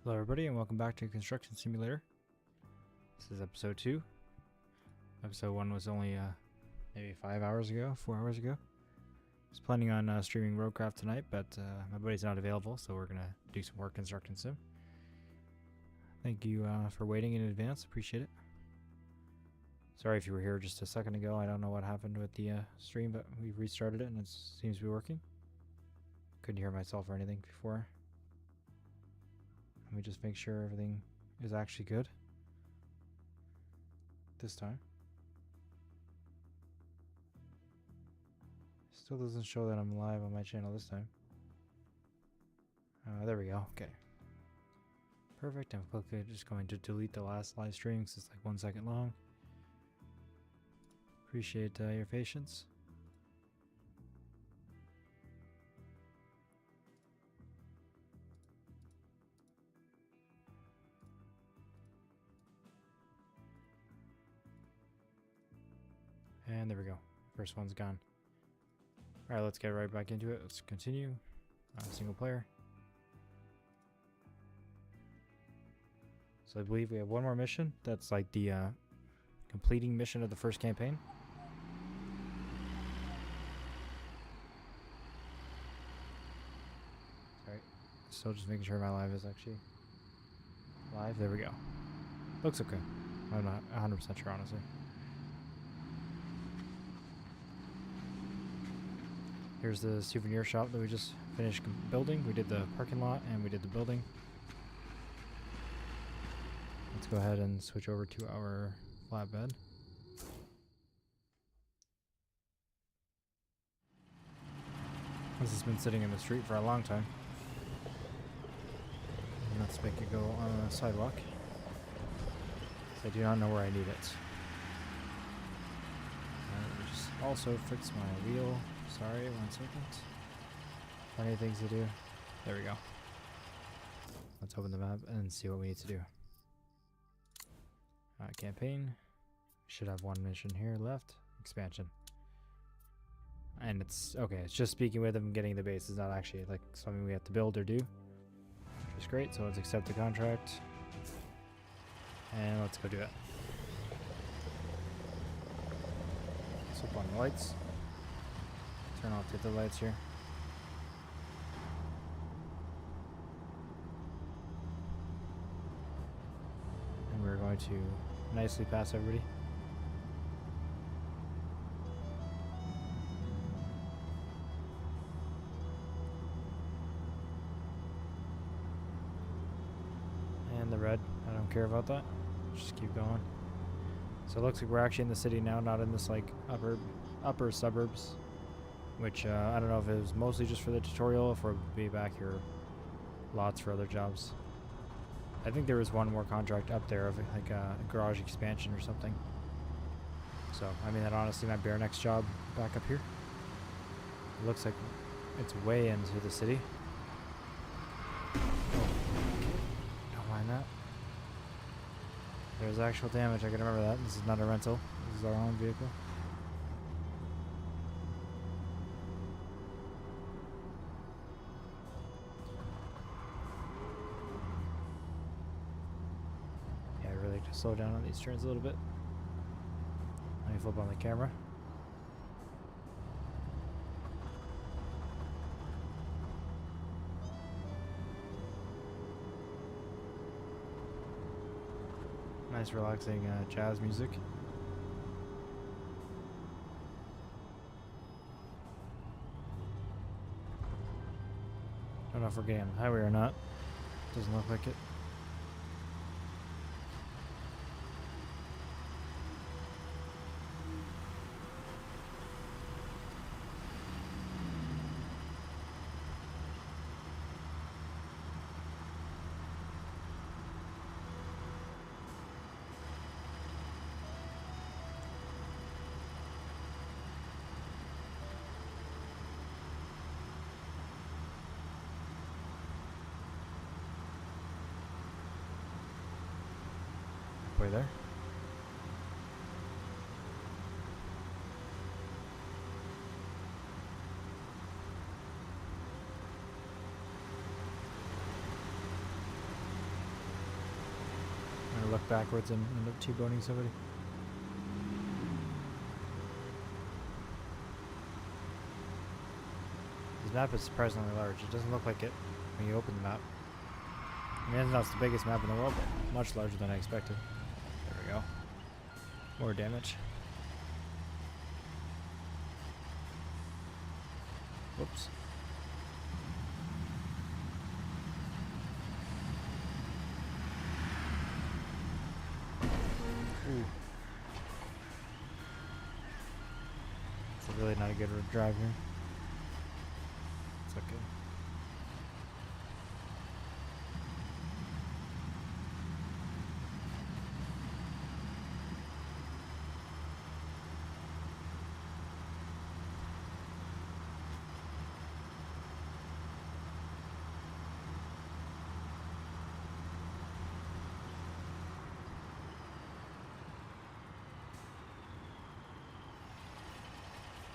Hello everybody and welcome back to Construction Simulator. This is episode 2. Episode 1 was only maybe 5 hours ago, 4 hours ago. I was planning on streaming Roadcraft tonight, but my buddy's not available, so we're going to do some work constructing sim. Thank you for waiting in advance, appreciate it. Sorry if you were here just a second ago, I don't know what happened with the stream, but we've restarted it and it seems to be working. Couldn't hear myself or anything before. Let me just make sure everything is actually good this time. Still doesn't show that I'm live on my channel this time. There we go. Okay. Perfect. I'm quickly just going to delete the last live stream because it's like 1 second long. Appreciate your patience. And there we go. First one's gone. Alright, let's get right back into it. Let's continue. Single player. So I believe we have one more mission. That's like the completing mission of the first campaign. Sorry. Still just making sure my live is actually live. There we go. Looks okay. I'm not 100% sure, honestly. Here's the souvenir shop that we just finished building. We did the parking lot and we did the building. Let's go ahead and switch over to our flatbed. This has been sitting in the street for a long time. And let's make it go on a sidewalk. I do not know where I need it. Let me just also fix my wheel. Sorry, 1 second. Plenty of things to do. There we go. Let's open the map and see what we need to do. Campaign. Should have one mission here left. Expansion. And it's okay. It's just speaking with them, getting the base. It's not actually like something we have to build or do, which is great. So let's accept the contract and let's go do it. Let's flip on the lights. Turn off the other lights here. And we're going to nicely pass everybody. And the red, I don't care about that. Just keep going. So it looks like we're actually in the city now, not in this like upper suburbs. Which, I don't know if it was mostly just for the tutorial, if we'll be back here lots for other jobs. I think there was one more contract up there of like a garage expansion or something. So, I mean, that honestly might be our next job back up here. It looks like it's way into the city. Oh, don't mind that. There's actual damage, I can remember that. This is not a rental, this is our own vehicle. Slow down on these turns a little bit. Let me flip on the camera. Nice relaxing jazz music. Don't know if we're getting on the highway or not. Doesn't look like it. Way there. look backwards and end up T-boning somebody. This map is surprisingly large. It doesn't look like it when you open the map. I mean, it's not the biggest map in the world, but much larger than I expected. There we go. More damage. Whoops. Ooh. It's really not a good drive here. It's okay.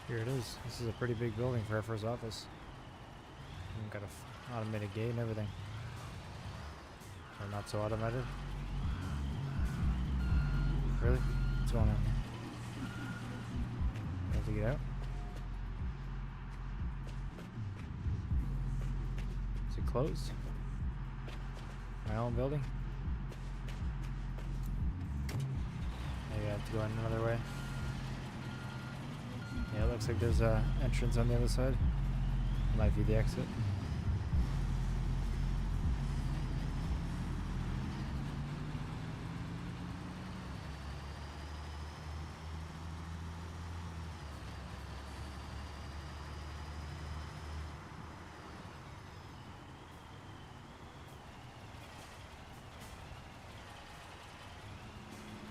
Here it is. This is a pretty big building for our first office. We've got a automated gate and everything. Or not so automated. Really? What's going on here? I have to get out? Is it closed? My own building? Maybe I have to go in another way. Yeah, it looks like there's a entrance on the other side. Might be the exit.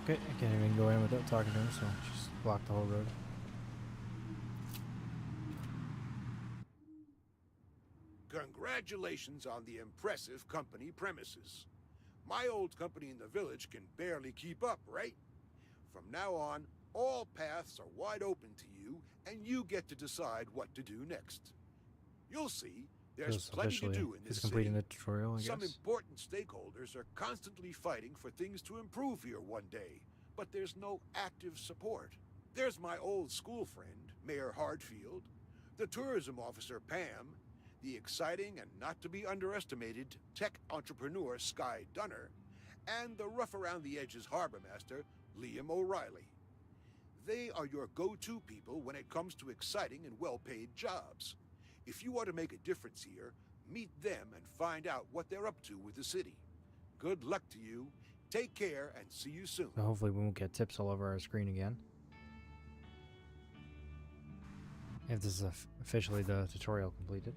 Okay, I can't even go in without talking to him, so just block the whole road. Congratulations on the impressive company premises. My old company in the village can barely keep up, right? From now on, all paths are wide open to you, and you get to decide what to do next. You'll see, there's plenty to do in this city. Completing the tutorial, I guess. Some important stakeholders are constantly fighting for things to improve here one day, but there's no active support. There's my old school friend, Mayor Hardfield, the tourism officer, Pam, the exciting and not to be underestimated tech entrepreneur Sky Dunner, and the rough-around-the-edges harbor master, Liam O'Reilly. They are your go-to people when it comes to exciting and well-paid jobs. If you want to make a difference here, meet them and find out what they're up to with the city. Good luck to you, take care, and see you soon. So hopefully we won't get tips all over our screen again. If this is officially the tutorial completed.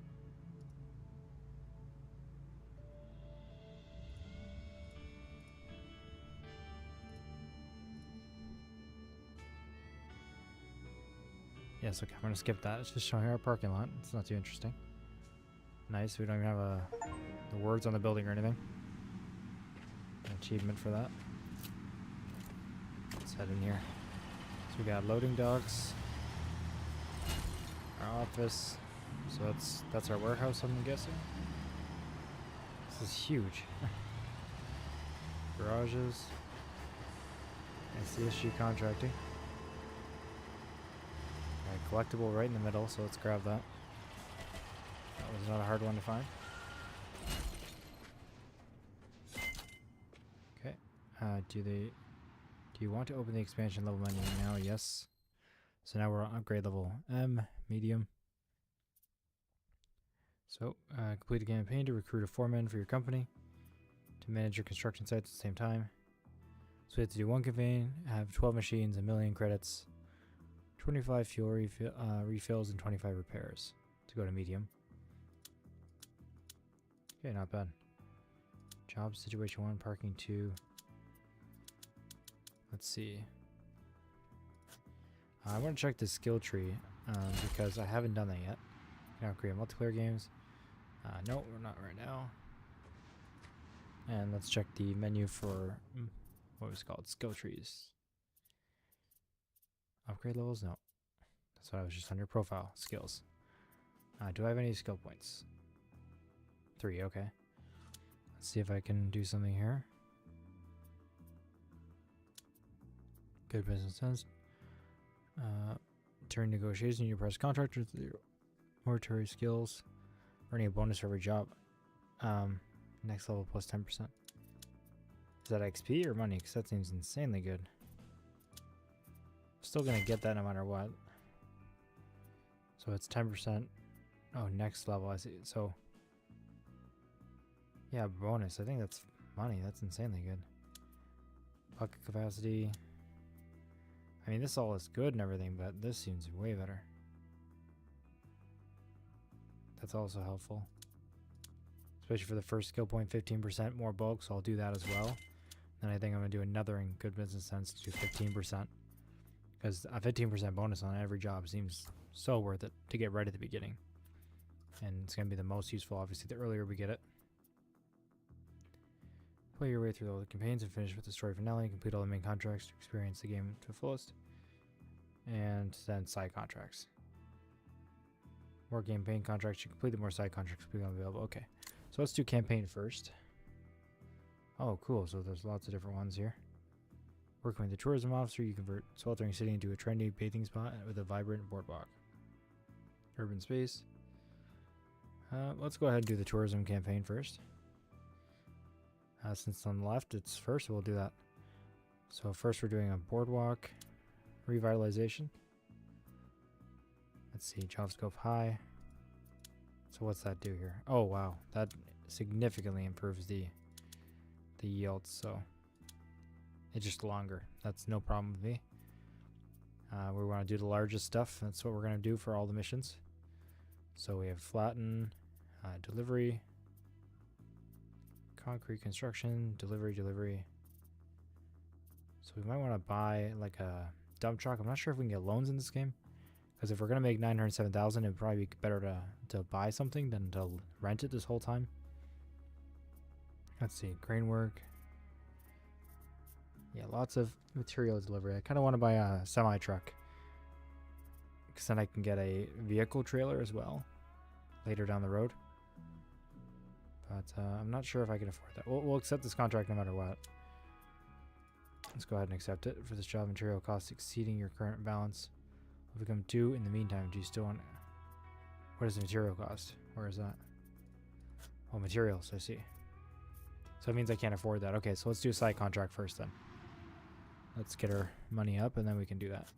Yes, okay, I'm gonna skip that. It's just showing our parking lot. It's not too interesting. Nice, we don't even have the words on the building or anything. An achievement for that. Let's head in here. So we got loading docks. Our office. So that's our warehouse, I'm guessing. This is huge. Garages. And CSG contracting. Collectible right in the middle, so let's grab that. That was not a hard one to find. Okay. Do you want to open the expansion level menu now? Yes. So now we're on upgrade level M, medium. So complete a campaign to recruit a foreman for your company to manage your construction sites at the same time. So we have to do one campaign, have 12 machines, 1 million credits, 25 fuel refills, and 25 repairs to go to medium. Okay, not bad. Job situation 1, parking 2. Let's see. I want to check the skill tree because I haven't done that yet. Now create multiplayer games. No, we're not right now. And let's check the menu for what was it called? Skill trees. Upgrade levels? No. That's what I was just under profile. Skills. Do I have any skill points? 3, okay. Let's see if I can do something here. Good business sense. During negotiation, you press contract with your oratory skills, earning a bonus for every job. Next level plus 10%. Is that XP or money? Because that seems insanely good. Still gonna get that no matter what. So it's 10%. Oh, next level, I see. So, yeah, bonus. I think that's money. That's insanely good. Bucket capacity. I mean, this all is good and everything, but this seems way better. That's also helpful. Especially for the first skill point, 15% more bulk, so I'll do that as well. Then I think I'm going to do another in good business sense to do 15%. Because a 15% bonus on every job seems so worth it to get right at the beginning. And it's going to be the most useful, obviously, the earlier we get it. Play your way through all the campaigns and finish with the story finale. Complete all the main contracts to experience the game to the fullest. And then side contracts. More campaign contracts. You complete the more side contracts become available. Okay. So let's do campaign first. Oh, cool. So there's lots of different ones here. Working with the tourism officer, you convert sweltering city into a trendy bathing spot with a vibrant boardwalk. Urban space. Let's go ahead and do the tourism campaign first. Since on the left it's first, we'll do that. So first we're doing a boardwalk revitalization. Let's see, job scope high. So what's that do here? Oh wow, that significantly improves the yield, so it's just longer. That's no problem with me. We want to do the largest stuff. That's what we're going to do for all the missions. So we have flatten, delivery, concrete construction, delivery. So we might want to buy like a dump truck. I'm not sure if we can get loans in this game, because if we're going to make 907,000, it'd probably be better to buy something than to rent it this whole time. Let's see, crane work. Yeah, lots of material delivery. I kind of want to buy a semi-truck, because then I can get a vehicle trailer as well later down the road. But I'm not sure if I can afford that. We'll accept this contract no matter what. Let's go ahead and accept it. For this job, material costs exceeding your current balance will become due. In the meantime, do you still want... What is the material cost? Where is that? Oh, materials, I see. So it means I can't afford that. Okay, so let's do a side contract first then. Let's get our money up and then we can do that.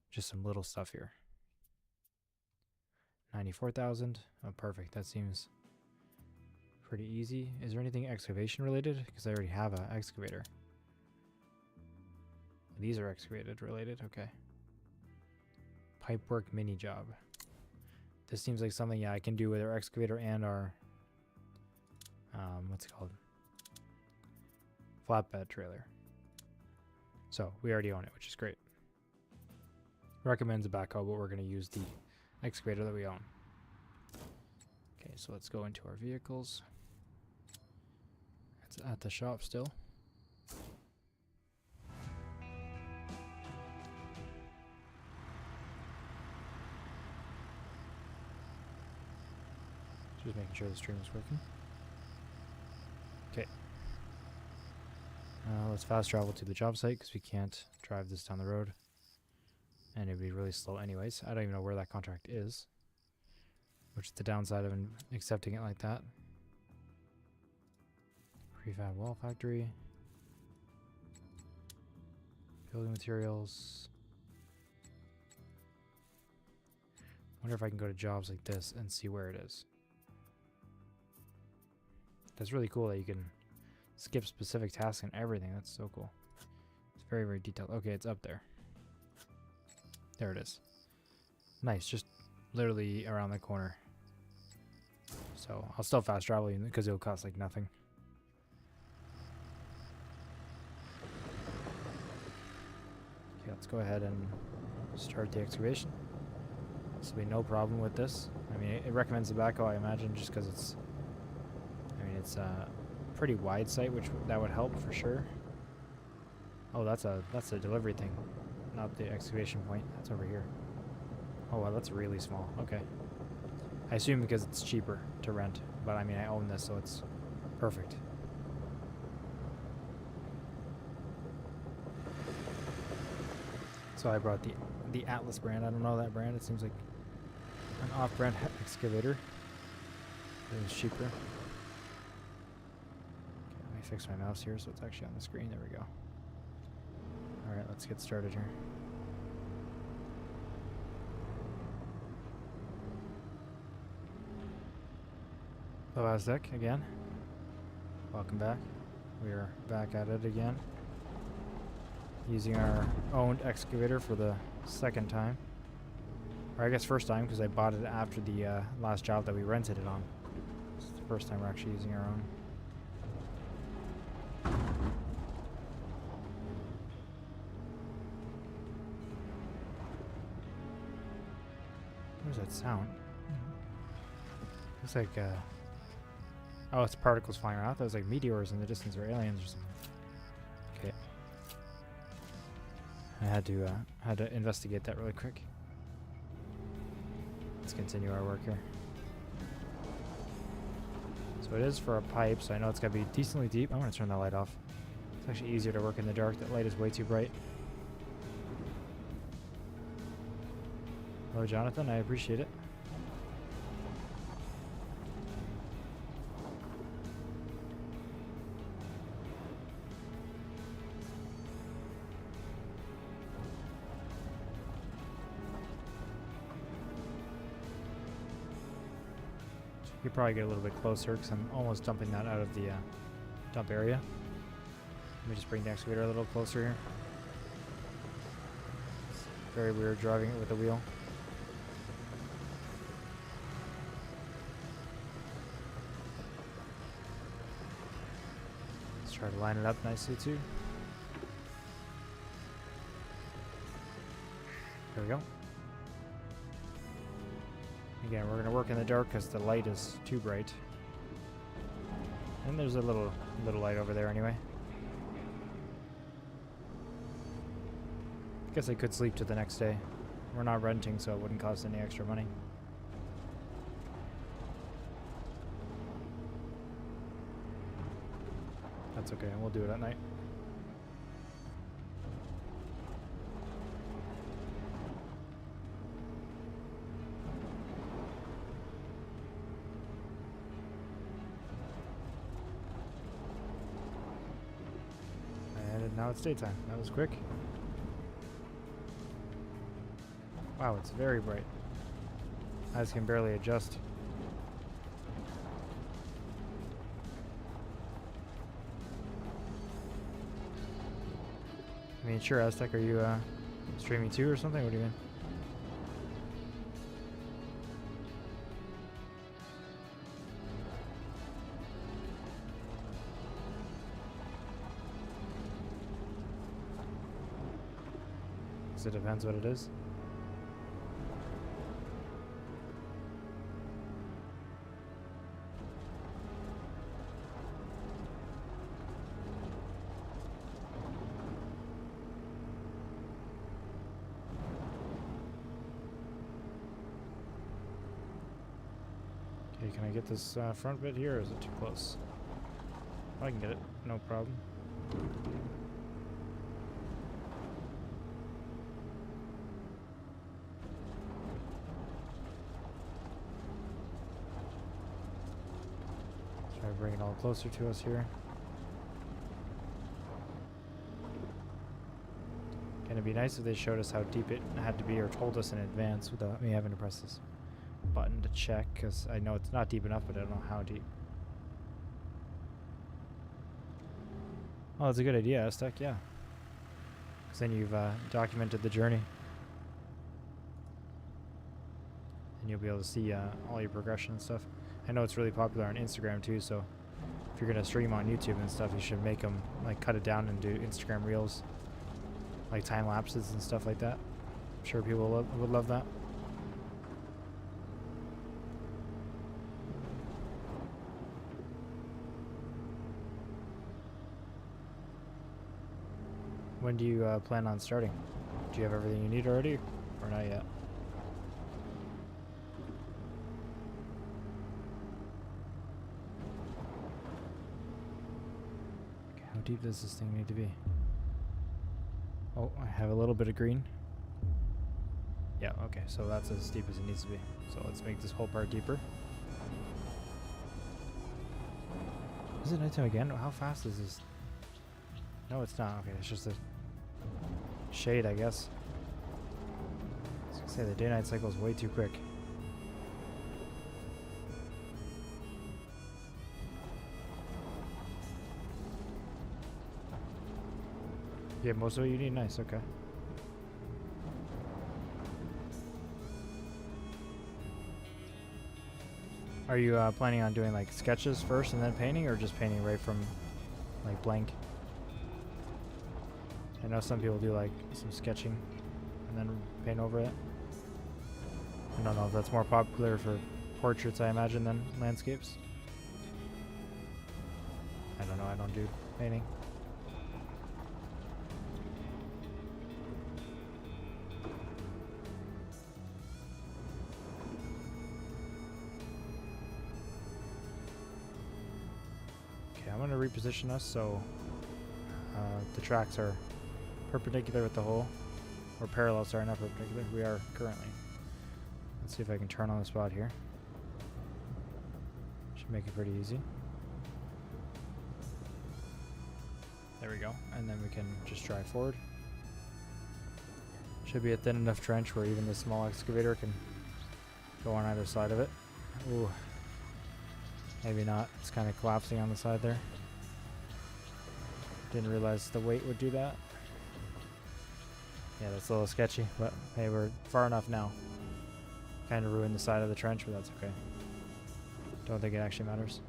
Just some little stuff here. 94,000. Oh, perfect. That seems pretty easy. Is there anything excavation related? Because I already have an excavator. These are excavated related. Okay. Pipework mini job. This seems like something, yeah, I can do with our excavator and our what's it called? Flatbed trailer. So we already own it, which is great. Recommends a backhoe, but we're going to use the excavator that we own. Okay, so let's go into our vehicles. It's at the shop still. Just making sure the stream is working. Okay. Let's fast travel to the job site because we can't drive this down the road. And it'd be really slow anyways. I don't even know where that contract is, which is the downside of accepting it like that. Prefab wall factory. Building materials. Wonder if I can go to jobs like this and see where it is. That's really cool that you can skip specific tasks and everything. That's so cool. It's very, very detailed. Okay, it's up there. There it is. Nice, just literally around the corner. So I'll still fast travel because it'll cost like nothing. Okay, let's go ahead and start the excavation. This will be no problem with this. I mean, it recommends the backhoe, I imagine, just because it's a pretty wide site, which that would help for sure. Oh, that's a delivery thing, not the excavation point. That's over here. Oh wow, that's really small. Okay. I assume because it's cheaper to rent, but I mean I own this, so it's perfect. So I brought the Atlas brand. I don't know that brand. It seems like an off-brand excavator. It was cheaper. Okay, let me fix my mouse here so it's actually on the screen. There we go. Alright, let's get started here. Hello, Aztec, again. Welcome back. We are back at it again. Using our owned excavator for the second time. Or I guess first time, because I bought it after the last job that we rented it on. It's the first time we're actually using our own. Where's that sound? Looks like, oh, it's particles flying around. I thought it was like meteors in the distance or aliens or something. Okay. I had to investigate that really quick. Let's continue our work here. So it is for a pipe, so I know it's got to be decently deep. I'm going to turn that light off. It's actually easier to work in the dark. That light is way too bright. Hello, Jonathan. I appreciate it. You could probably get a little bit closer because I'm almost dumping that out of the dump area. Let me just bring the excavator a little closer here. It's very weird driving it with the wheel. Let's try to line it up nicely too. There we go. Again, we're going to work in the dark because the light is too bright. And there's a little light over there anyway. Guess I could sleep to the next day. We're not renting, so it wouldn't cost any extra money. That's okay, we'll do it at night. Now it's daytime. That was quick. Wow, it's very bright. Eyes can barely adjust. I mean, sure, Aztec, are you streaming too or something? What do you mean? It depends what it is. Okay, can I get this front bit here or is it too close? I can get it, no problem. Bring it all closer to us here. It'd be nice if they showed us how deep it had to be or told us in advance without me having to press this button to check, because I know it's not deep enough, but I don't know how deep. Oh, that's a good idea, Aztec, yeah. Because then you've documented the journey. And you'll be able to see all your progression and stuff. I know it's really popular on Instagram too, so if you're gonna stream on YouTube and stuff, you should make them, like, cut it down and do Instagram reels, like time lapses and stuff like that. I'm sure people would love that. When do you plan on starting? Do you have everything you need already, or not yet? How deep does this thing need to be? Oh, I have a little bit of green. Yeah, okay, so that's as steep as it needs to be. So let's make this whole part deeper. Is it nighttime again? How fast is this? No, it's not. Okay, it's just a shade, I guess. I was gonna say the day-night cycle is way too quick. Yeah, most of what you need. Nice, okay. Are you planning on doing like sketches first and then painting, or just painting right from like blank? I know some people do like some sketching and then paint over it. I don't know if that's more popular for portraits, I imagine, than landscapes. I don't know, I don't do painting. Okay, I'm going to reposition us so the tracks are perpendicular with the hole. Or parallel, sorry, not perpendicular. We are currently. Let's see if I can turn on the spot here. Should make it pretty easy. There we go. And then we can just drive forward. Should be a thin enough trench where even the small excavator can go on either side of it. Ooh. Maybe not. It's kind of collapsing on the side there. Didn't realize the weight would do that. Yeah, that's a little sketchy, but hey, we're far enough now. Kind of ruined the side of the trench, but that's okay. Don't think it actually matters.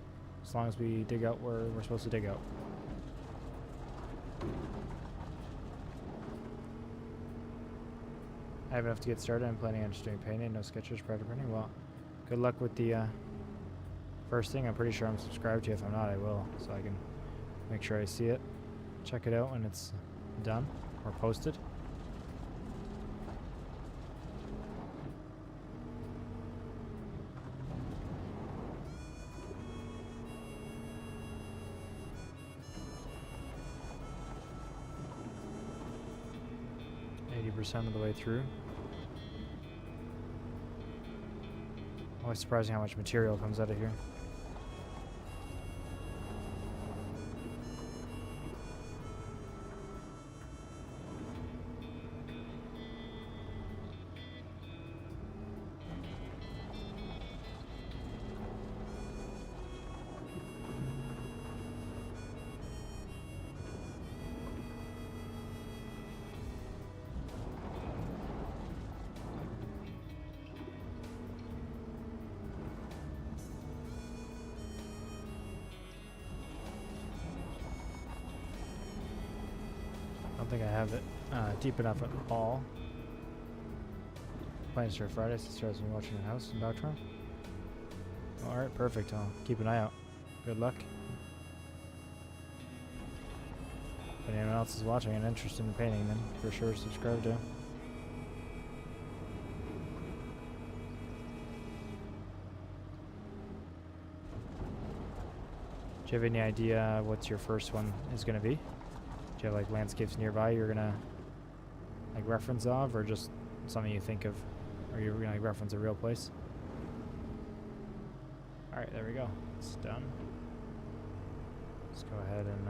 As long as we dig out where we're supposed to dig out. I have enough to get started. I'm planning on just doing painting, no sketches prior to printing. Well, good luck with the first thing. I'm pretty sure I'm subscribed to you. If I'm not, I will, so I can make sure I see it. Check it out when it's done or posted. Of the way through. Always surprising how much material comes out of here. I don't think I have it deep enough at all. Plans for Friday, sisters me watching the house in Bouchtron. Alright, perfect. I'll keep an eye out. Good luck. If anyone else is watching and interested in painting, then for sure subscribe to. Do you have any idea what your first one is going to be? Do you have like landscapes nearby you're going to like reference of, or just something you think of, or you're going to like reference a real place? Alright, there we go. It's done. Let's go ahead and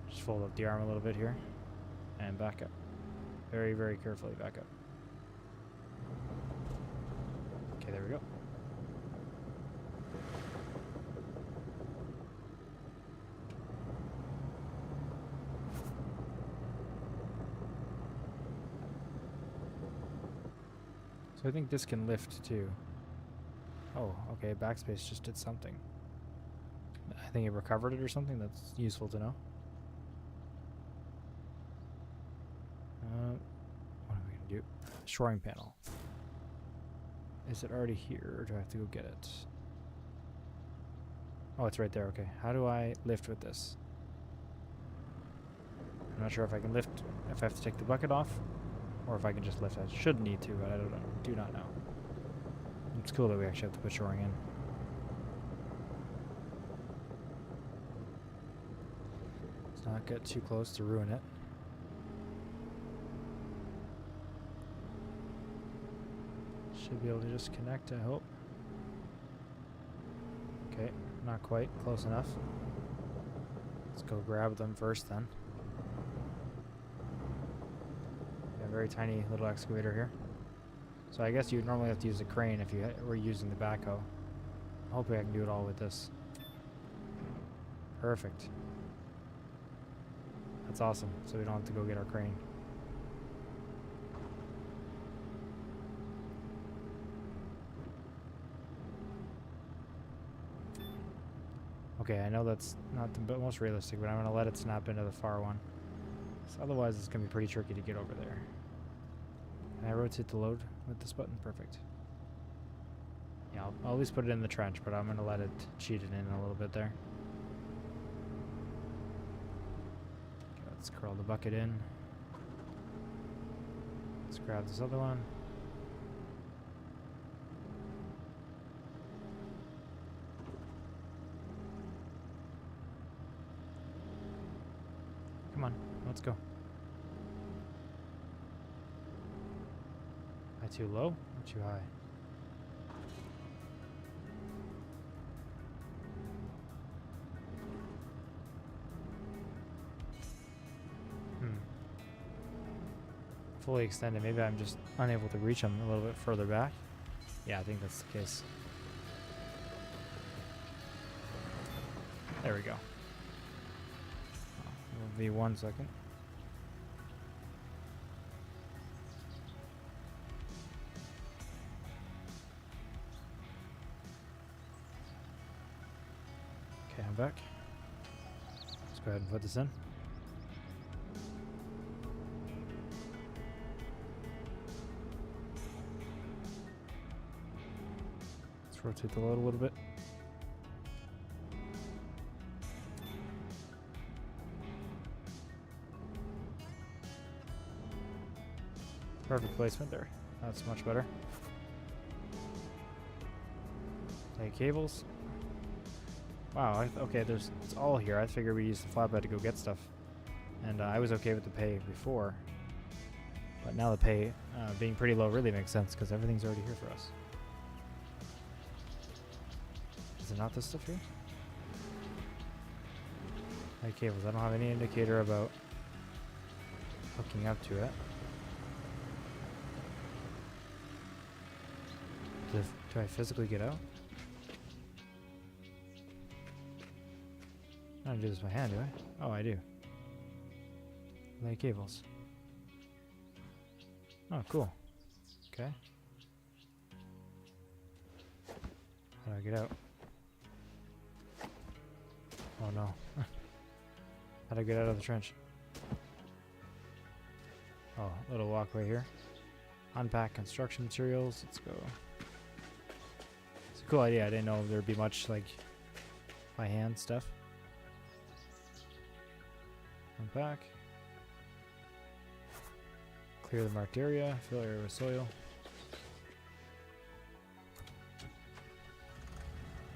just fold up the arm a little bit here and back up. Very, very carefully back up. Okay, there we go. So I think this can lift too. Oh, okay, backspace just did something. I think it recovered it or something. That's useful to know. What are we gonna do? Shoring panel. Is it already here, or do I have to go get it? Oh, it's right there, okay. How do I lift with this? I'm not sure if I can lift, if I have to take the bucket off, or if I can just lift. I should need to, but I don't know. Do not know. It's cool that we actually have to put shoring in. Let's not get too close to ruin it. Should be able to just connect, I hope. Okay, not quite. Close enough. Let's go grab them first then. Yeah, very tiny little excavator here. So I guess you'd normally have to use a crane if you were using the backhoe. Hopefully I can do it all with this. Perfect. That's awesome. So we don't have to go get our crane. Okay, I know that's not the most realistic, but I'm going to let it snap into the far one. So otherwise it's going to be pretty tricky to get over there. Can I rotate the load with this button? Perfect. Yeah, I'll at least put it in the trench, but I'm going to let it cheat it in a little bit there. Okay, let's curl the bucket in. Let's grab this other one. Come on, let's go. Am I too low or too high? Fully extended. Maybe I'm just unable to reach them a little bit further back. Yeah, I think that's the case. There we go. It'll be 1 second. Okay, I'm back. Let's go ahead and put this in. Let's rotate the load a little bit. Perfect placement there. That's much better. Lay cables. Wow, okay, it's all here. I figured we used the flatbed to go get stuff. And I was okay with the pay before. But now the pay being pretty low really makes sense because everything's already here for us. Is it not this stuff here? Lay cables. I don't have any indicator about hooking up to it. Do I physically get out? I don't do this by hand, do I? Oh, I do. Lay cables. Oh, cool. Okay. How do I get out? Oh no. How do I get out of the trench? Oh, little walkway here. Unpack construction materials. Let's go. It's a cool idea. I didn't know there'd be much like by hand stuff. Unpack. Clear the marked area. Fill area with soil.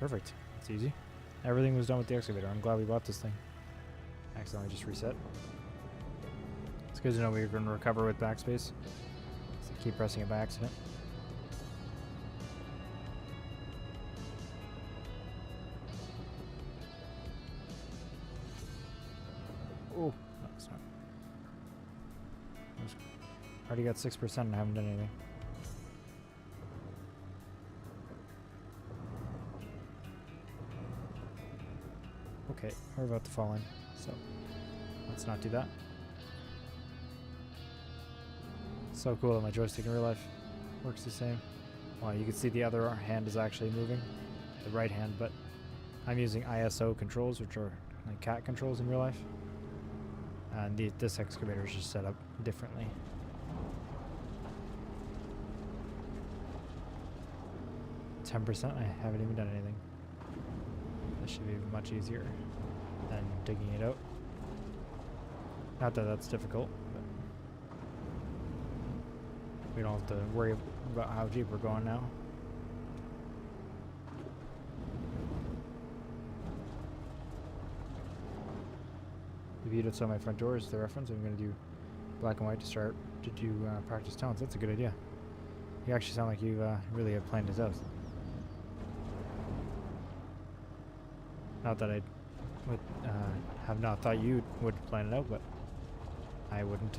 Perfect. It's easy. Everything was done with the excavator. I'm glad we bought this thing. Accidentally just reset. It's good to know we can recover with backspace. So keep pressing it by accident. Oh, no, it's not. Already got 6% and I haven't done anything. Okay, we're about to fall in, so let's not do that. So cool that my joystick in real life works the same. Well, you can see the other hand is actually moving, the right hand, but I'm using ISO controls, which are like cat controls in real life. And this excavator is just set up differently. %. I haven't even done anything. This should be much easier than digging it out. Not that that's difficult, but we don't have to worry about how deep we're going now. The view outside my front door is the reference. I'm going to do black and white to start to do practice tones. That's a good idea. You actually sound like you really have planned this out. Not that I would have not thought you would plan it out, but I wouldn't.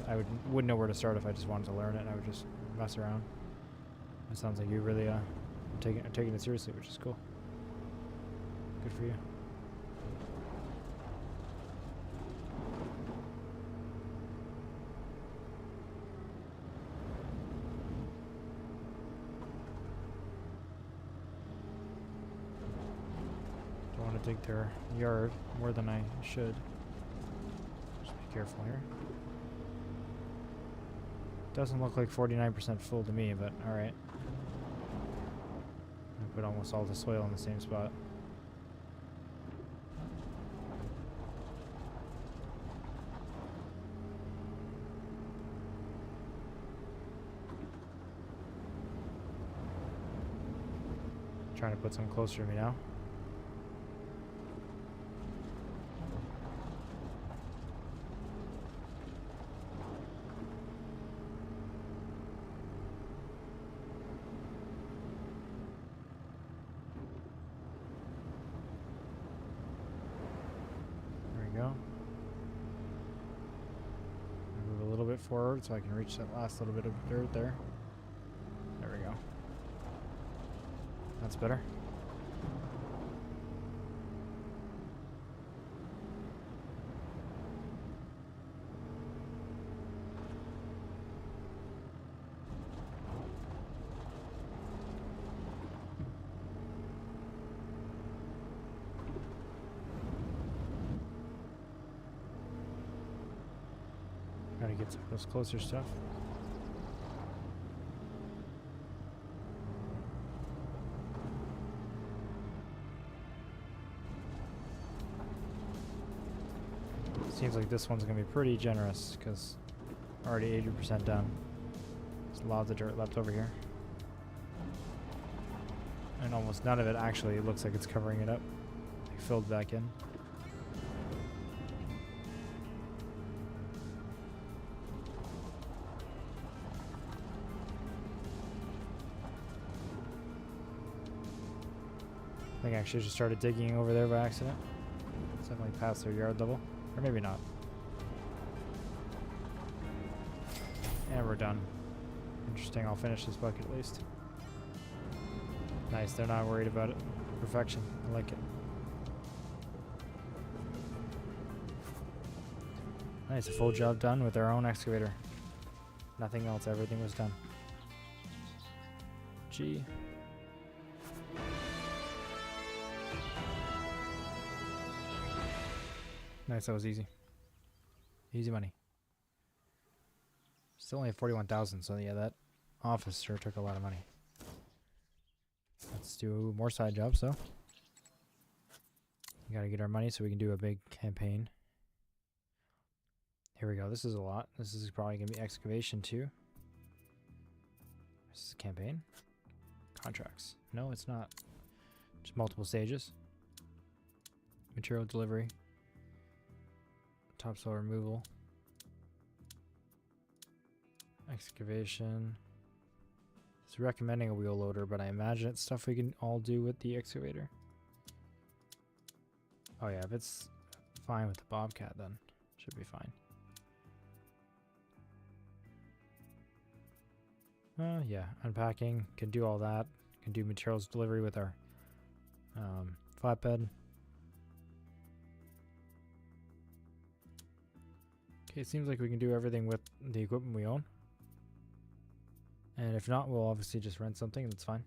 Wouldn't know where to start if I just wanted to learn it. I would just mess around. It sounds like you really taking it seriously, which is cool. Good for you. Don't want to dig their yard more than I should. Just be careful here. Doesn't look like 49% full to me, but alright. I put almost all the soil in the same spot. Trying to put some closer to me now. Go. Move a little bit forward so I can reach that last little bit of dirt there. There we go. That's better. Gotta get some of those closer stuff. Seems like this one's gonna be pretty generous because already 80% done. There's lots of dirt left over here. And almost none of it actually looks like it's covering it up. Like filled back in. I think I actually just started digging over there by accident. It's definitely past their yard level. Or maybe not. And we're done. Interesting, I'll finish this bucket at least. Nice, they're not worried about it. Perfection, I like it. Nice, a full job done with our own excavator. Nothing else, everything was done. Gee. Nice, that was easy. Easy money. Still only at 41,000, so yeah, that office sure took a lot of money. Let's do more side jobs, though. We gotta get our money so we can do a big campaign. Here we go, this is a lot. This is probably gonna be excavation, too. This is a campaign. Contracts. No, it's not. Just multiple stages. Material delivery. Topsoil removal. Excavation. It's recommending a wheel loader, but I imagine it's stuff we can all do with the excavator. Oh yeah, if it's fine with the Bobcat, then should be fine. Yeah, unpacking, can do all that. Can do materials delivery with our flatbed. Okay, it seems like we can do everything with the equipment we own. And if not, we'll obviously just rent something, that's fine.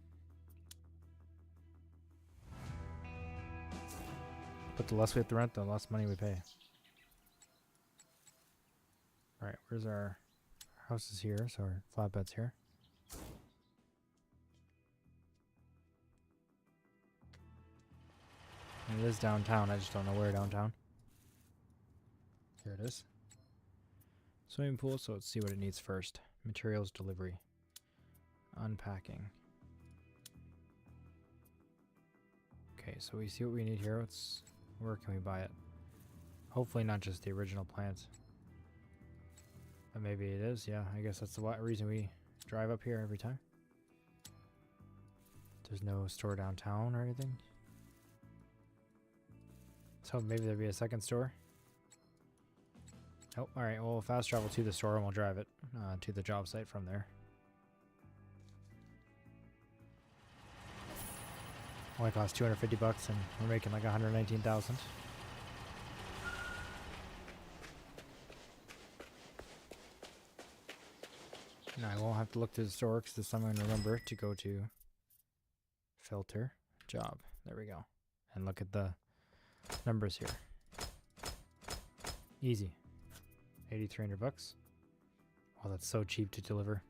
But the less we have to rent, the less money we pay. Alright, where's our house is here, so our flatbed's here. And it is downtown, I just don't know where downtown. Here it is. Swimming pool, so let's see what it needs first. Materials delivery. Unpacking. Okay, so we see what we need here. Where can we buy it? Hopefully not just the original plants. But maybe it is, yeah. I guess that's the reason we drive up here every time. There's no store downtown or anything. So maybe there'll be a second store. Oh, alright, we'll fast travel to the store and we'll drive it to the job site from there. Only cost 250 bucks and we're making like 119,000. Now I won't have to look to the store because this time I'm going to remember to go to filter, job. There we go. And look at the numbers here. Easy. 8,300 bucks. Well, that's so cheap to deliver.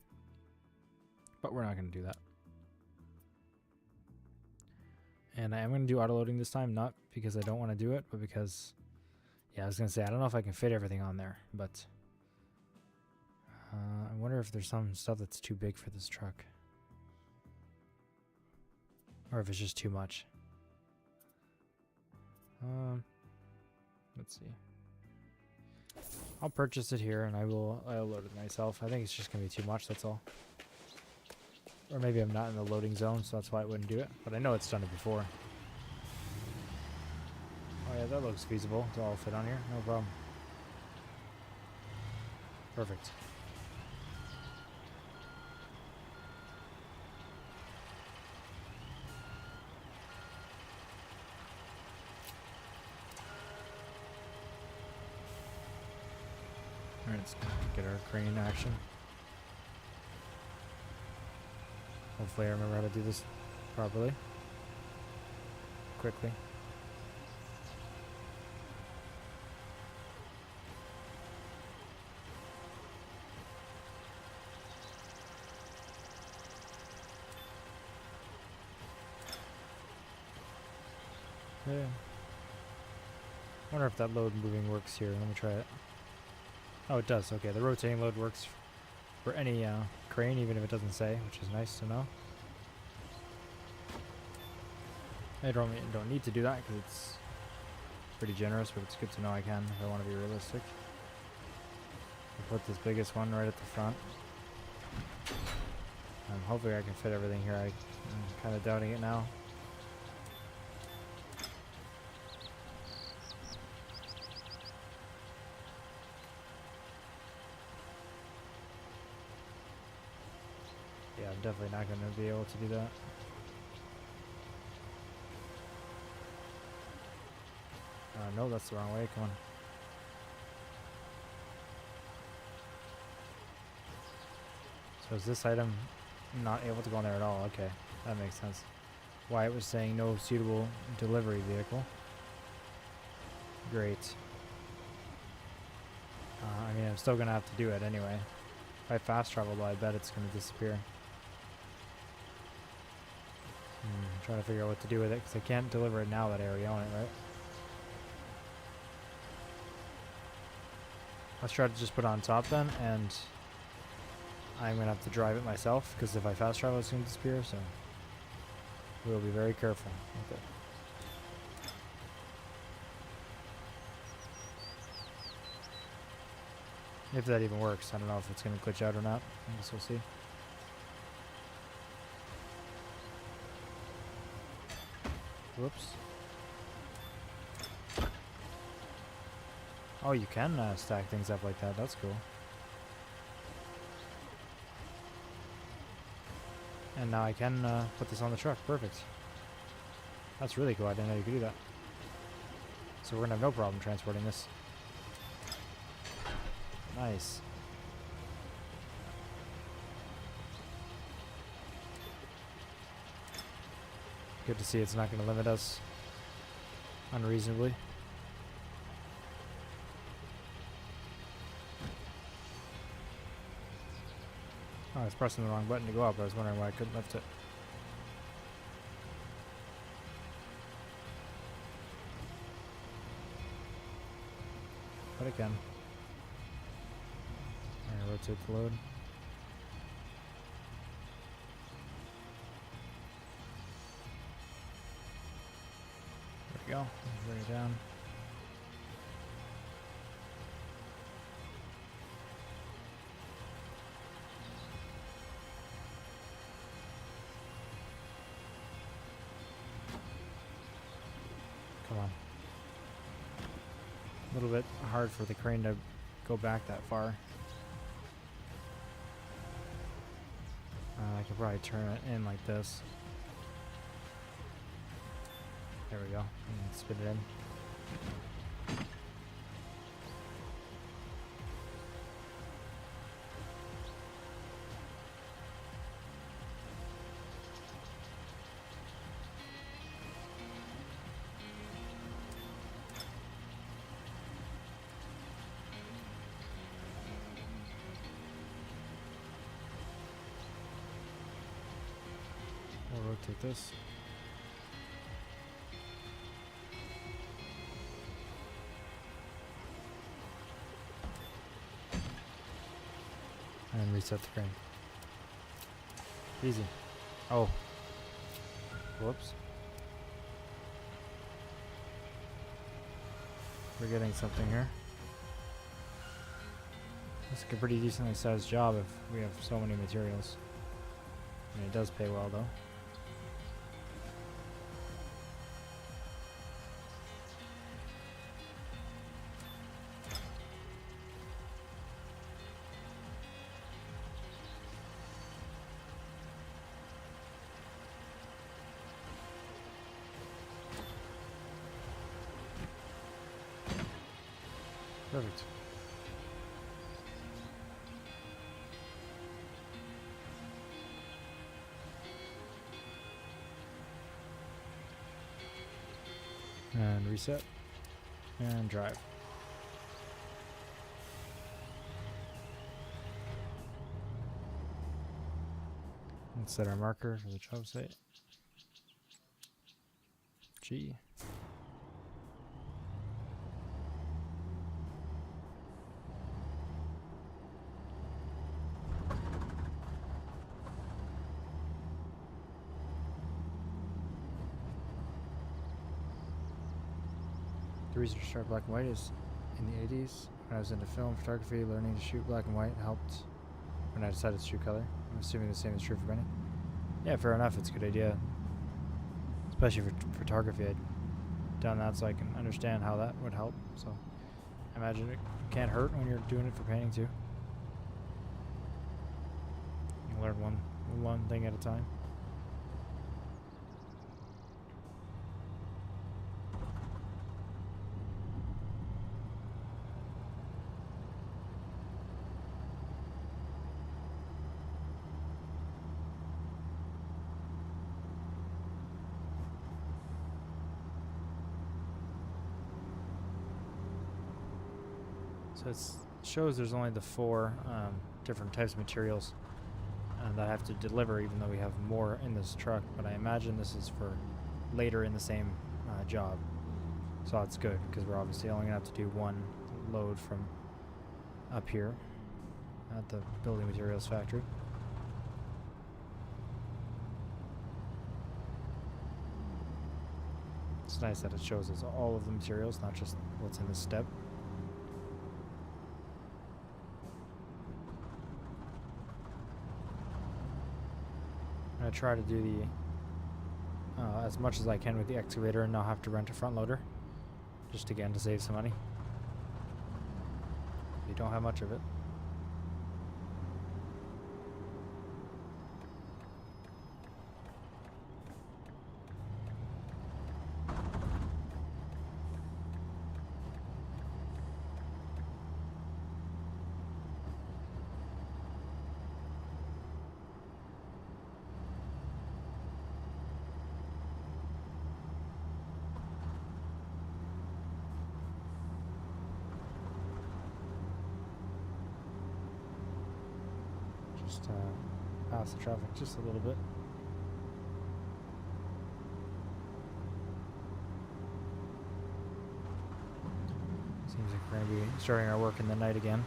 But we're not going to do that. And I am going to do auto loading this time, not because I don't want to do it, but because, yeah, I was going to say, I don't know if I can fit everything on there, but I wonder if there's some stuff that's too big for this truck. Or if it's just too much. Let's see. I'll purchase it here and I'll load it myself. I think it's just going to be too much, that's all. Or maybe I'm not in the loading zone, so that's why I wouldn't do it. But I know it's done it before. Oh yeah, that looks feasible to all fit on here. No problem. Perfect. Alright, let's get our crane action. Hopefully I remember how to do this properly. Quickly. Yeah. I wonder if that load moving works here. Let me try it. Oh, it does. Okay, the rotating load works for any crane, even if it doesn't say, which is nice to know. I don't need to do that because it's pretty generous, but it's good to know I can if I want to be realistic. I'll put this biggest one right at the front. Hopefully I can fit everything here. I'm kind of doubting it now. Yeah, I'm definitely not going to be able to do that. No, that's the wrong way. Come on. So is this item not able to go in there at all? Okay, that makes sense. Why it was saying no suitable delivery vehicle. Great. I mean, I'm still going to have to do it anyway. If I fast travel, though, I bet it's going to disappear. I'm trying to figure out what to do with it, because I can't deliver it now that I already own it, right? Let's try to just put it on top then, and I'm going to have to drive it myself, because if I fast travel, it's going to disappear, so we'll be very careful with it. If that even works. I don't know if it's going to glitch out or not. I guess we'll see. Whoops. Oh, you can stack things up like that. That's cool. And now I can put this on the truck. Perfect. That's really cool. I didn't know you could do that. So we're going to have no problem transporting this. Nice. Good to see it's not going to limit us unreasonably. Oh, I was pressing the wrong button to go up. I was wondering why I couldn't lift it. But I can. Alright, rotate the load. There we go. Bring it down. A little bit hard for the crane to go back that far. I could probably turn it in like this. There we go. And spin it in. We'll rotate this. And reset the crane. Easy. Oh. Whoops. We're getting something here. It's like a pretty decently sized job if we have so many materials. I mean, it does pay well though. Perfect. And reset. And drive. Let's set our marker for the job site. G. The reason to start black and white is in the 80s, when I was into film photography, learning to shoot black and white helped when I decided to shoot color. I'm assuming the same is true for Benny. Yeah, fair enough. It's a good idea. Especially for photography. I'd done that so I can understand how that would help. So I imagine it can't hurt when you're doing it for painting too. You learn one thing at a time. So it shows there's only the 4 different types of materials that I have to deliver, even though we have more in this truck. But I imagine this is for later in the same job. So that's good, because we're obviously only going to have to do one load from up here at the building materials factory. It's nice that it shows us all of the materials, not just what's in this step. I try to do the as much as I can with the excavator and not have to rent a front loader, just again to save some money. You don't have much of it. Just pass the traffic just a little bit. Seems like we're going to be starting our work in the night again.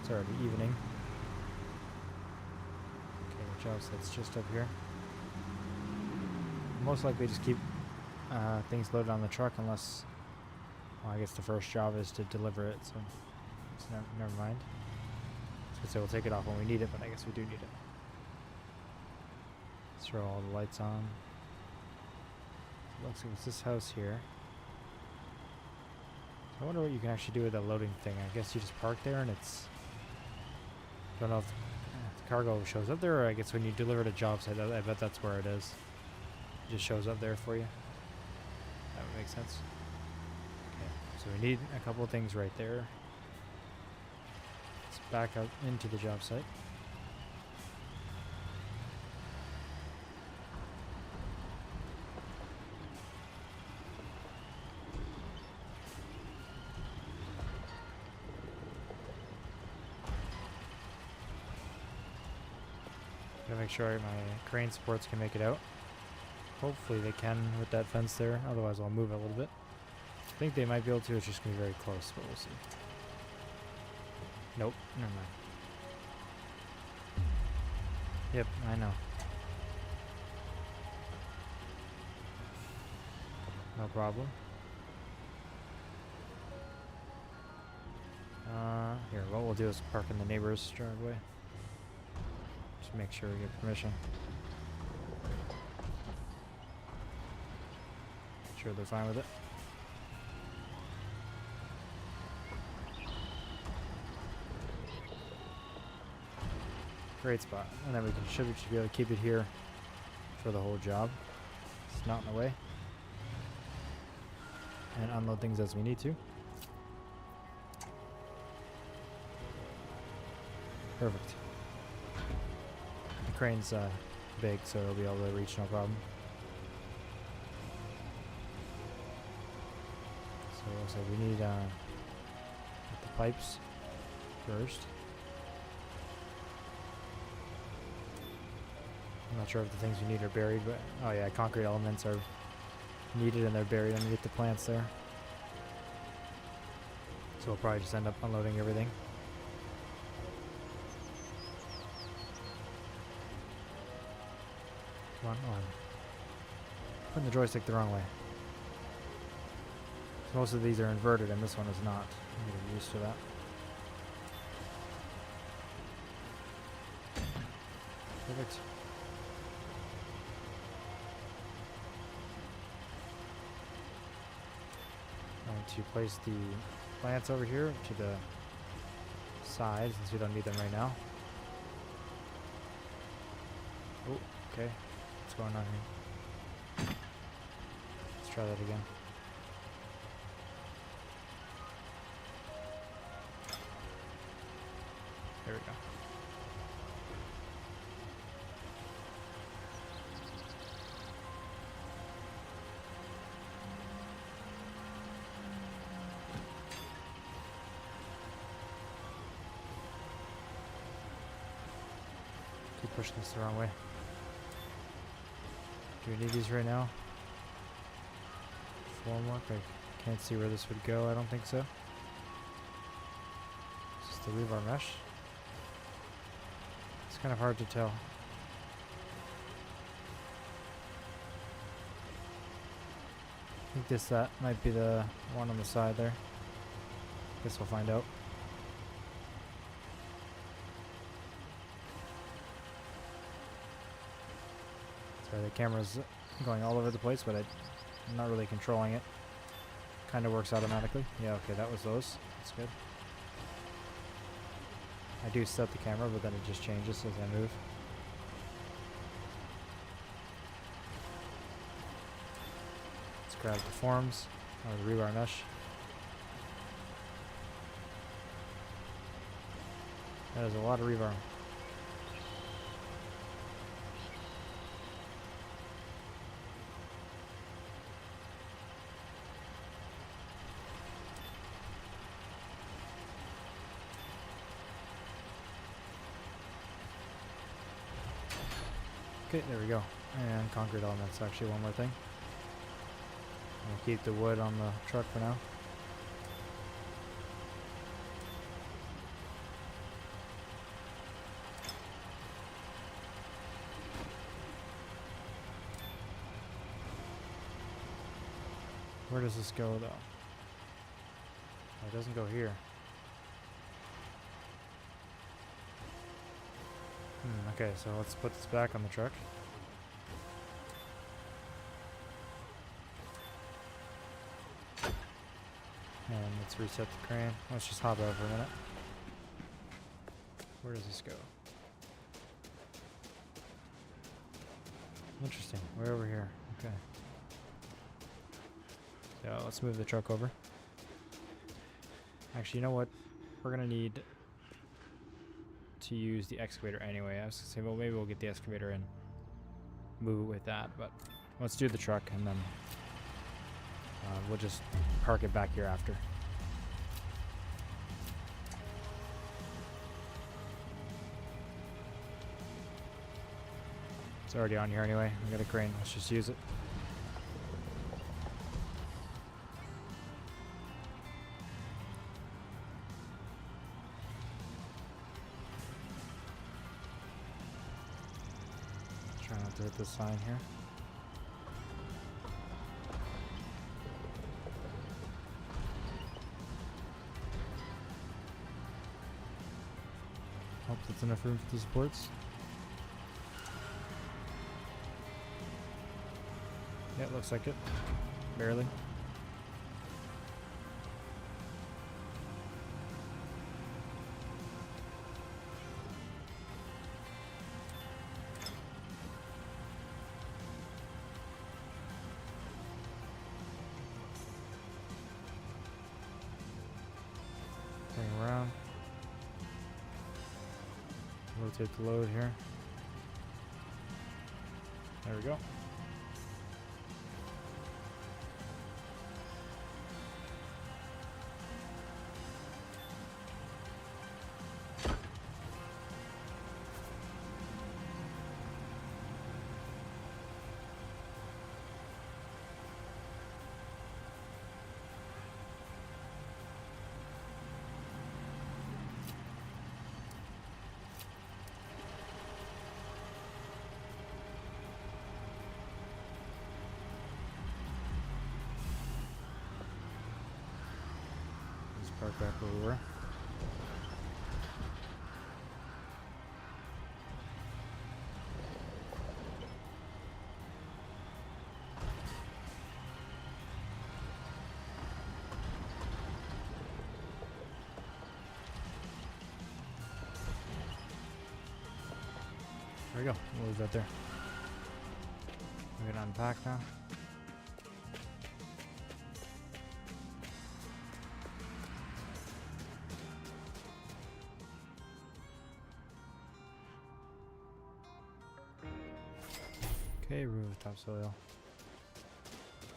It's already evening. Okay, the job site's just up here. Most likely just keep things loaded on the truck unless, well, I guess the first job is to deliver it, so never mind. So we'll take it off when we need it, but I guess we do need it. Let's throw all the lights on. Looks like it's this house here. So I wonder what you can actually do with that loading thing. I guess you just park there and it's... Don't know if the cargo shows up there, or I guess when you deliver to job site, I bet that's where it is. It just shows up there for you. That would make sense. Okay, so we need a couple of things right there. Let's back out into the job site. Gotta make sure my crane supports can make it out. Hopefully they can with that fence there, otherwise I'll move it a little bit. I think they might be able to, it's just gonna be very close, but we'll see. Nope, never mind. Yep, I know. No problem. Here, what we'll do is park in the neighbor's driveway. Just make sure we get permission. Sure they're fine with it. Great spot. And then we should be able to keep it here for the whole job. It's not in the way. And unload things as we need to. Perfect. The crane's big, so it'll be able to reach no problem. So it looks like we need the pipes first. I'm not sure if the things we need are buried, but oh yeah, concrete elements are needed and they're buried underneath the plants there. So we'll probably just end up unloading everything. Come on, on. Putting the joystick the wrong way. Most of these are inverted and this one is not. I'm getting used to that. Perfect. Going to place the plants over here to the side since we don't need them right now. Oh, okay. What's going on here? Let's try that again. There we go. Keep pushing this the wrong way. Do we need these right now? Formwork? I can't see where this would go. I don't think so. Is this the rebar mesh? It's kind of hard to tell. I think that might be the one on the side there. Guess we'll find out. Sorry, the camera's going all over the place, but I'm not really controlling it. Kind of works automatically. Yeah, okay, that was those. That's good. I do set the camera, but then it just changes as I move. Let's grab the forms or the rebar mesh. That is a lot of rebar. Okay, there we go. And concrete elements, actually one more thing. I'll keep the wood on the truck for now. Where does this go though? Oh, it doesn't go here. Okay, so let's put this back on the truck. And let's reset the crane. Let's just hop out for a minute. Where does this go? Interesting. Way over here. Okay. So let's move the truck over. Actually, you know what? We're gonna need to use the excavator anyway. I was gonna say, well, maybe we'll get the excavator and move it with that, but let's do the truck and then we'll just park it back here after. It's already on here anyway. We got a crane. Let's just use it. Try not to hit this sign here. Hope that's enough room for the supports. Yeah, it looks like it. Barely. Bring around. Rotate the load here. There we go. Park back where we were. There we go. We'll leave that there. We're gonna unpack now. Okay, remove topsoil.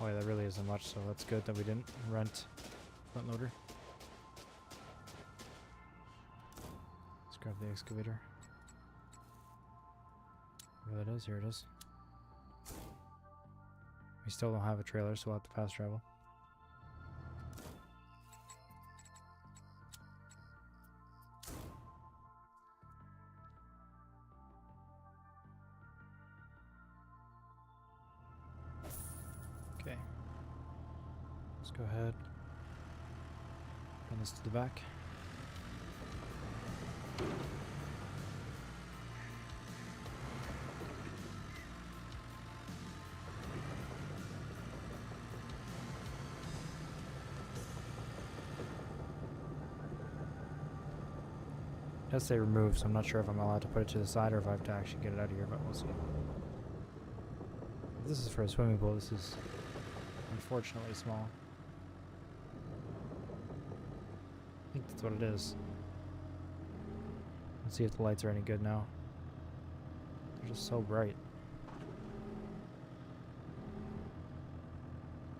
Oh yeah, that really isn't much, so that's good that we didn't rent front loader. Let's grab the excavator. Where that is, here it is. We still don't have a trailer, so we'll have to fast travel. Okay. Let's go ahead. Bring this to the back. It does say remove, so I'm not sure if I'm allowed to put it to the side or if I have to actually get it out of here, but we'll see. This is for a swimming pool. This is unfortunately small. I think that's what it is. Let's see if the lights are any good now. They're just so bright.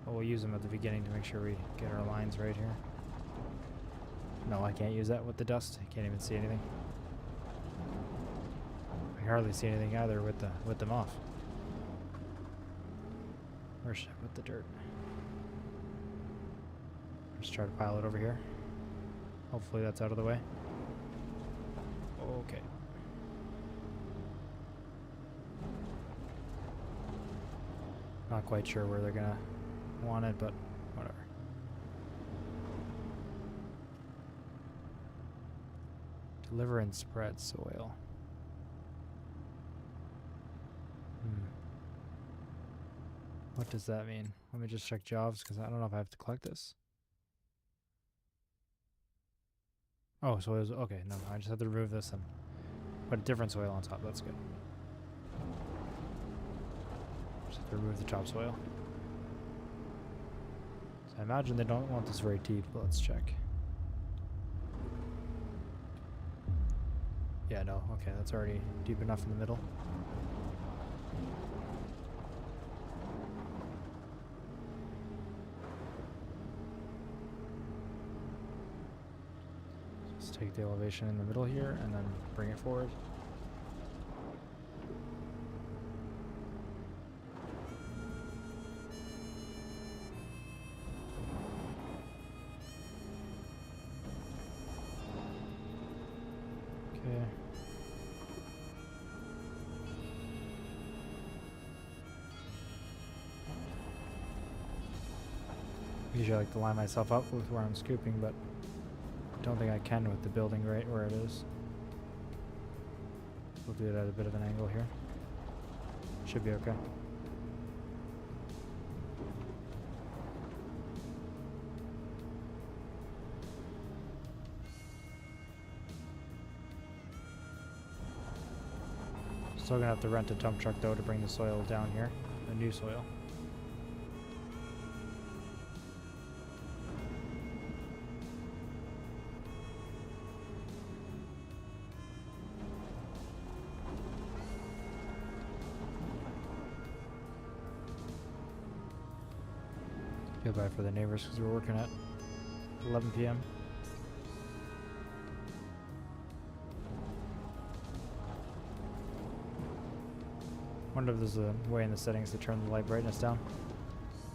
But we'll use them at the beginning to make sure we get our lines right here. No, I can't use that with the dust. I can't even see anything. I can hardly see anything either with them off. Or with the dirt. Just try to pile it over here. Hopefully that's out of the way. Okay. Not quite sure where they're gonna want it, but whatever. Deliver and spread soil. What does that mean? Let me just check jobs because I don't know if I have to collect this. Oh, so it was okay. No, I just had to remove this and put a different soil on top. That's good. Just have to remove the topsoil. So I imagine they don't want this very deep, but let's check. Yeah, no, okay, that's already deep enough in the middle. Just take the elevation in the middle here and then bring it forward. Okay. Usually I like to line myself up with where I'm scooping, but I don't think I can with the building right where it is. We'll do it at a bit of an angle here. Should be okay. Still gonna have to rent a dump truck though to bring the soil down here, the new soil. Feel bad for the neighbors because we're working at 11 p.m. Wonder if there's a way in the settings to turn the light brightness down.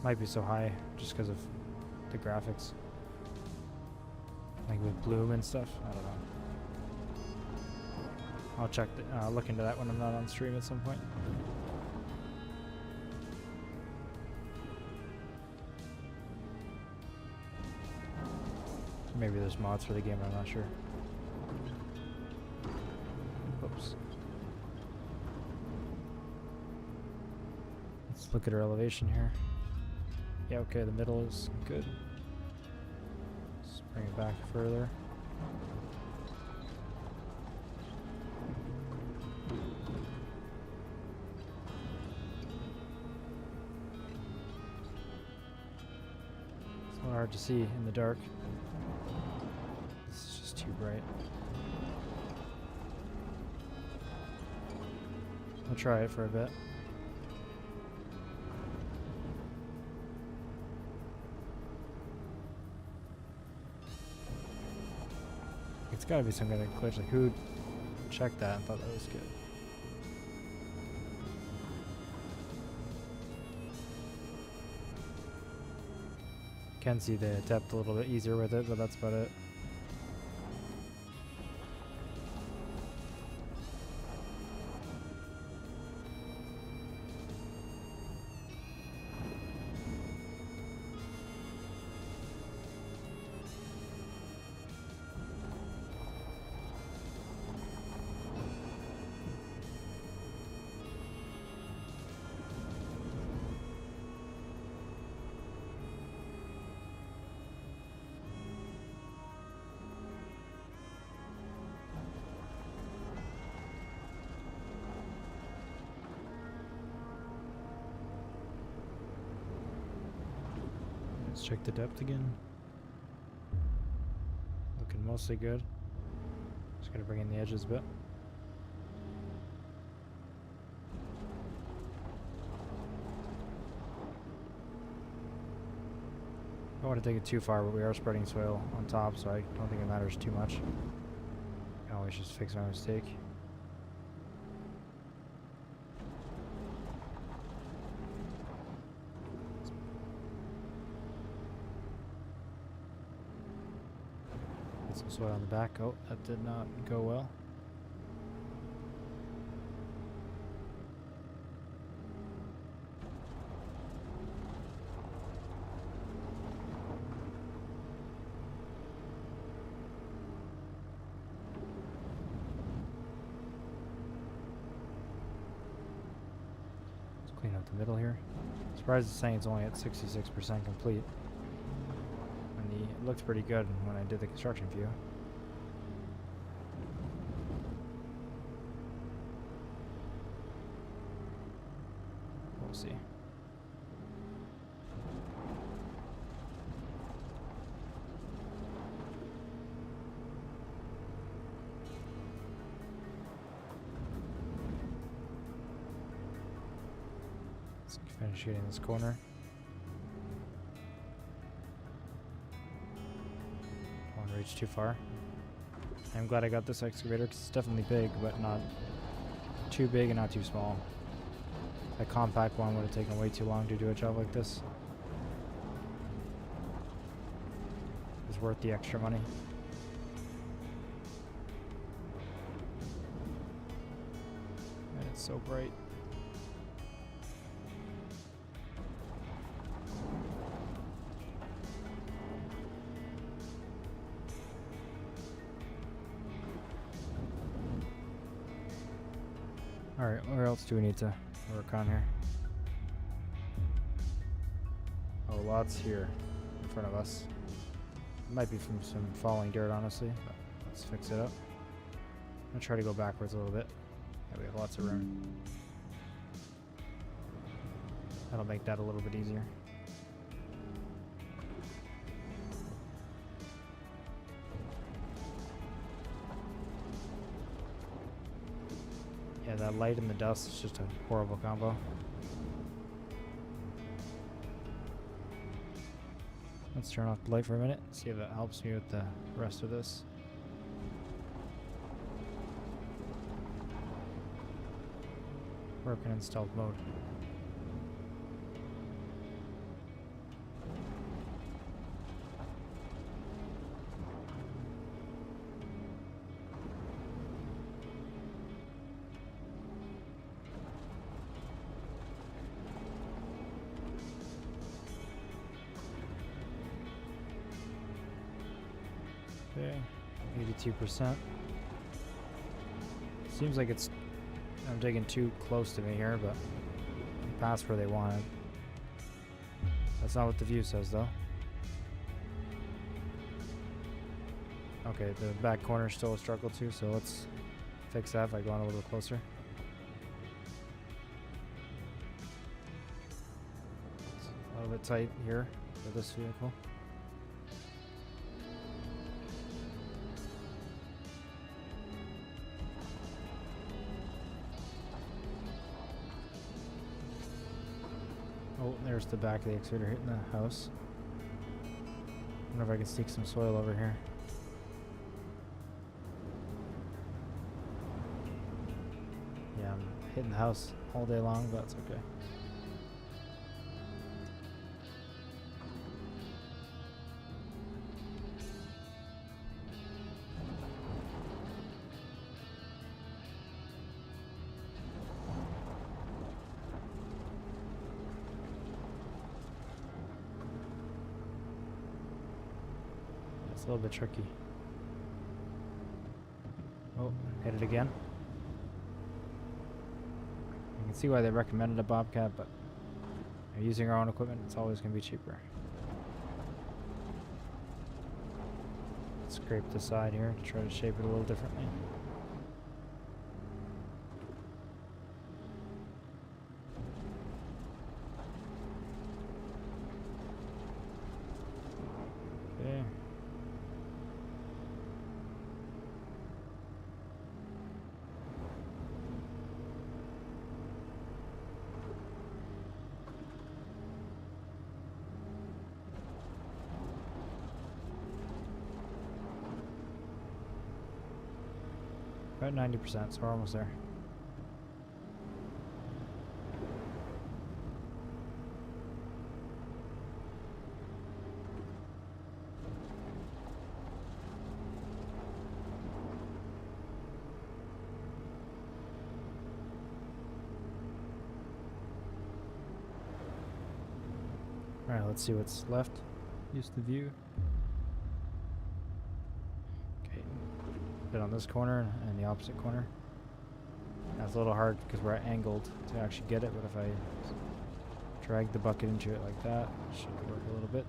Might be so high just because of the graphics. Like with bloom and stuff. I don't know. I'll check look into that when I'm not on stream at some point. Maybe there's mods for the game, I'm not sure. Oops. Let's look at our elevation here. Yeah, okay, the middle is good. Let's bring it back further. It's a little hard to see in the dark. This is just too bright. I'll try it for a bit. It's gotta be some kind of glitch. Like, who checked that and thought that was good? Can see the depth a little bit easier with it, but that's about it. Let's check the depth again. Looking mostly good. Just gonna bring in the edges a bit. I don't want to take it too far, but we are spreading soil on top, so I don't think it matters too much. I can always just fix my mistake. Get some soil on the back. Oh, that did not go well. Clean up the middle here. Surprised it's saying it's only at 66% complete. And it looked pretty good when I did the construction view. Let's finish getting this corner. Don't want to reach too far. I'm glad I got this excavator because it's definitely big, but not too big and not too small. A compact one would have taken way too long to do a job like this. It's worth the extra money. And it's so bright. Alright, where else do we need to work on here? Oh, lots here in front of us. It might be from some falling dirt, honestly, but let's fix it up. I'm gonna try to go backwards a little bit. Yeah, we have lots of room. That'll make that a little bit easier. Yeah, that light and the dust is just a horrible combo. Let's turn off the light for a minute, see if that helps me with the rest of this. Working in stealth mode. Okay, 82%. Seems like I'm digging too close to me here, but I'm past where they wanted. That's not what the view says, though. Okay, the back corner is still a struggle too, so let's fix that by going a little closer. It's a little bit tight here for this vehicle. Oh, there's the back of the excavator hitting the house. Wonder if I can sneak some soil over here. Yeah, I'm hitting the house all day long, but that's okay. It's a little bit tricky. Oh, hit it again. You can see why they recommended a Bobcat, but if you're using our own equipment, it's always going to be cheaper. Scrape the side here to try to shape it a little differently. Okay. About 90%, so we're almost there. Alright, let's see what's left. Use the view. Okay, bit on this corner and the opposite corner. That's a little hard because we're angled to actually get it, but if I drag the bucket into it like that, it should work a little bit.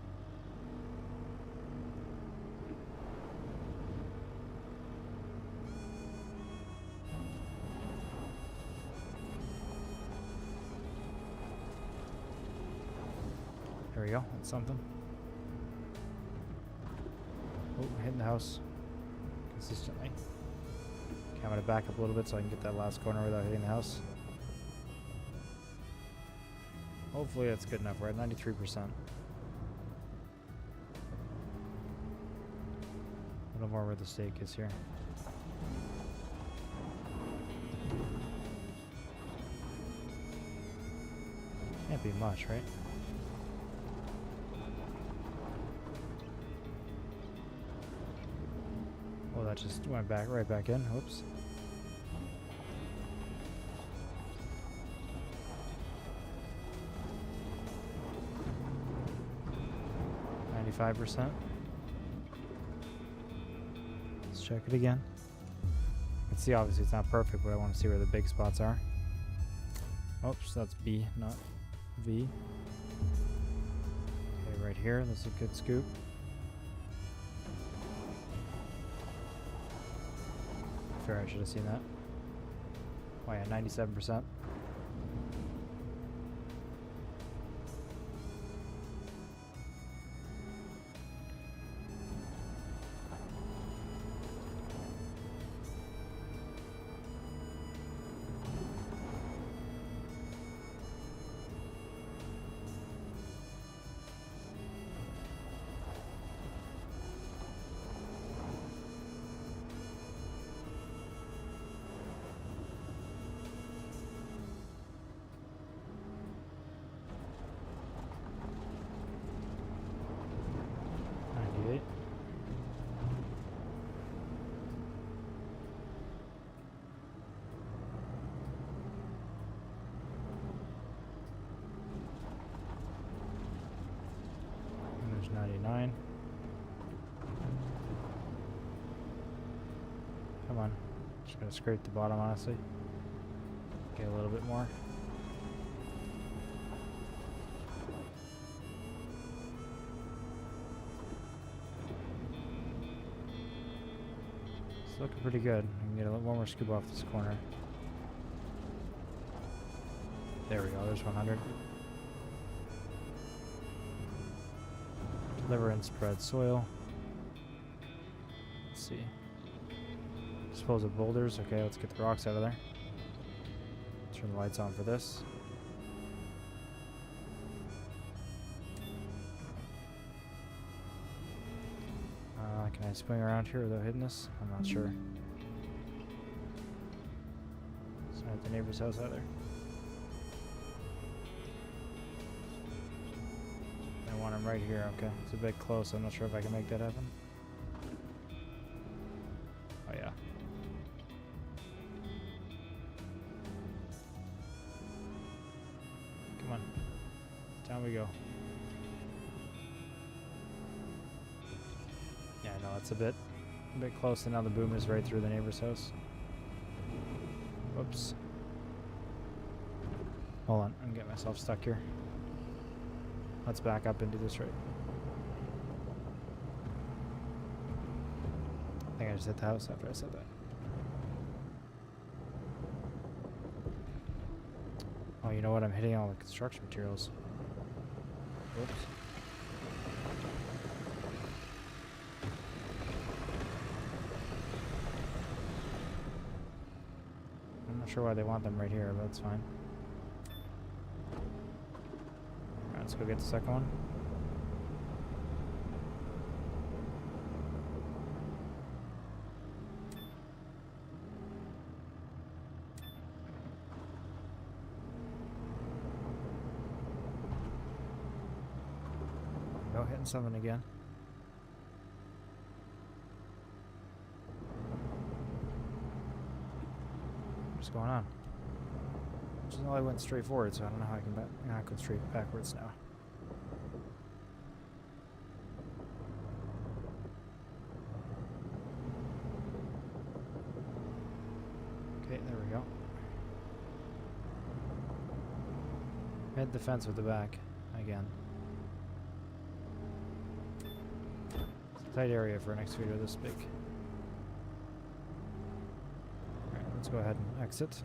There we go, that's something. Oh, hitting the house consistently. Okay, I'm gonna back up a little bit so I can get that last corner without hitting the house. Hopefully that's good enough. We're at 93%. A little more where the stake is here. Can't be much, right? Oh, that just went back right back in. Whoops. %. Let's check it again. You can see obviously it's not perfect, but I want to see where the big spots are. Oops, that's B, not V. Okay, right here, this is a good scoop. Fair, I should have seen that. Oh yeah, 97%. There's 99. Come on. Just gonna scrape the bottom, honestly. Get a little bit more. It's looking pretty good. I can get a little more scoop off this corner. There we go, there's 100. Deliver and spread soil. Let's see. Dispose of boulders. Okay, let's get the rocks out of there. Turn the lights on for this. Can I swing around here without hitting this? I'm not sure. It's not at the neighbor's house either. I want him right here. Okay, it's a bit close. I'm not sure if I can make that happen. Oh yeah. Come on. Down we go. Yeah, no, it's a bit close, and now the boom is right through the neighbor's house. Whoops. Hold on, I'm getting myself stuck here. Let's back up and do this right. I think I just hit the house after I said that. Oh, you know what? I'm hitting all the construction materials. Whoops. I'm not sure why they want them right here, but that's fine. Alright, let's go get the second one. Go hitting something again. What's going on? Just know I went straight forward, so I don't know how I can go straight backwards now. Okay, there we go. Hit the fence with the back again. It's a tight area for an excavator this big. Alright, let's go ahead and exit.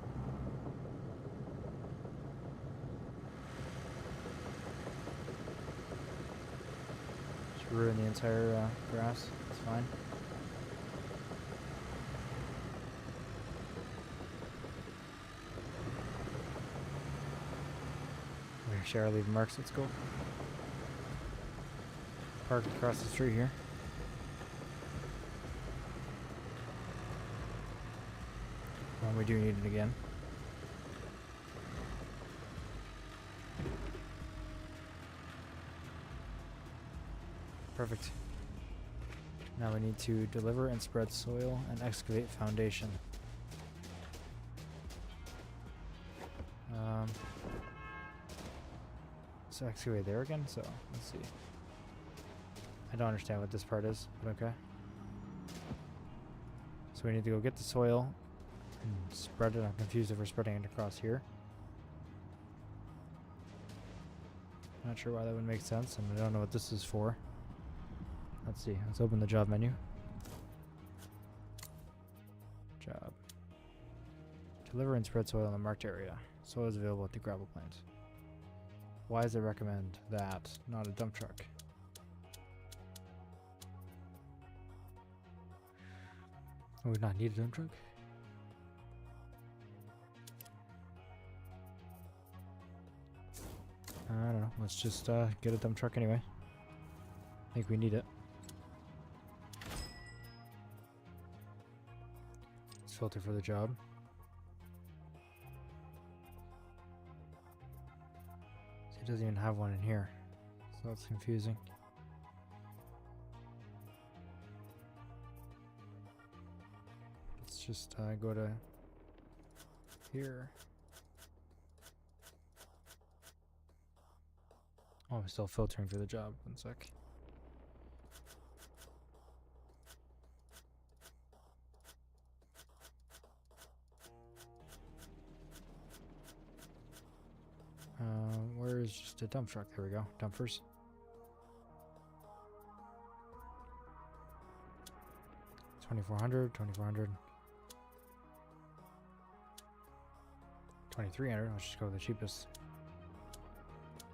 Just ruin the entire grass. It's fine. Actually, I already leave marks. Let's go. Park across the street here. Well, we do need it again. Perfect. Now we need to deliver and spread soil and excavate foundation. So excavate there again, so let's see. I don't understand what this part is, but okay. So we need to go get the soil and spread it. I'm confused if we're spreading it across here. Not sure why that would make sense, and I don't know what this is for. Let's see. Let's open the job menu. Job. Deliver and spread soil in the marked area. Soil is available at the gravel plant. Why does it recommend that, not a dump truck? Oh, we not need a dump truck? I don't know. Let's just get a dump truck anyway. I think we need it. Let's filter for the job. It doesn't even have one in here, so that's confusing. Let's just go to here. Oh, I'm still filtering for the job. 1 sec. Where is just a dump truck? There we go. Dumpers. $2,400, $2,400, $2,300. Let's just go with the cheapest.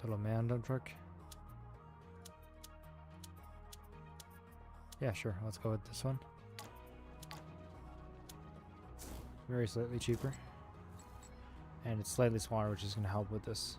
Little man dump truck. Yeah, sure. Let's go with this one. Very slightly cheaper. And it's slightly smaller, which is going to help with this.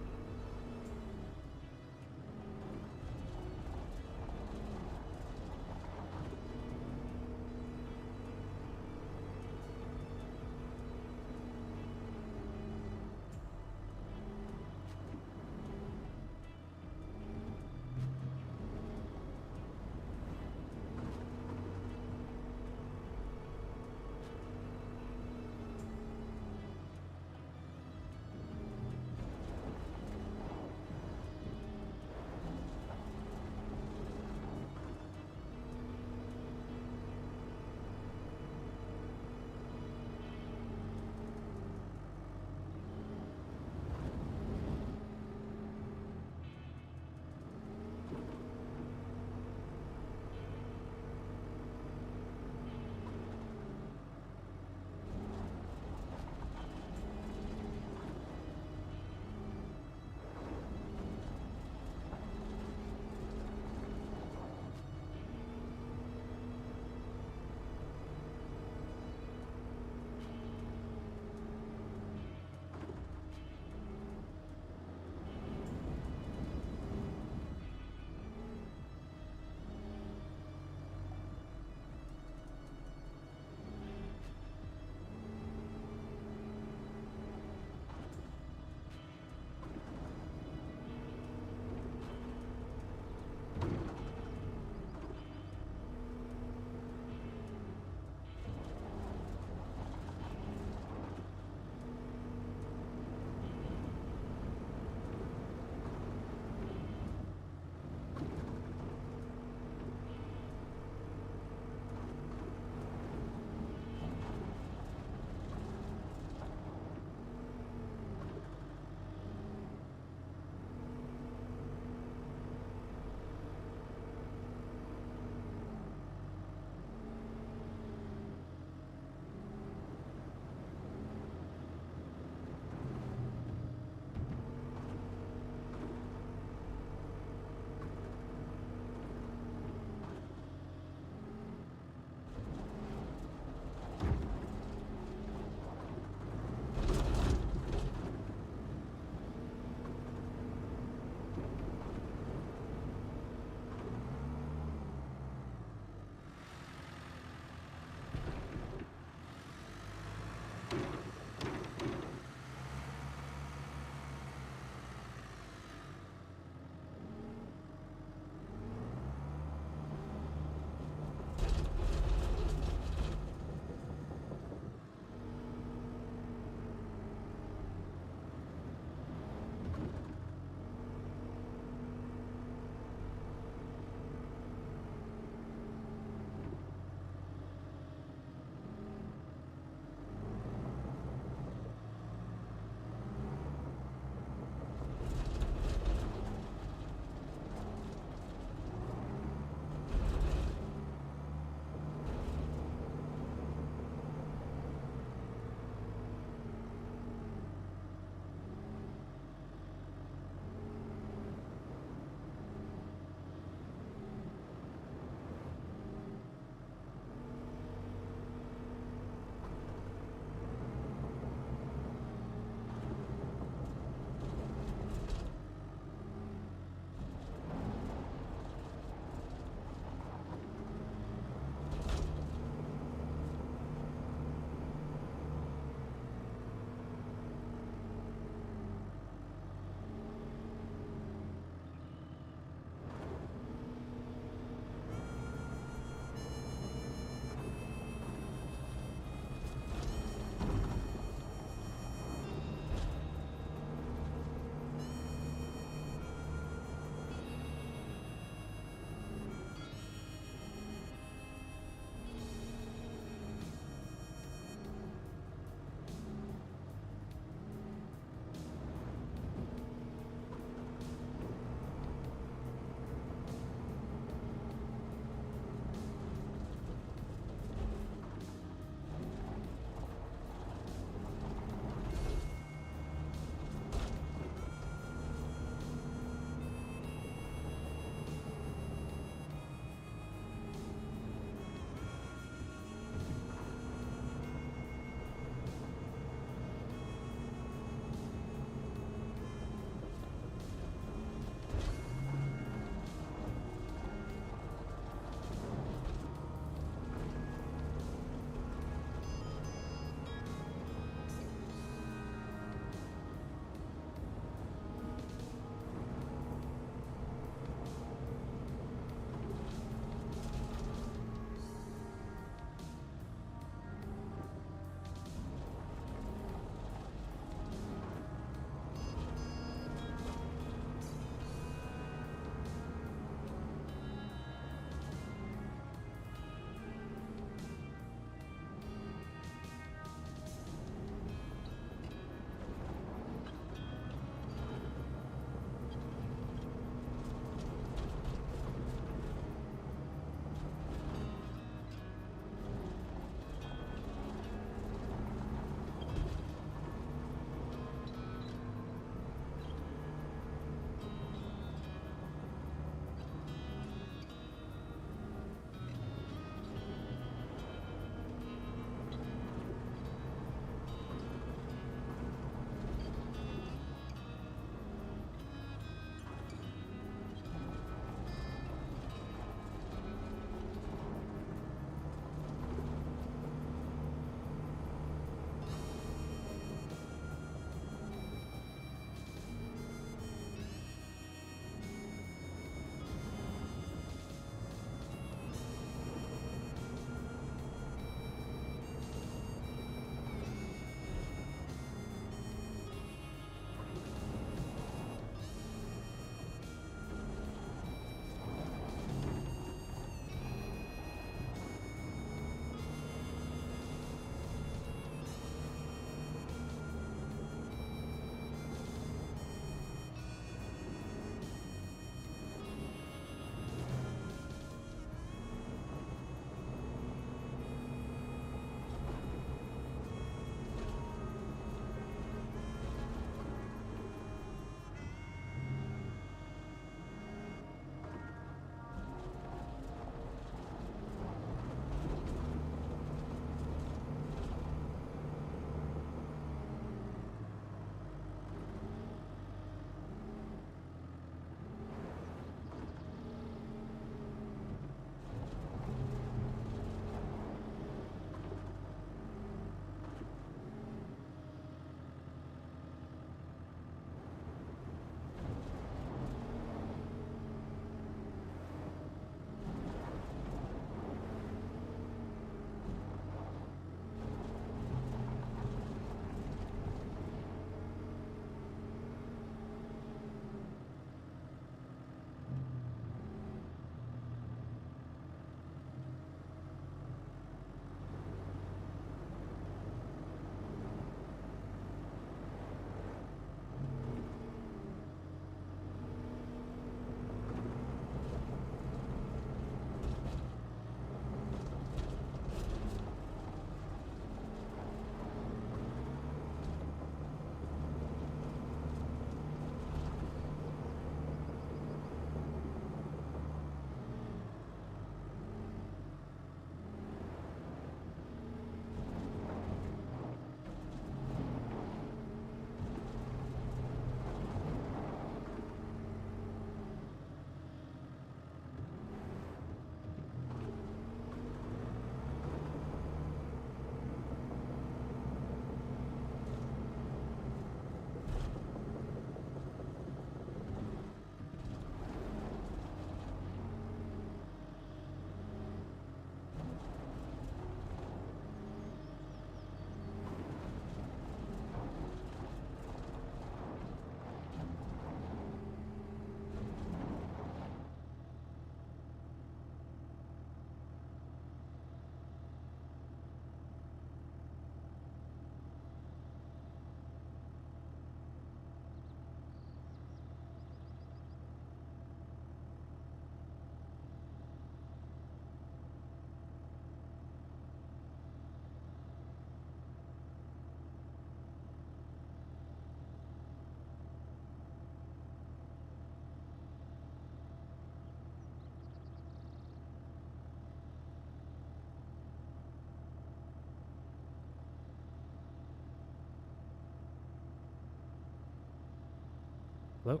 Hello?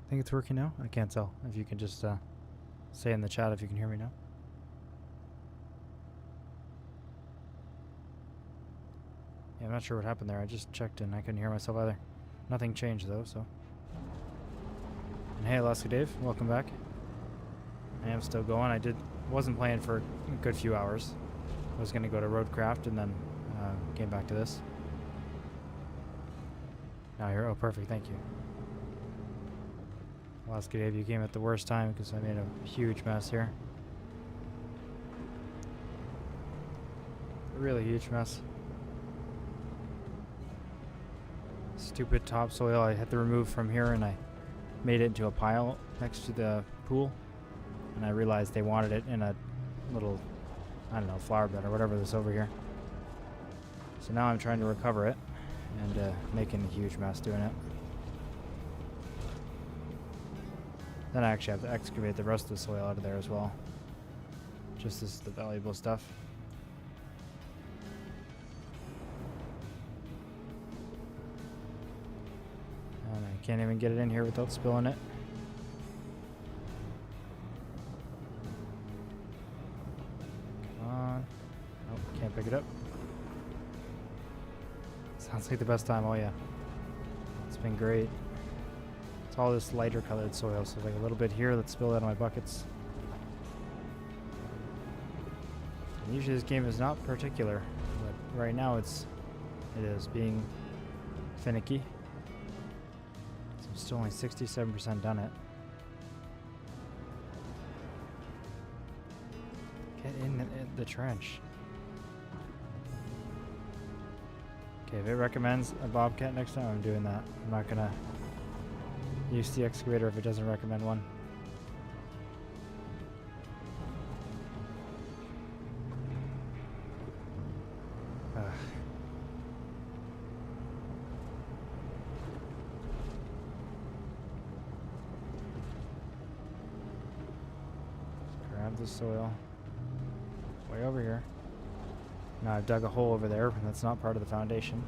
Think it's working now? I can't tell. If you can just say in the chat if you can hear me now. Yeah, I'm not sure what happened there. I just checked and I couldn't hear myself either. Nothing changed though, so. And hey, Alaska Dave, welcome back. I am still going. Wasn't playing for a good few hours. I was gonna go to Roadcraft and then came back to this. Now here, oh perfect, thank you. Alaska Dave, you came at the worst time because I made a huge mess here. A really huge mess. Stupid topsoil I had to remove from here, and I made it into a pile next to the pool. And I realized they wanted it in a little, I don't know, flower bed or whatever this over here. So now I'm trying to recover it and making a huge mess doing it. Then I actually have to excavate the rest of the soil out of there as well. Just this is the valuable stuff. And I can't even get it in here without spilling it. Come on. Oh, can't pick it up. Sounds like the best time. Oh yeah. It's been great. It's all this lighter colored soil, so like a little bit here that's spilled out of my buckets. And usually this game is not particular, but right now it is being finicky. So I'm still only 67% done it. Get in the trench. Okay, if it recommends a bobcat next time, I'm doing that. I'm not gonna use the excavator if it doesn't recommend one. Grab the soil. Way over here. Now I've dug a hole over there, and that's not part of the foundation.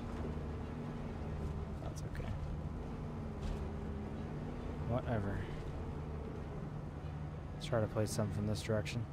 That's okay. Whatever. Let's try to place some from this direction.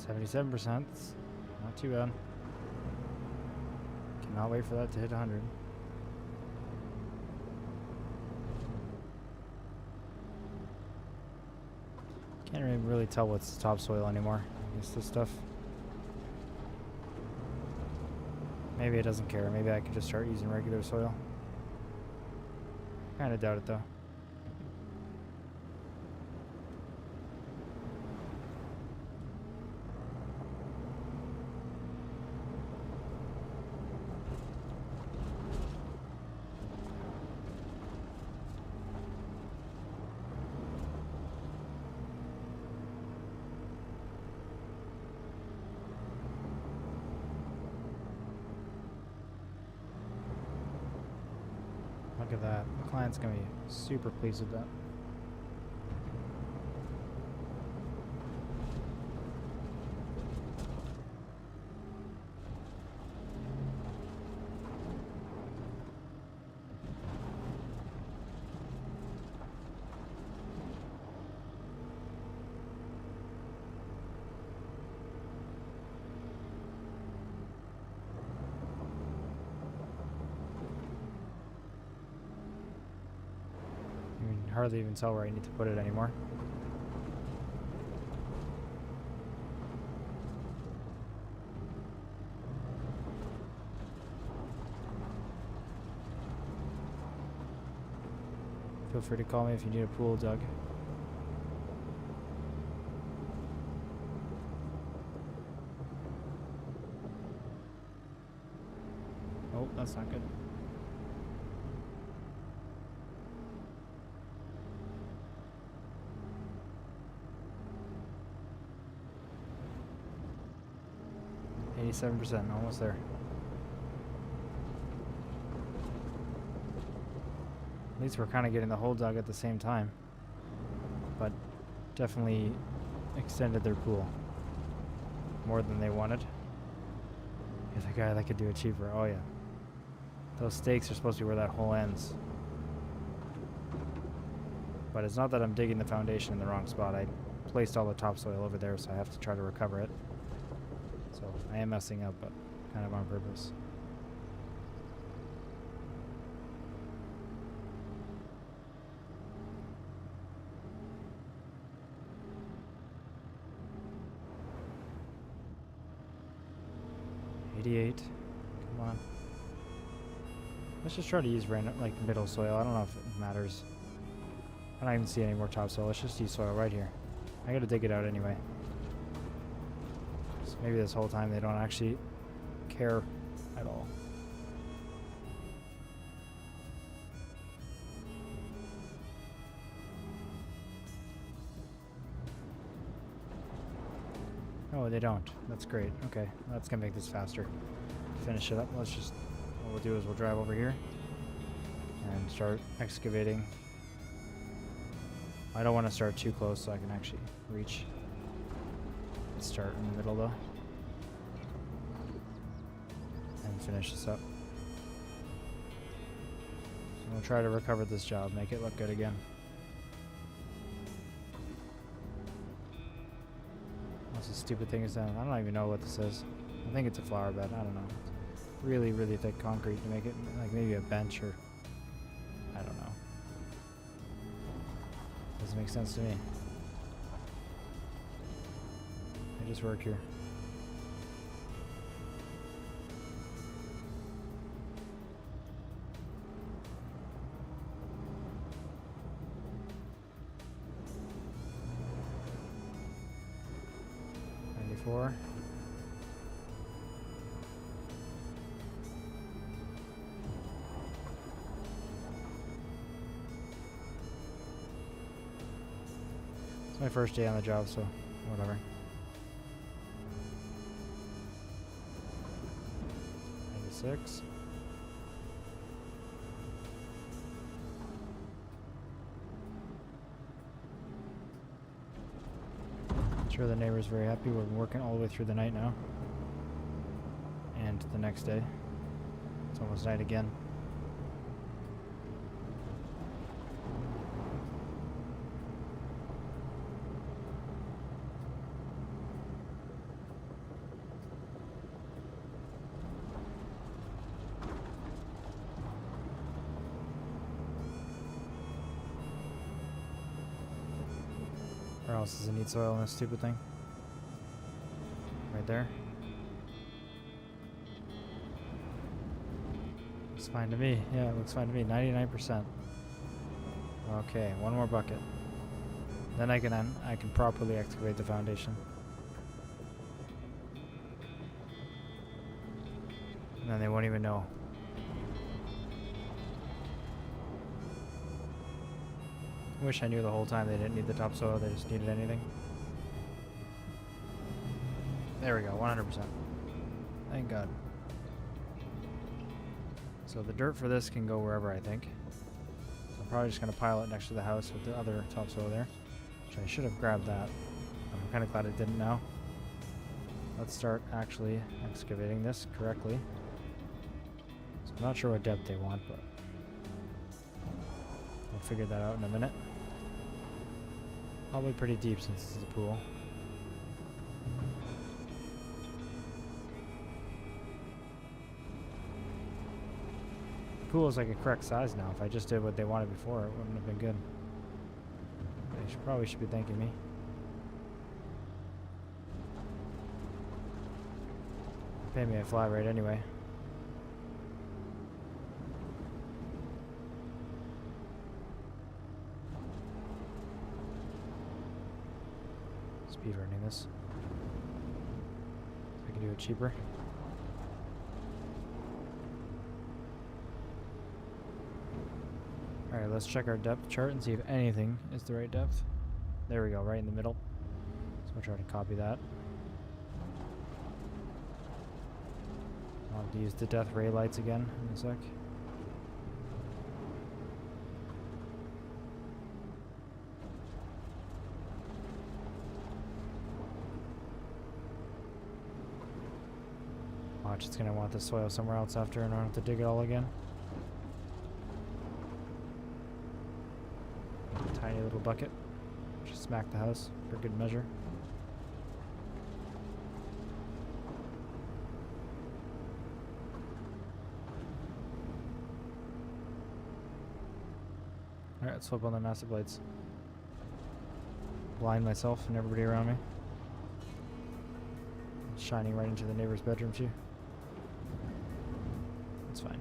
$77%. Not too bad. Cannot wait for that to hit 100. Can't even really tell what's topsoil anymore. It's this stuff. Maybe it doesn't care. Maybe I could just start using regular soil. Kinda doubt it though. Look at that. The client's gonna be super pleased with that. Hardly even tell where I need to put it anymore. Feel free to call me if you need a pool dug. Oh, that's not good. %, almost there. At least we're kind of getting the hole dug at the same time, but definitely extended their pool more than they wanted. Here's a guy that could do it cheaper. Oh yeah, those stakes are supposed to be where that hole ends, but it's not that I'm digging the foundation in the wrong spot. I placed all the topsoil over there, so I have to try to recover it. So I am messing up, but kind of on purpose. .88. Come on. Let's just try to use random, like middle soil. I don't know if it matters. I don't even see any more topsoil. Let's just use soil right here. I gotta dig it out anyway. So maybe this whole time they don't actually care at all. Oh, they don't. That's great. Okay, that's gonna make this faster. Finish it up. Let's just, what we'll do is we'll drive over here and start excavating. I don't want to start too close so I can actually reach. Let's start in the middle though. And finish this up. So we'll try to recover this job, make it look good again. What's the stupid thing is that? I don't even know what this is. I think it's a flower bed. I don't know. It's really, really thick concrete to make it like maybe a bench or I don't know. Doesn't make sense to me. I just work here. .94. It's my first day on the job, so whatever. 96. I'm sure the neighbor's very happy. We're working all the way through the night now. And the next day. It's almost night again. Where else does it need soil in this stupid thing? Right there. Looks fine to me. Yeah, it looks fine to me. 99%. Okay, one more bucket. Then I can properly excavate the foundation. And then they won't even know. I wish I knew the whole time they didn't need the topsoil, they just needed anything. There we go, 100%. Thank God. So the dirt for this can go wherever, I think. So I'm probably just going to pile it next to the house with the other topsoil there. Which I should have grabbed that. I'm kind of glad I didn't now. Let's start actually excavating this correctly. So I'm not sure what depth they want, but we'll figure that out in a minute. Probably pretty deep since this is a pool. The pool is like a correct size now. If I just did what they wanted before, it wouldn't have been good. They probably should be thanking me. Pay me a flat rate anyway. Speed running this. I can do it cheaper. Alright, let's check our depth chart and see if anything is the right depth. There we go, right in the middle. So I'll try to copy that. I'll have to use the death ray lights again in a sec. Watch, it's gonna want the soil somewhere else after and I don't have to dig it all again. Tiny little bucket. Just smack the house for good measure. Alright, let's flip on the master blades. Blind myself and everybody around me. Shining right into the neighbor's bedroom too. That's fine.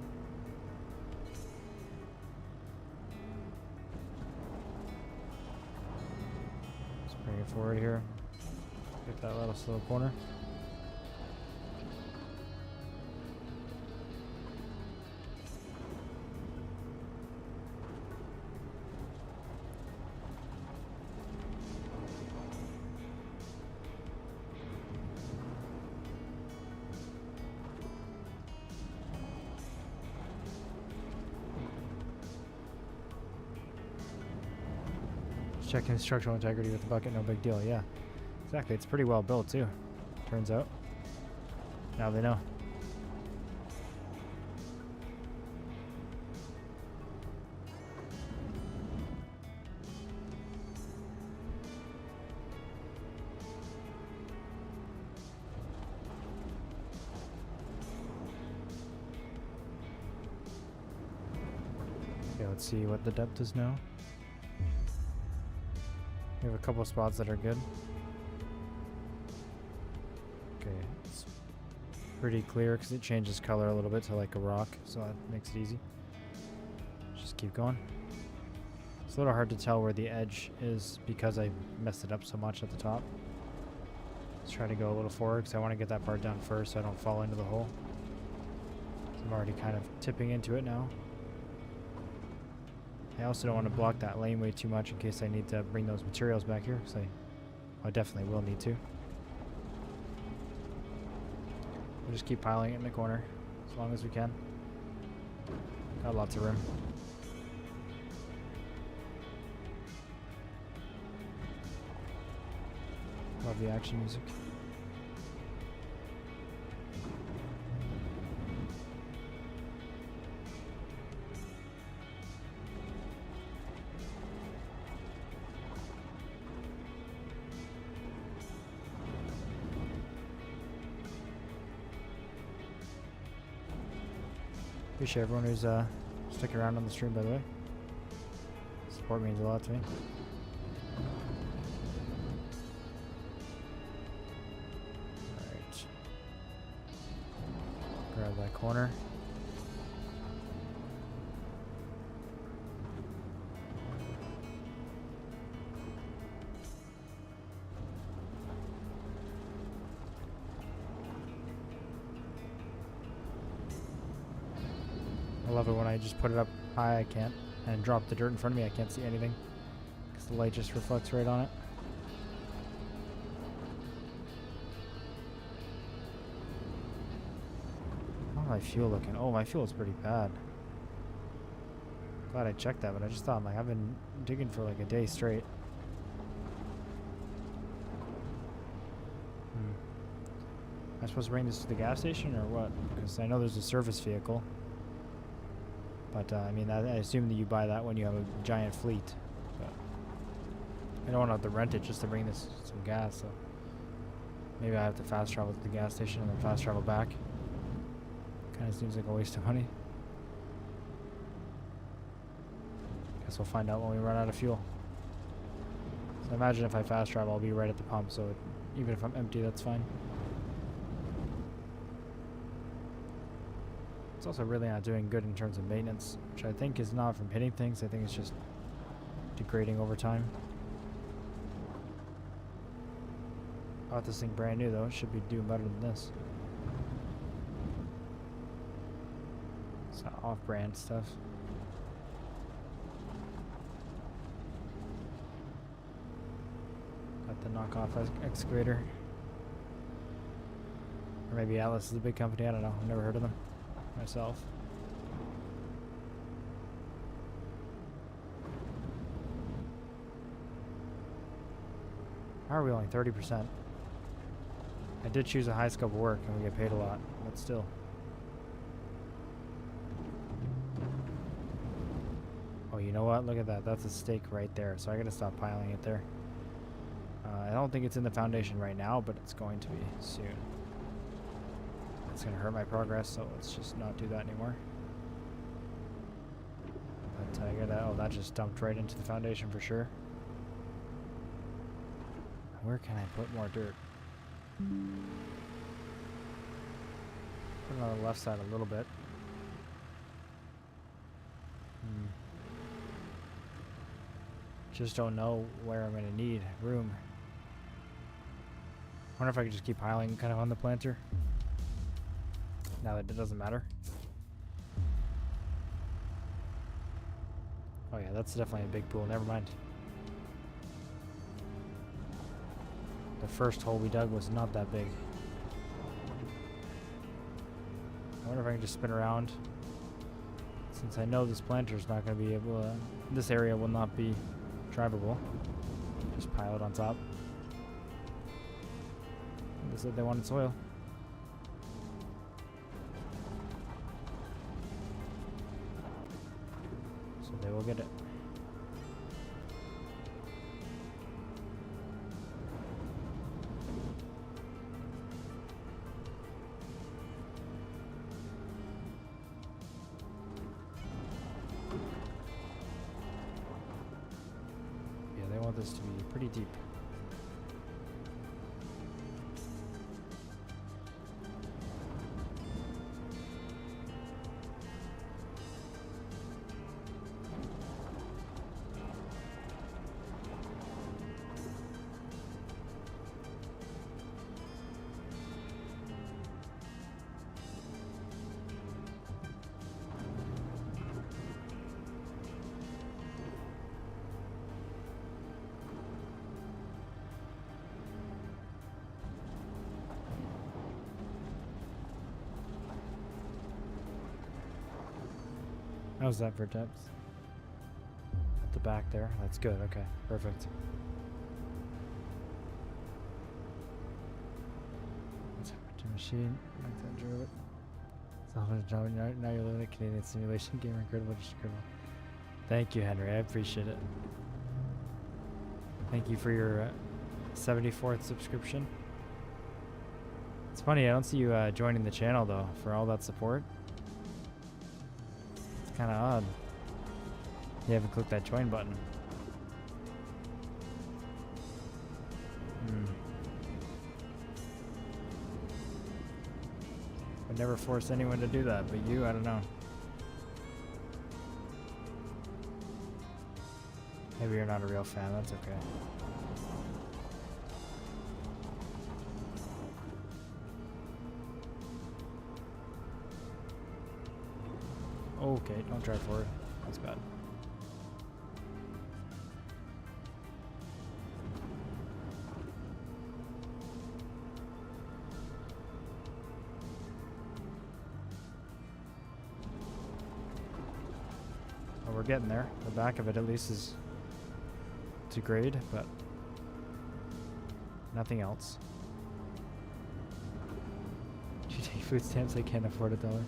Let's bring it forward here. Get that little slow corner. Checking structural integrity with the bucket, no big deal. Yeah, exactly. It's pretty well built too, turns out. Now they know. Okay, let's see what the depth is now. We have a couple of spots that are good. Okay, it's pretty clear because it changes color a little bit to like a rock, so that makes it easy. Just keep going. It's a little hard to tell where the edge is because I messed it up so much at the top. Let's try to go a little forward because I want to get that part done first so I don't fall into the hole. I'm already kind of tipping into it now. I also don't want to block that laneway too much in case I need to bring those materials back here, because I definitely will need to. We'll just keep piling it in the corner as long as we can. Got lots of room. Love the action music. Appreciate everyone who's sticking around on the stream, by the way. Support means a lot to me. Alright. Grab that corner. I love it when I just put it up high, I can't, and drop the dirt in front of me, I can't see anything because the light just reflects right on it. How's my fuel looking? Oh, my fuel is pretty bad. Glad I checked that, but I just thought, like, I've been digging for like a day straight. Am I supposed to bring this to the gas station or what? Because I know there's a service vehicle. But, I mean, I assume that you buy that when you have a giant fleet. But I don't want to have to rent it just to bring this some gas, so maybe I have to fast travel to the gas station and then fast travel back. Kind of seems like a waste of money. Guess we'll find out when we run out of fuel. So imagine if I fast travel, I'll be right at the pump, so even if I'm empty, that's fine. It's also really not doing good in terms of maintenance, which I think is not from hitting things. I think it's just degrading over time. Bought this thing brand new though. It should be doing better than this. It's not off-brand stuff. Got the knockoff excavator. Or maybe Atlas is a big company. I don't know. I've never heard of them myself. How are we only 30%? I did choose a high scope of work and we get paid a lot, but still. Oh, you know what? Look at that. That's a stake right there. So I gotta stop piling it there. I don't think it's in the foundation right now, but it's going to be soon. It's gonna hurt my progress, so let's just not do that anymore. But I gotta, oh, that just dumped right into the foundation for sure. Where can I put more dirt? Put it on the left side a little bit. Just don't know where I'm gonna need room. I wonder if I could just keep piling kind of on the planter. Now that it doesn't matter. Oh yeah, that's definitely a big pool. Never mind. The first hole we dug was not that big. I wonder if I can just spin around. Since I know this planter is not going to be able to, this area will not be drivable. Just pile it on top. They said they wanted soil. So they will get it. This to be pretty deep. How's that for depth? At the back there. That's good. Okay. Perfect. Machine. Like that drill it. Now you're living a Canadian simulation game. Incredible. Just incredible. Thank you, Henry. I appreciate it. Thank you for your 74th subscription. It's funny. I don't see you joining the channel though for all that support. Kind of odd. You haven't clicked that join button. Would never force anyone to do that, but you, I don't know. Maybe you're not a real fan, that's okay. Okay, don't drive forward. That's bad. Well, we're getting there. The back of it at least is to grade, but nothing else. Do you take food stamps? I can't afford $1.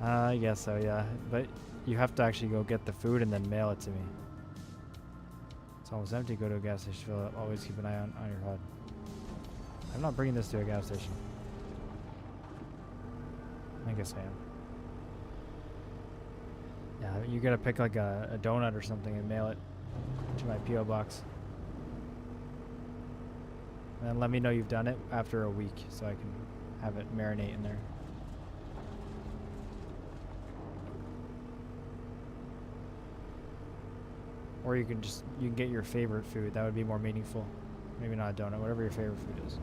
I guess so, yeah. But you have to actually go get the food and then mail it to me. It's almost empty. Go to a gas station, fill it up. Always keep an eye on your HUD. I'm not bringing this to a gas station. I guess I am. Yeah, you gotta pick like a donut or something and mail it to my P.O. box. And then let me know you've done it after a week so I can have it marinate in there. Or you can get your favorite food. That would be more meaningful. Maybe not a donut, whatever your favorite food is.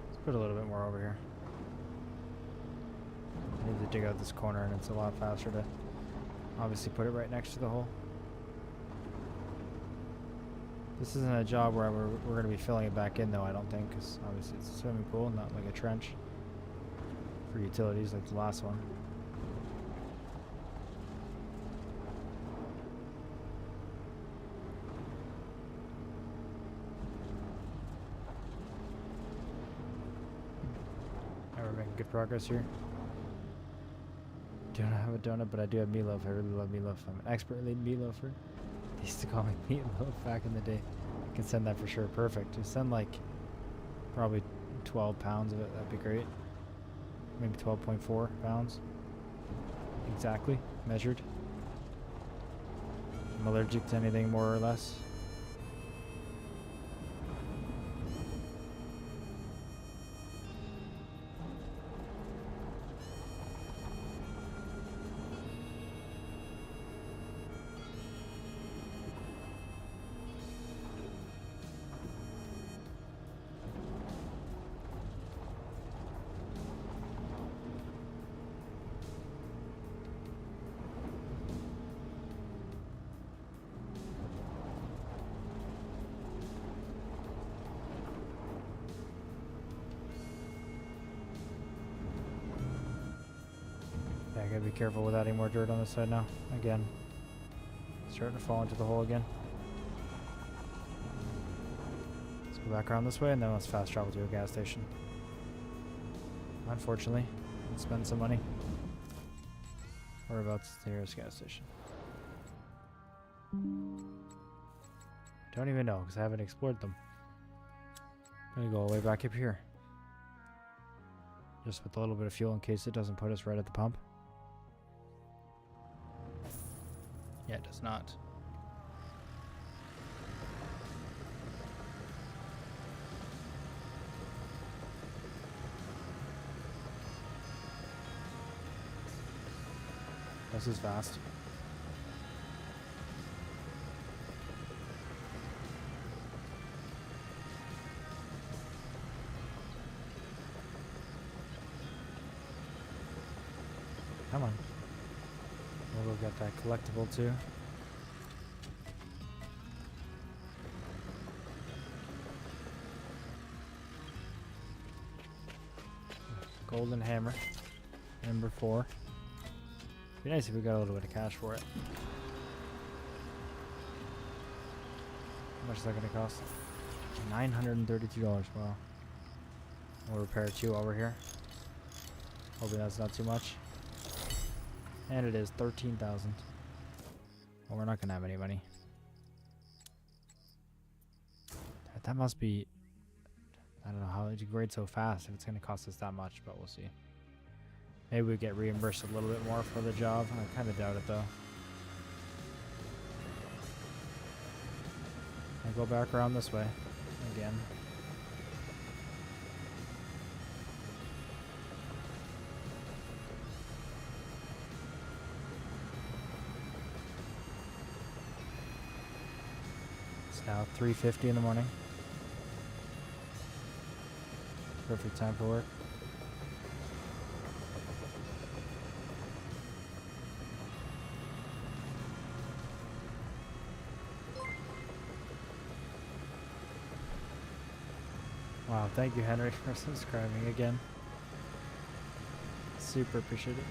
Let's put a little bit more over here. I need to dig out this corner, and it's a lot faster to obviously put it right next to the hole. This isn't a job where we're going to be filling it back in, though, I don't think, because obviously it's a swimming pool, not like a trench for utilities like the last one. We're making good progress here. Do not have a donut, but I do have meatloaf. I really love meatloaf. I'm an expert meatloafer. They used to call me meatloaf back in the day. I can send that for sure. Perfect. Just send like probably 12 pounds of it. That'd be great. Maybe 12.4 pounds. Exactly. Measured. I'm allergic to anything more or less. Yeah, I gotta be careful with adding more dirt on this side now. Again. Starting to fall into the hole again. Let's go back around this way and then let's fast travel to a gas station. Unfortunately, let's spend some money. Whereabouts is the nearest gas station? Don't even know because I haven't explored them. I'm gonna go all the way back up here. Just with a little bit of fuel in case it doesn't put us right at the pump. Yeah, it does not. This is fast. Come on. We'll go get that collectible too. Golden hammer. Number 4. Be nice if we got a little bit of cash for it. How much is that going to cost? $932. Wow. We'll repair 2 while we're here. Hoping that's not too much. And it is 13,000. Well, we're not gonna have any money. That must be. I don't know how it grades so fast if it's gonna cost us that much, but we'll see. Maybe we get reimbursed a little bit more for the job. I kind of doubt it though. I go back around this way again. Now 3:50 in the morning. Perfect time for work. Wow, thank you Henry for subscribing again. Super appreciative.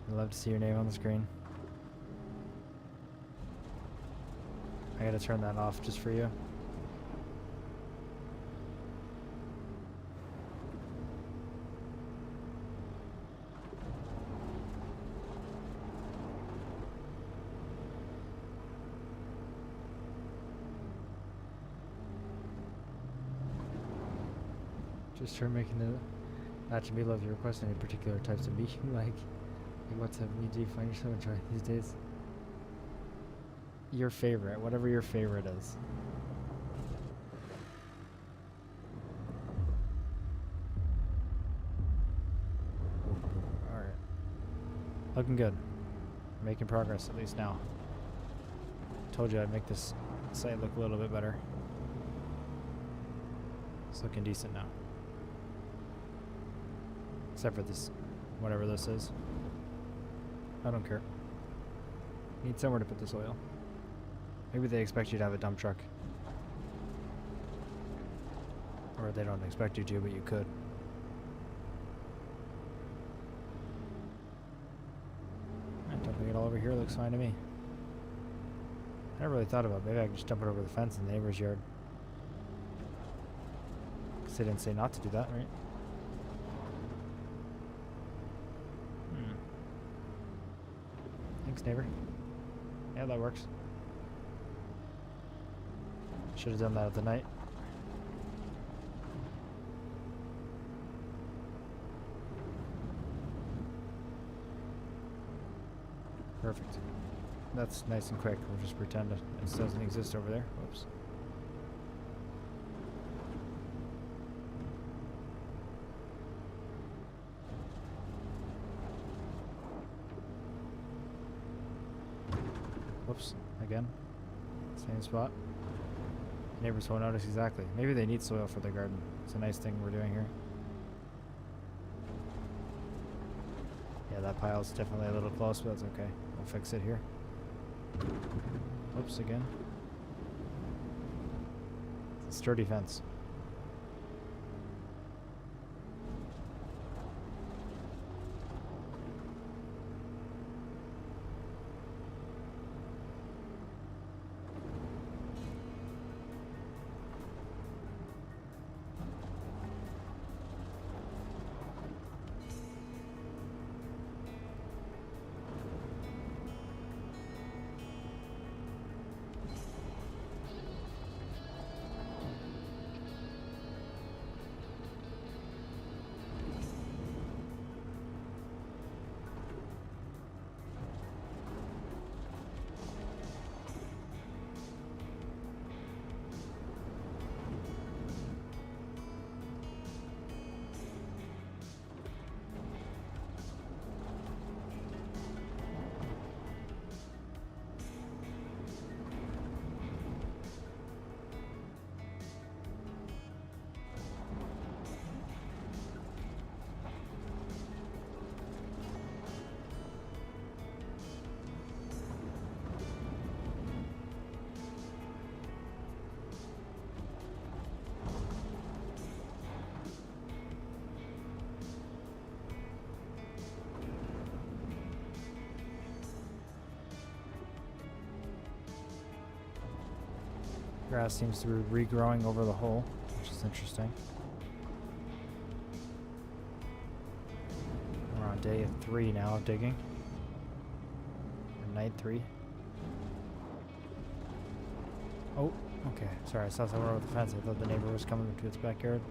I'd love to see your name on the screen. I gotta turn that off just for you. Just start making the batch of meatloaf you request any particular types of meat you like. What type of meat do you find yourself enjoying these days? Your favorite, whatever your favorite is. Looking good. Making progress at least now. Told you I'd make this site look a little bit better. It's looking decent now. Except for this, whatever this is. I don't care. Need somewhere to put this oil. Maybe they expect you to have a dump truck. Or they don't expect you to, but you could. Dumping it all over here looks fine to me. I never really thought about it. Maybe I can just dump it over the fence in the neighbor's yard. Because they didn't say not to do that, right? Thanks, neighbor. Yeah, that works. Should have done that at the night. Perfect. That's nice and quick. We'll just pretend it doesn't exist over there. Whoops. Whoops. Again. Same spot. Neighbors won't notice exactly. Maybe they need soil for their garden. It's a nice thing we're doing here. Yeah, that pile's definitely a little close, but that's okay. We'll fix it here. Whoops, again. It's a sturdy fence. Grass seems to be regrowing over the hole, which is interesting. We're on day 3 now of digging. Or night 3. Oh, okay. Sorry, I saw someone over the fence. I thought the neighbor was coming into its backyard.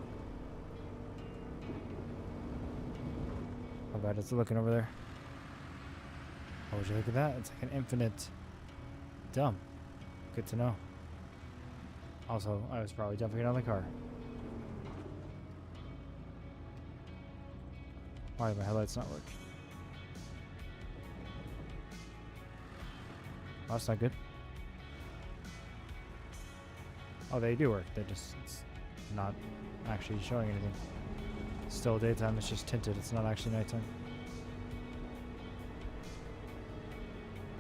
How bad is it looking over there? Oh, would you look at that? It's like an infinite dump. Good to know. Also, I was probably dumping it on the car. Why do my headlights not work? Oh, that's not good. Oh, they do work. It's not actually showing anything. It's still daytime, it's just tinted. It's not actually nighttime.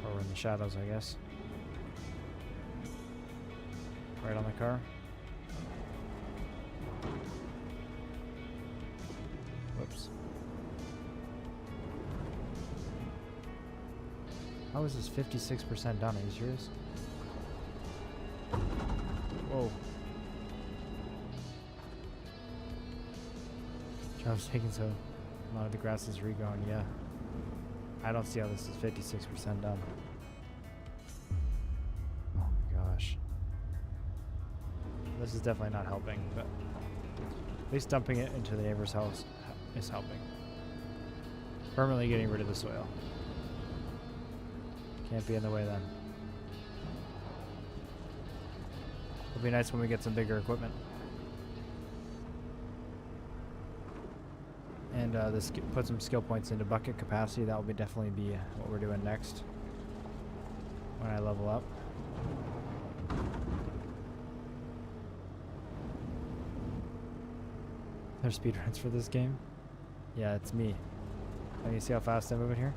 Or we're in the shadows, I guess. Right on the car. Whoops. How is this 56% done? Are you serious? Whoa. Job's taking so a lot of the grass is regrowing, yeah. I don't see how this is 56% done. Oh my gosh. This is definitely not helping, but at least dumping it into the neighbor's house is helping. Permanently getting rid of the soil. Can't be in the way then. It'll be nice when we get some bigger equipment. And And put some skill points into bucket capacity. That will definitely be what we're doing next when I level up. There's speedruns for this game. Yeah, it's me. Can you see how fast I'm moving here?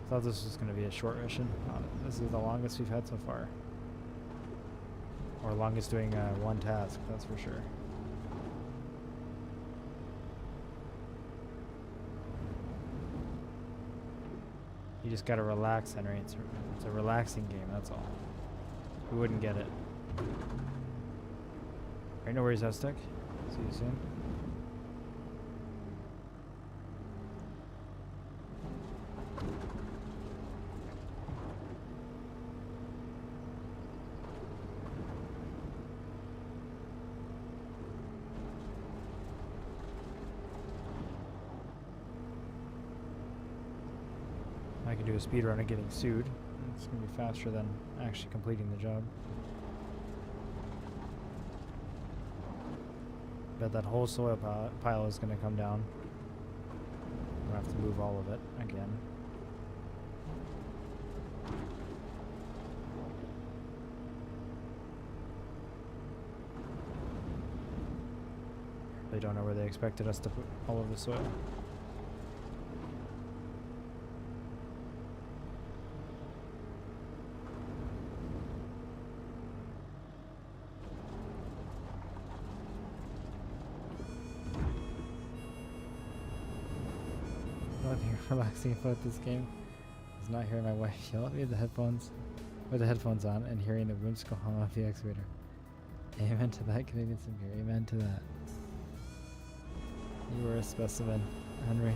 Thought this was going to be a short mission. This is the longest we've had so far. Or longest doing one task, that's for sure. You just gotta relax, Henry. It's a relaxing game, that's all. Who wouldn't get it? Alright, no worries, Joystick. See you soon. I can do a speed run of getting sued. It's going to be faster than actually completing the job. Bet that whole soil pile is going to come down. I'm going to have to move all of it again. They don't know where they expected us to put all of the soil. Nothing relaxing about this game is not hearing my wife yell at me with the headphones on and hearing the whimsical hum of the excavator. Amen to that, Canadian Sinclair. Amen to that. You were a specimen, Henry.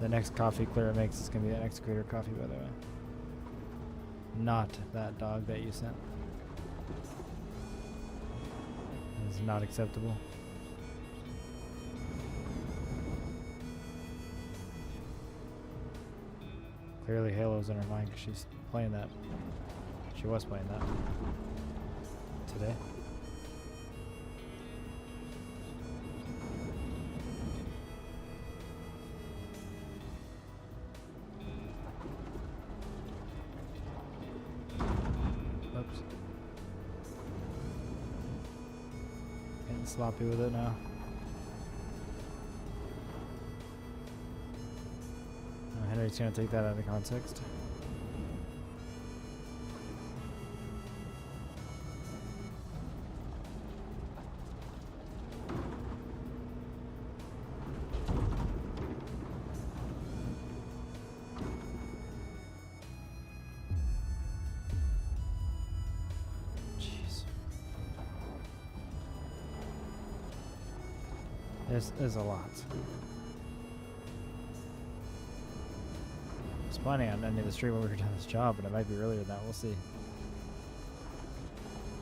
The next coffee Clara makes is going to be an excavator coffee, by the way. Not that dog that you sent. It is not acceptable. Clearly Halo's in her mind because she's playing that. She was playing that today. Oops. Getting sloppy with it now. Henry's gonna take that out of context. Jeez. There's a lot. Planning on ending the stream when we were done this job, but it might be earlier than that. We'll see.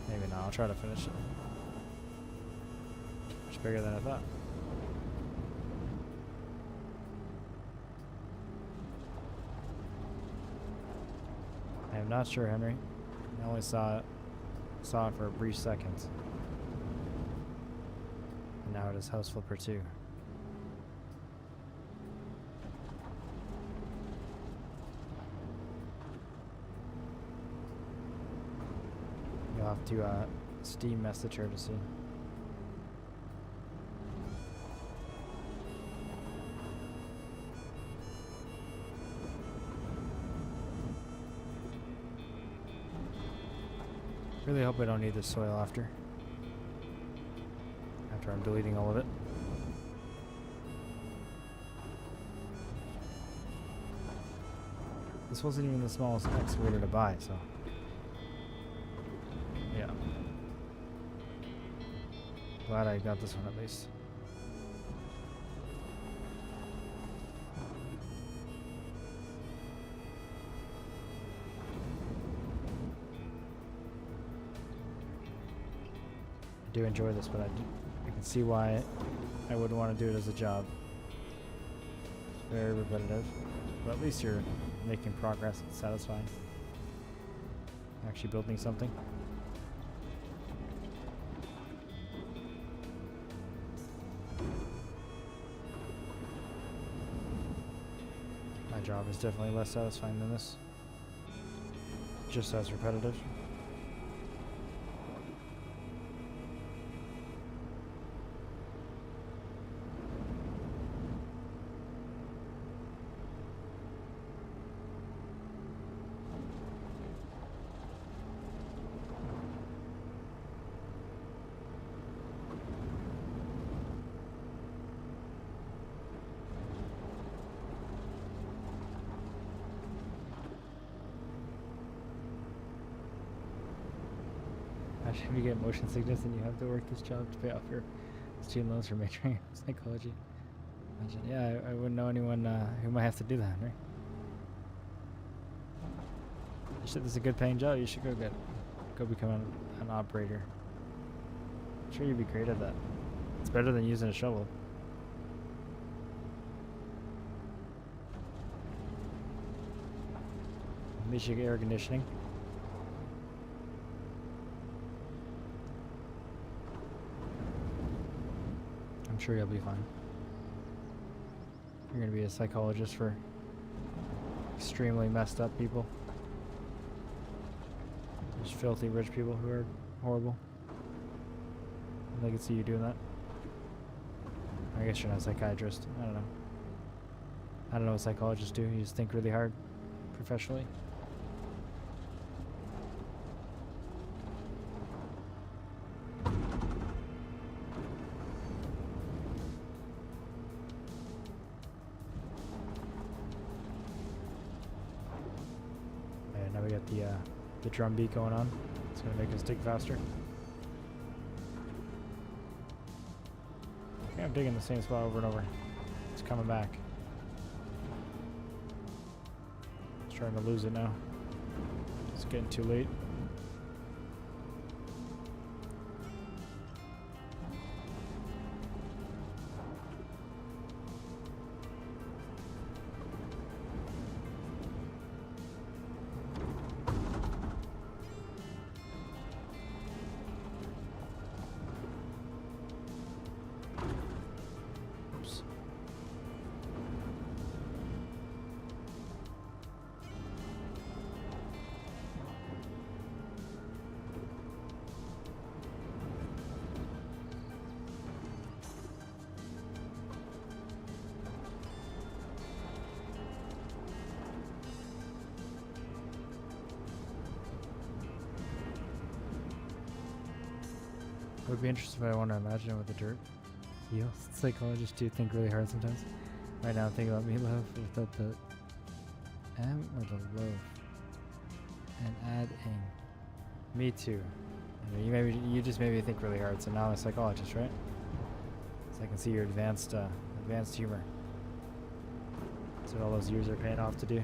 Maybe not. I'll try to finish it. Much bigger than I thought. I am not sure, Henry. I only saw it for a brief second. And now it is House Flipper 2. You'll have to Steam message her to see. Really hope I don't need this soil after I'm deleting all of it. This wasn't even the smallest excavator to buy, so yeah. Glad I got this one at least. I do enjoy this, but I can see why I wouldn't want to do it as a job. Very repetitive, but at least you're making progress. It's satisfying. Actually building something. My job is definitely less satisfying than this. Just as repetitive. If you get motion sickness and you have to work this job to pay off your student loans for majoring in psychology. Imagine, yeah, I wouldn't know anyone who might have to do that, right? This is a good paying job. You should go become an operator. I'm sure you'd be great at that. It's better than using a shovel. At least you get air conditioning. I'm sure you'll be fine. You're gonna be a psychologist for extremely messed up people. There's filthy rich people who are horrible. I could see you doing that. I guess you're not a psychiatrist. I don't know. I don't know what psychologists do. You just think really hard professionally. And now we got the drum beat going on. It's gonna make us dig faster. Okay, I'm digging the same spot over and over. It's coming back. It's trying to lose it now. It's getting too late. It would be interesting, but I want to imagine it with the dirt. Yes, psychologists do think really hard sometimes. Right now I'm thinking about meatloaf without the M or the loaf. And add ing. Me too. You just made me think really hard, so now I'm a psychologist, right? So I can see your advanced humor. That's what all those years are paying off to do.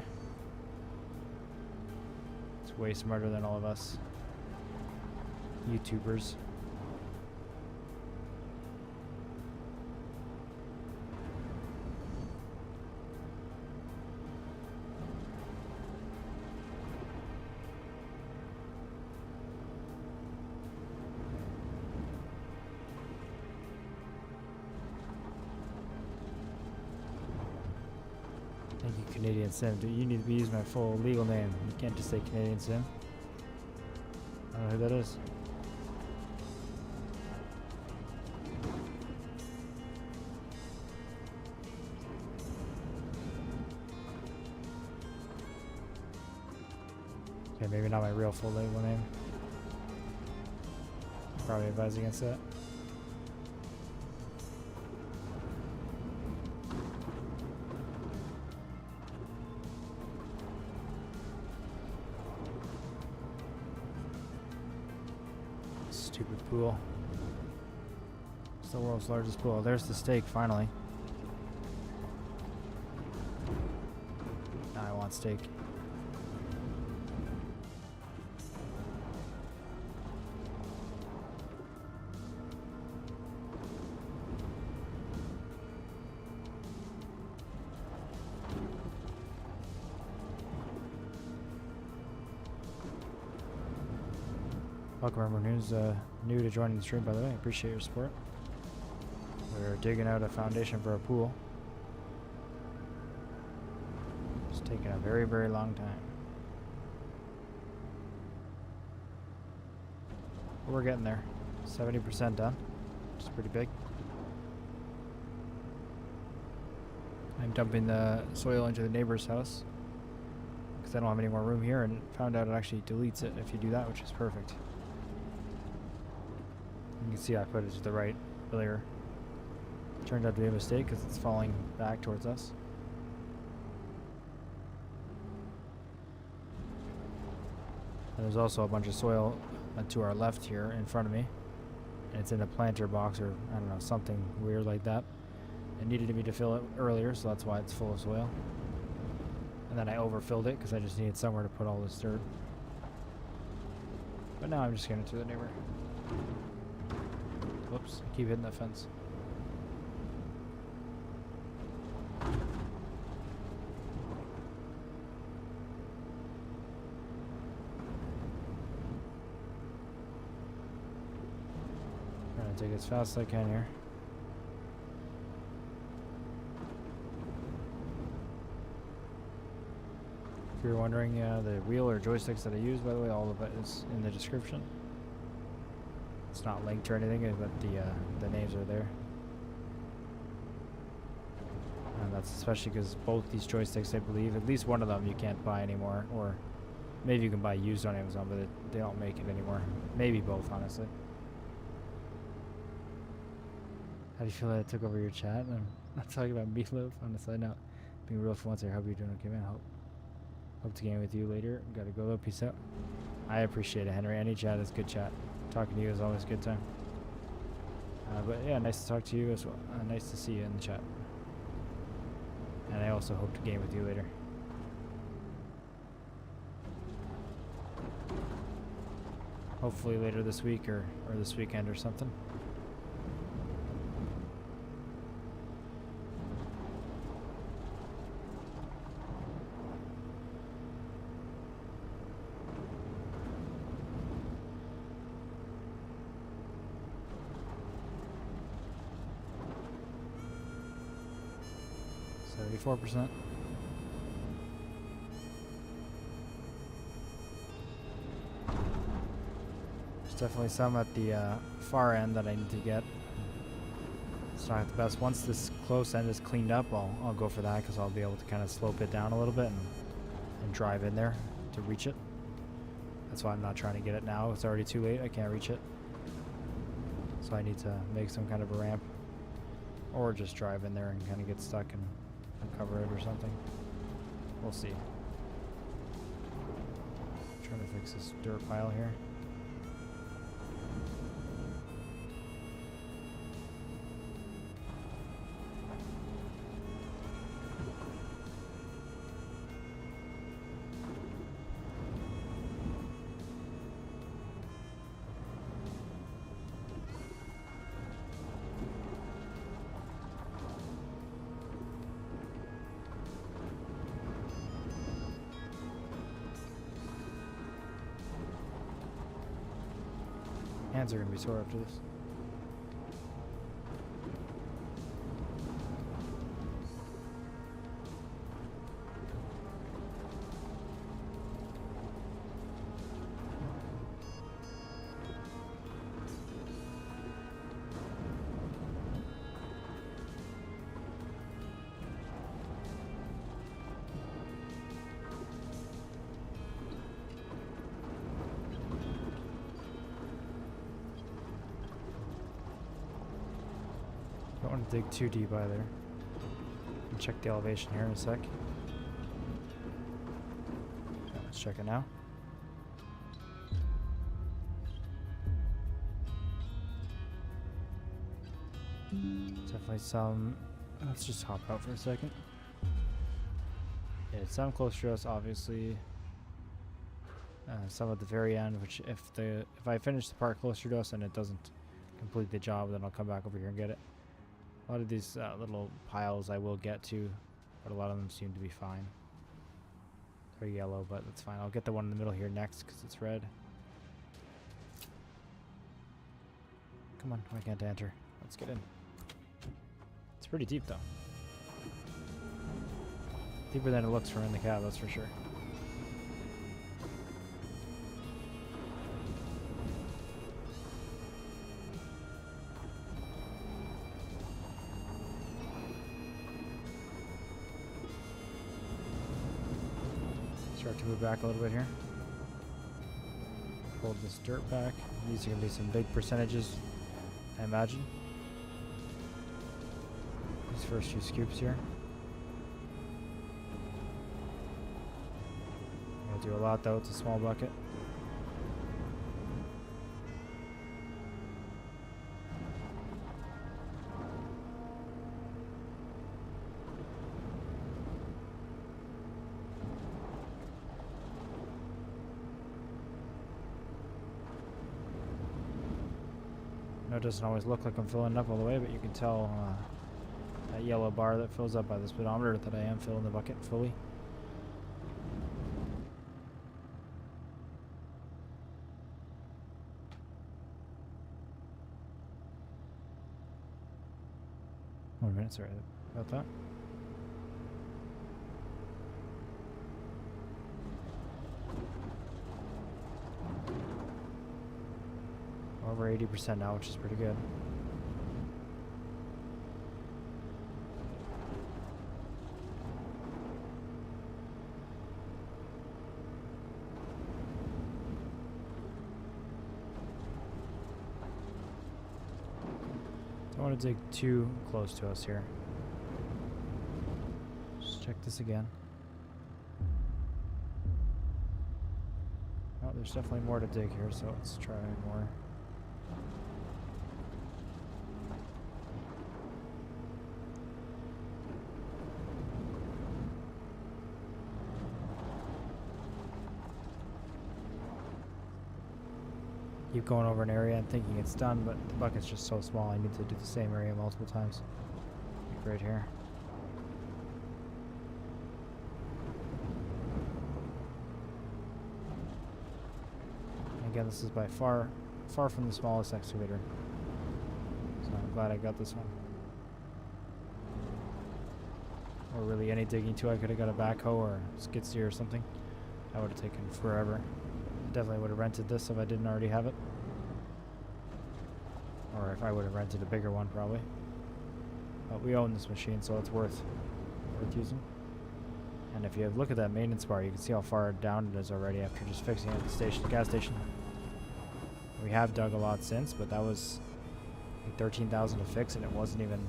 It's way smarter than all of us YouTubers. Thank you, Canadian Sim. You need to be using my full legal name. You can't just say Canadian Sim. I don't know who that is. Okay, maybe not my real full legal name. Probably advise against that. Stupid pool. It's the world's largest pool. There's the steak, finally. Now I want steak. Welcome everyone who's new to joining the stream, by the way. I appreciate your support. We're digging out a foundation for a pool. Taking a very, very long time. But we're getting there. 70% done, which is pretty big. I'm dumping the soil into the neighbor's house because I don't have any more room here, and found out it actually deletes it if you do that, which is perfect. You can see I put it to the right earlier. Turned out to be a mistake because it's falling back towards us. And there's also a bunch of soil to our left here in front of me. And it's in a planter box or, I don't know, something weird like that. It needed me to fill it earlier, so that's why it's full of soil. And then I overfilled it because I just needed somewhere to put all this dirt. But now I'm just getting it to the neighbor. Whoops, I keep hitting the fence. Trying to take it as fast as I can here. If you're wondering, the wheel or joysticks that I use, by the way, all of it is in the description. It's not linked or anything, but the names are there. And that's especially because both these joysticks, I believe, at least one of them you can't buy anymore, or maybe you can buy used on Amazon, but they don't make it anymore. Maybe both, honestly. How do you feel that I took over your chat? I'm not talking about meatloaf on the side note. Being real for once here. Hope you're doing okay, man. Hope to game with you later. Gotta go though. Peace out. I appreciate it, Henry. Any chat is good chat. Talking to you is always a good time. But yeah, nice to talk to you as well. Nice to see you in the chat. And I also hope to game with you later. Hopefully later this week or this weekend or something. %. There's definitely some at the far end that I need to get. It's not the best. Once this close end is cleaned up, I'll go for that because I'll be able to kind of slope it down a little bit and drive in there to reach it. That's why I'm not trying to get it now. It's already too late. I can't reach it. So I need to make some kind of a ramp or just drive in there and kind of get stuck and cover it or something. We'll see. Trying to fix this dirt pile here. Hands are going to be sore after this. Don't want to dig too deep either. I'll check the elevation here in a sec. Okay, let's check it now. Definitely some. Let's just hop out for a second. Yeah, some close to us, obviously. Some at the very end, which if I finish the part closer to us and it doesn't complete the job, then I'll come back over here and get it. A lot of these little piles I will get to, but a lot of them seem to be fine. They're yellow, but that's fine. I'll get the one in the middle here next because it's red. Come on, why can't I enter? Let's get in. It's pretty deep though. Deeper than it looks from in the cab, that's for sure. Start to move back a little bit here. Hold this dirt back. These are going to be some big percentages, I imagine. These first few scoops here. I'm going to do a lot though, it's a small bucket. It doesn't always look like I'm filling up all the way, but you can tell that yellow bar that fills up by the speedometer that I am filling the bucket fully. Wait a minute, sorry about that. Over 80% now, which is pretty good. Don't want to dig too close to us here. Just check this again. Oh, there's definitely more to dig here, so let's try more. Keep going over an area and thinking it's done, but the bucket's just so small I need to do the same area multiple times. Like right here. Again, this is by far from the smallest excavator. So I'm glad I got this one. Or really any digging too, I could have got a backhoe or a skid steer or something. That would have taken forever. Definitely would have rented this if I didn't already have it. Or if I would have rented a bigger one, probably. But we own this machine, so it's worth using. And if you look at that maintenance bar, you can see how far down it is already after just fixing it at the gas station. We have dug a lot since, but that was like 13,000 to fix, and it wasn't even,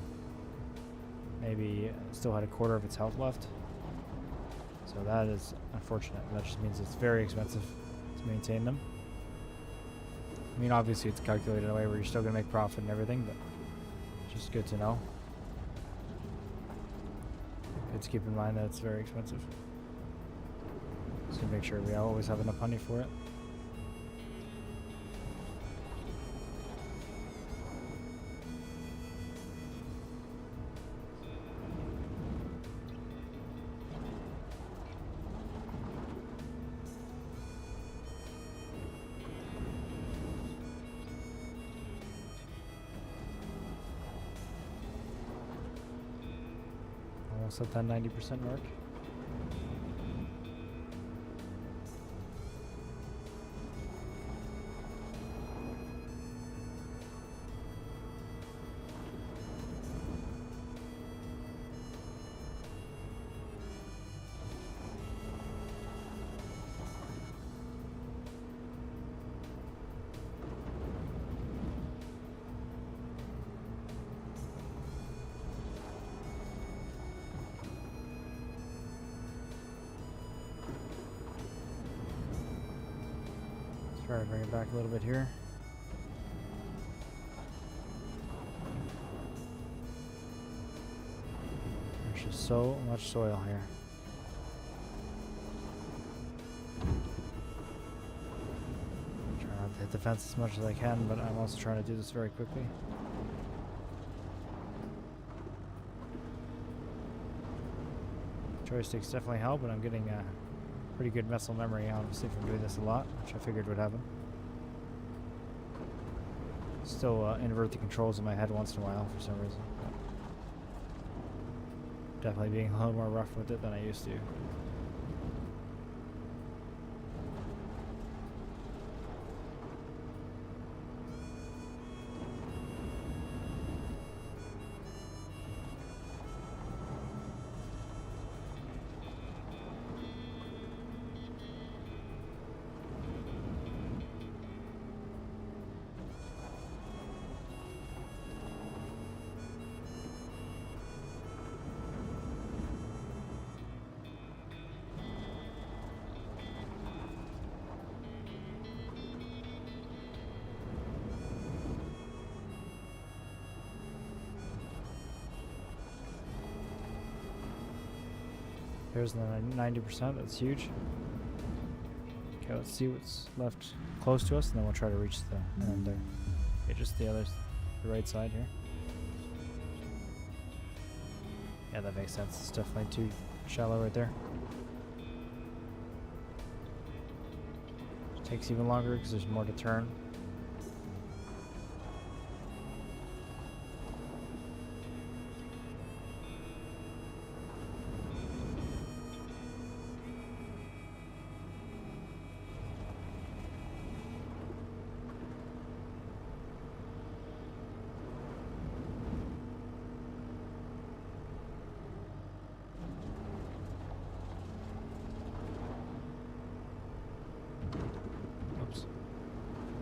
maybe still had a quarter of its health left. So that is unfortunate. That just means it's very expensive to maintain them. I mean, obviously it's calculated in a way where you're still going to make profit and everything, but it's just good to know. Good to keep in mind that it's very expensive. Just to make sure we always have enough money for it. Almost at that 90% mark. Try to bring it back a little bit here. There's just so much soil here. Trying not to hit the fence as much as I can, but I'm also trying to do this very quickly. Joysticks definitely help, but I'm getting pretty good muscle memory, obviously, from doing this a lot, which I figured would happen. Still invert the controls in my head once in a while for some reason. Definitely being a little more rough with it than I used to. There's the 90%, that's huge. Okay, let's see what's left close to us, and then we'll try to reach the end there. Okay, just the right side here. Yeah, that makes sense. It's definitely too shallow right there. It takes even longer because there's more to turn.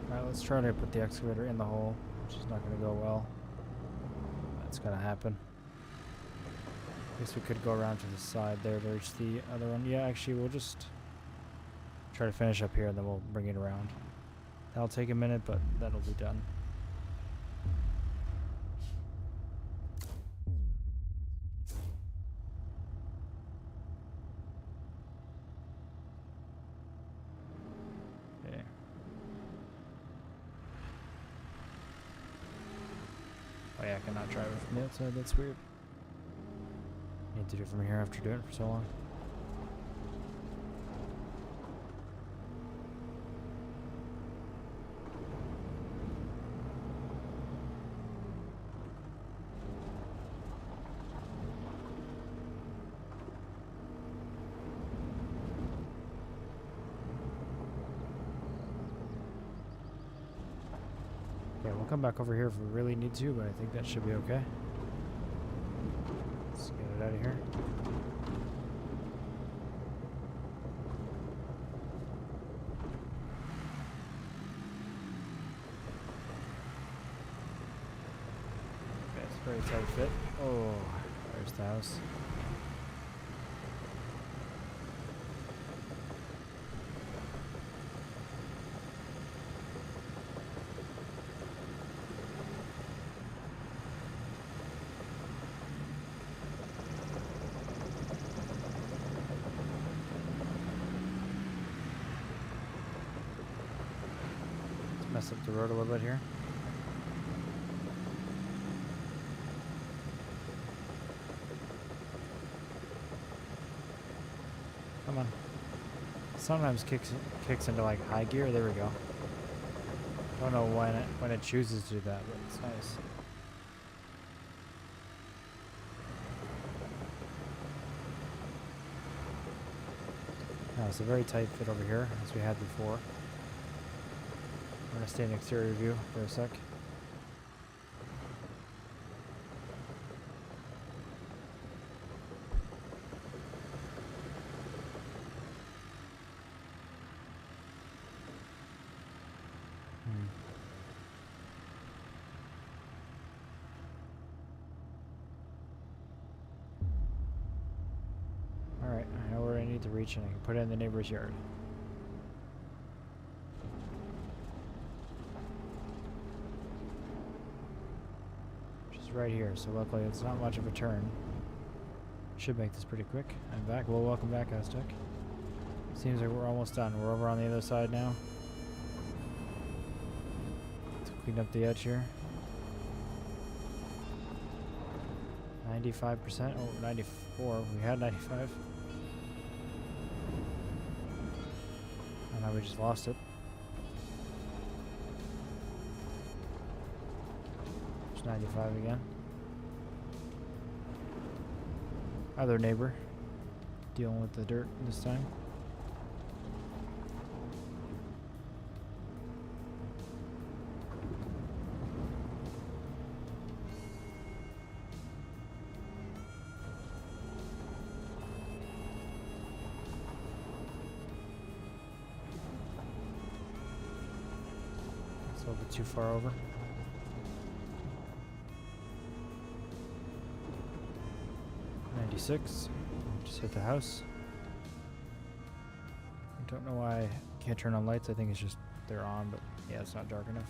Alright, let's try to put the excavator in the hole, which is not going to go well. That's going to happen. I guess we could go around to the side there to reach the other one. Yeah, actually, we'll just try to finish up here and then we'll bring it around. That'll take a minute, but that'll be done. Okay. Oh yeah, I cannot drive it from the outside, that's weird. Need to do it from here after doing it for so long. Yeah, we'll come back over here if we really need to, but I think that should be okay. Let's get it out of here. Okay, it's a very tight fit. Oh, there's the house. Mess up the road a little bit here. Come on. Sometimes kicks into like high gear. There we go. Don't know when it chooses to do that, but it's nice. Now it's a very tight fit over here, as we had before. I'm going to stay in exterior view for a sec. Alright, I know where I need to reach and I can put it in the neighbor's yard. Right here, so luckily it's not much of a turn. Should make this pretty quick. I'm back. Well, welcome back, Aztec. Seems like we're almost done. We're over on the other side now. Let's clean up the edge here. 95%. Oh, 94. We had 95. And now we just lost it. 95 again. other neighbor dealing with the dirt this time. It's a little bit too far over. Just hit the house. I don't know why I can't turn on lights. I think it's just they're on, but yeah, it's not dark enough.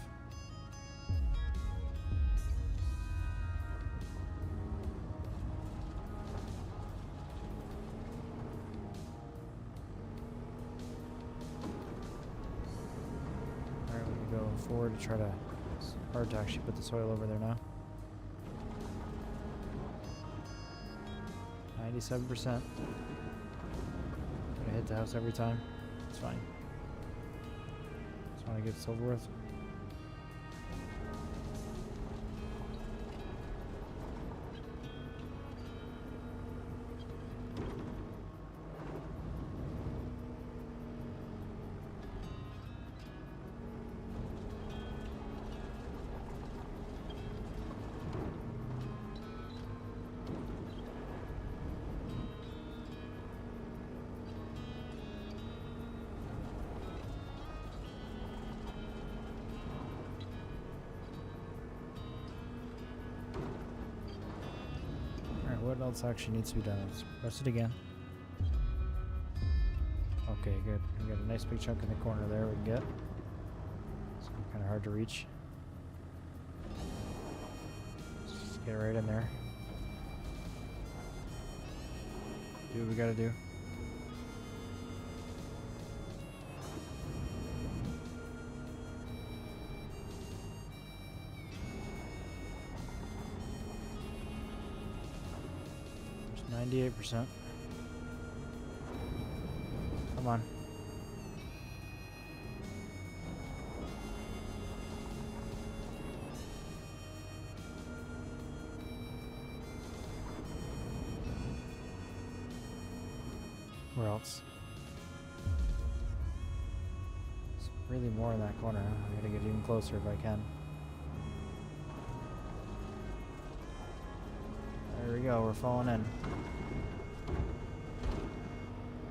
Alright, we can go forward to try to... It's hard to actually put the soil over there now. 97%. Gonna hit the house every time. It's fine. Just want to get this over with. What else actually needs to be done? Let's press it again. Okay, good. We got a nice big chunk in the corner there we can get. It's kind of hard to reach. Just get right in there. Do what we gotta do. There's 98%. Come on. Where else? There's really more in that corner. I'm gonna get even closer if I can. There we go, we're falling in.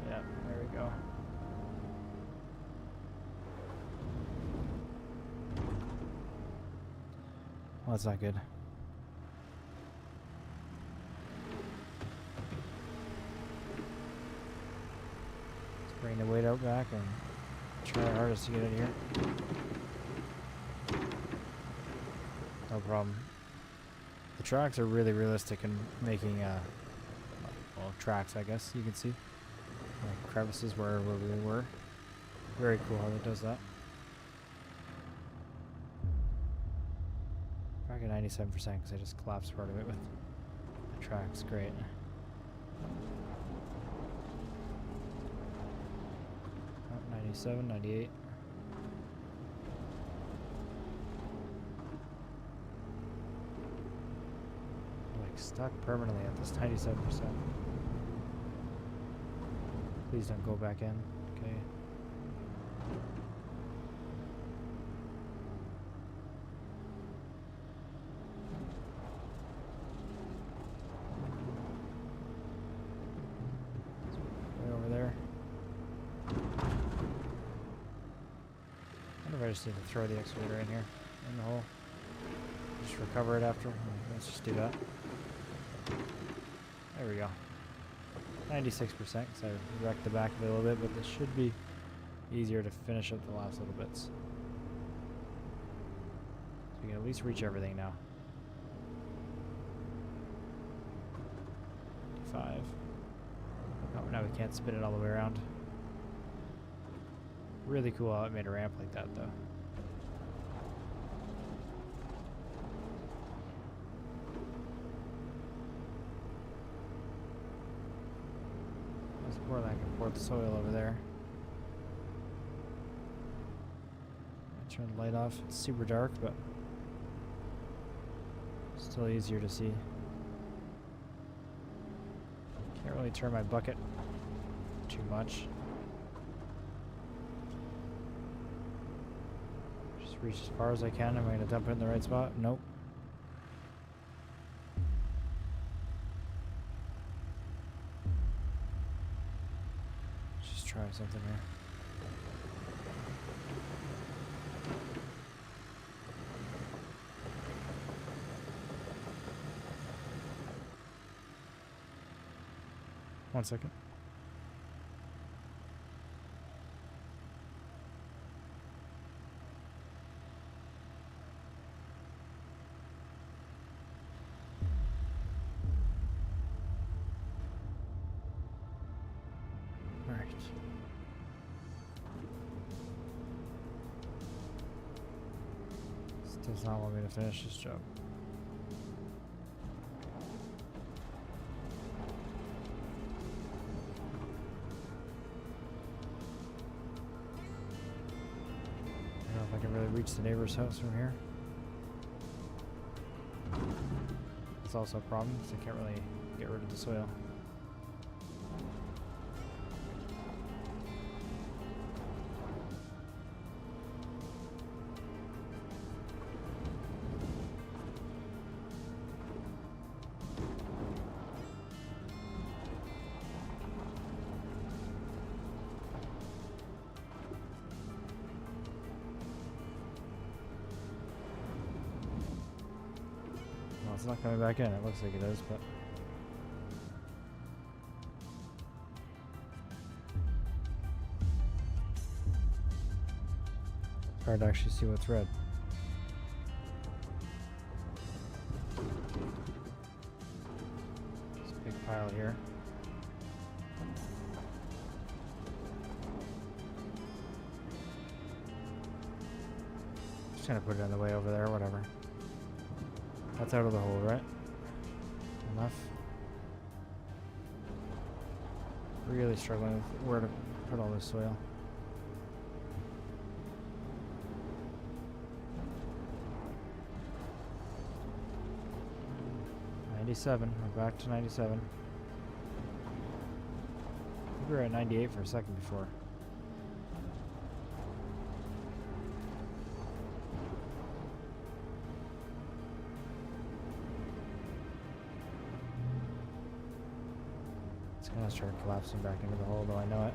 Yeah, there we go. Well, that's not good. Let's bring the weight out back and try our hardest to get in here. No problem. The tracks are really realistic in making, well, tracks, I guess you can see. Like crevices where we were. Very cool how it does that. Back at 97% because I just collapsed part of it with the tracks. Great. Oh, 97, 98. Stuck permanently at this 97%. Please don't go back in. Okay. Way over there. I wonder if I just need to throw the excavator in here, in the hole. Just recover it after. Let's just do that. There we go. 96% because I wrecked the back of it a little bit, but this should be easier to finish up the last little bits. So we can at least reach everything now. 5. Oh, now we can't spin it all the way around. Really cool how it made a ramp like that, though. Pour that, I can pour the soil over there. Turn the light off. It's super dark, but still easier to see. Can't really turn my bucket too much. Just reach as far as I can. Am I gonna dump it in the right spot? Nope. Just try something here. One second. All right. This does not want me to finish this job. I can really reach the neighbor's house from here. It's also a problem because I can't really get rid of the soil. It's not coming back in. It looks like it is, but it's hard to actually see what's red. There's a big pile here. Just gonna put it in the way over there, whatever. That's out of the hole, right? Enough. Really struggling with where to put all this soil. '97. We're back to 97. I think we were at 98 for a second before. It's gonna start collapsing back into the hole, though I know it.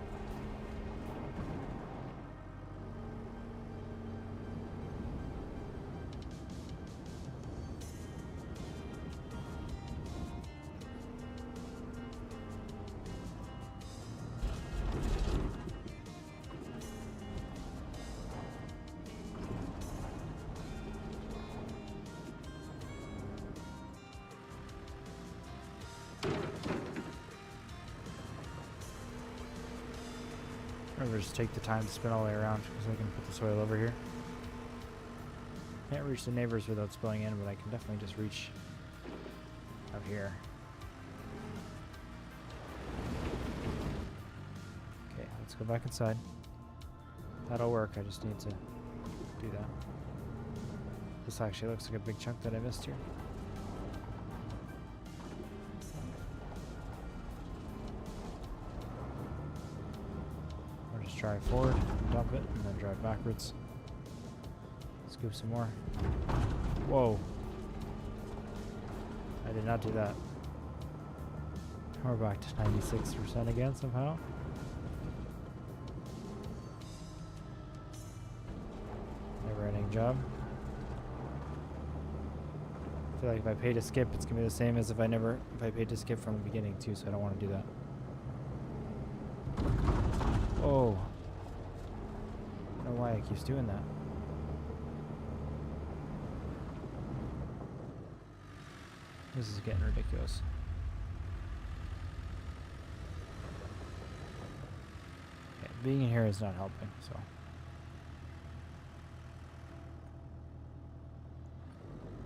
Or just take the time to spin all the way around because I can put the soil over here. Can't reach the neighbors without spilling in, but I can definitely just reach out here. Okay, let's go back inside. That'll work, I just need to do that. This actually looks like a big chunk that I missed here. Drive forward, dump it, and then drive backwards. Scoop some more. Whoa. I did not do that. We're back to 96% again somehow. Never ending job. I feel like if I pay to skip, it's gonna be the same as if I paid to skip from the beginning too, so I don't want to do that. Oh. I don't know why it keeps doing that. This is getting ridiculous. Okay, being in here is not helping, so.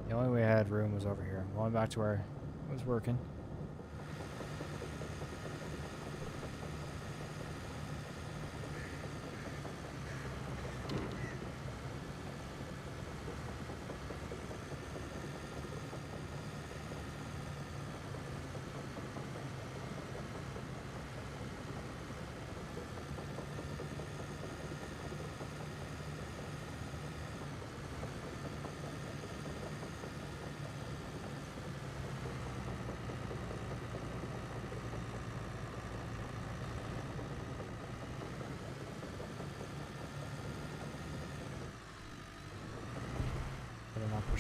The only way I had room was over here. I'm going back to where I was working.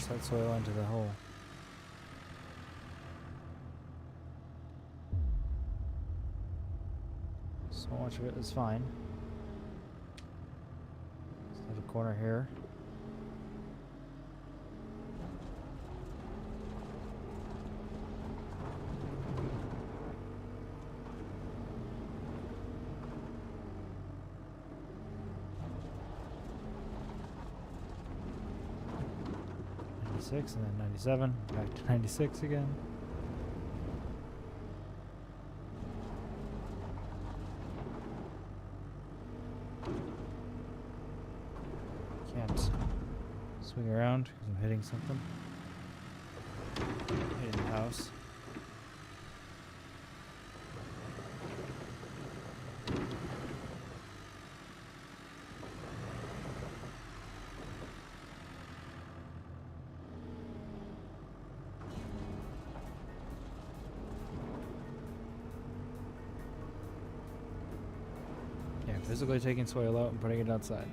push that soil into the hole. So much of it is fine. There's a corner here. And then 97, back to 96 again. Can't swing around because I'm hitting something. Hitting the house. Physically taking soil out and putting it outside.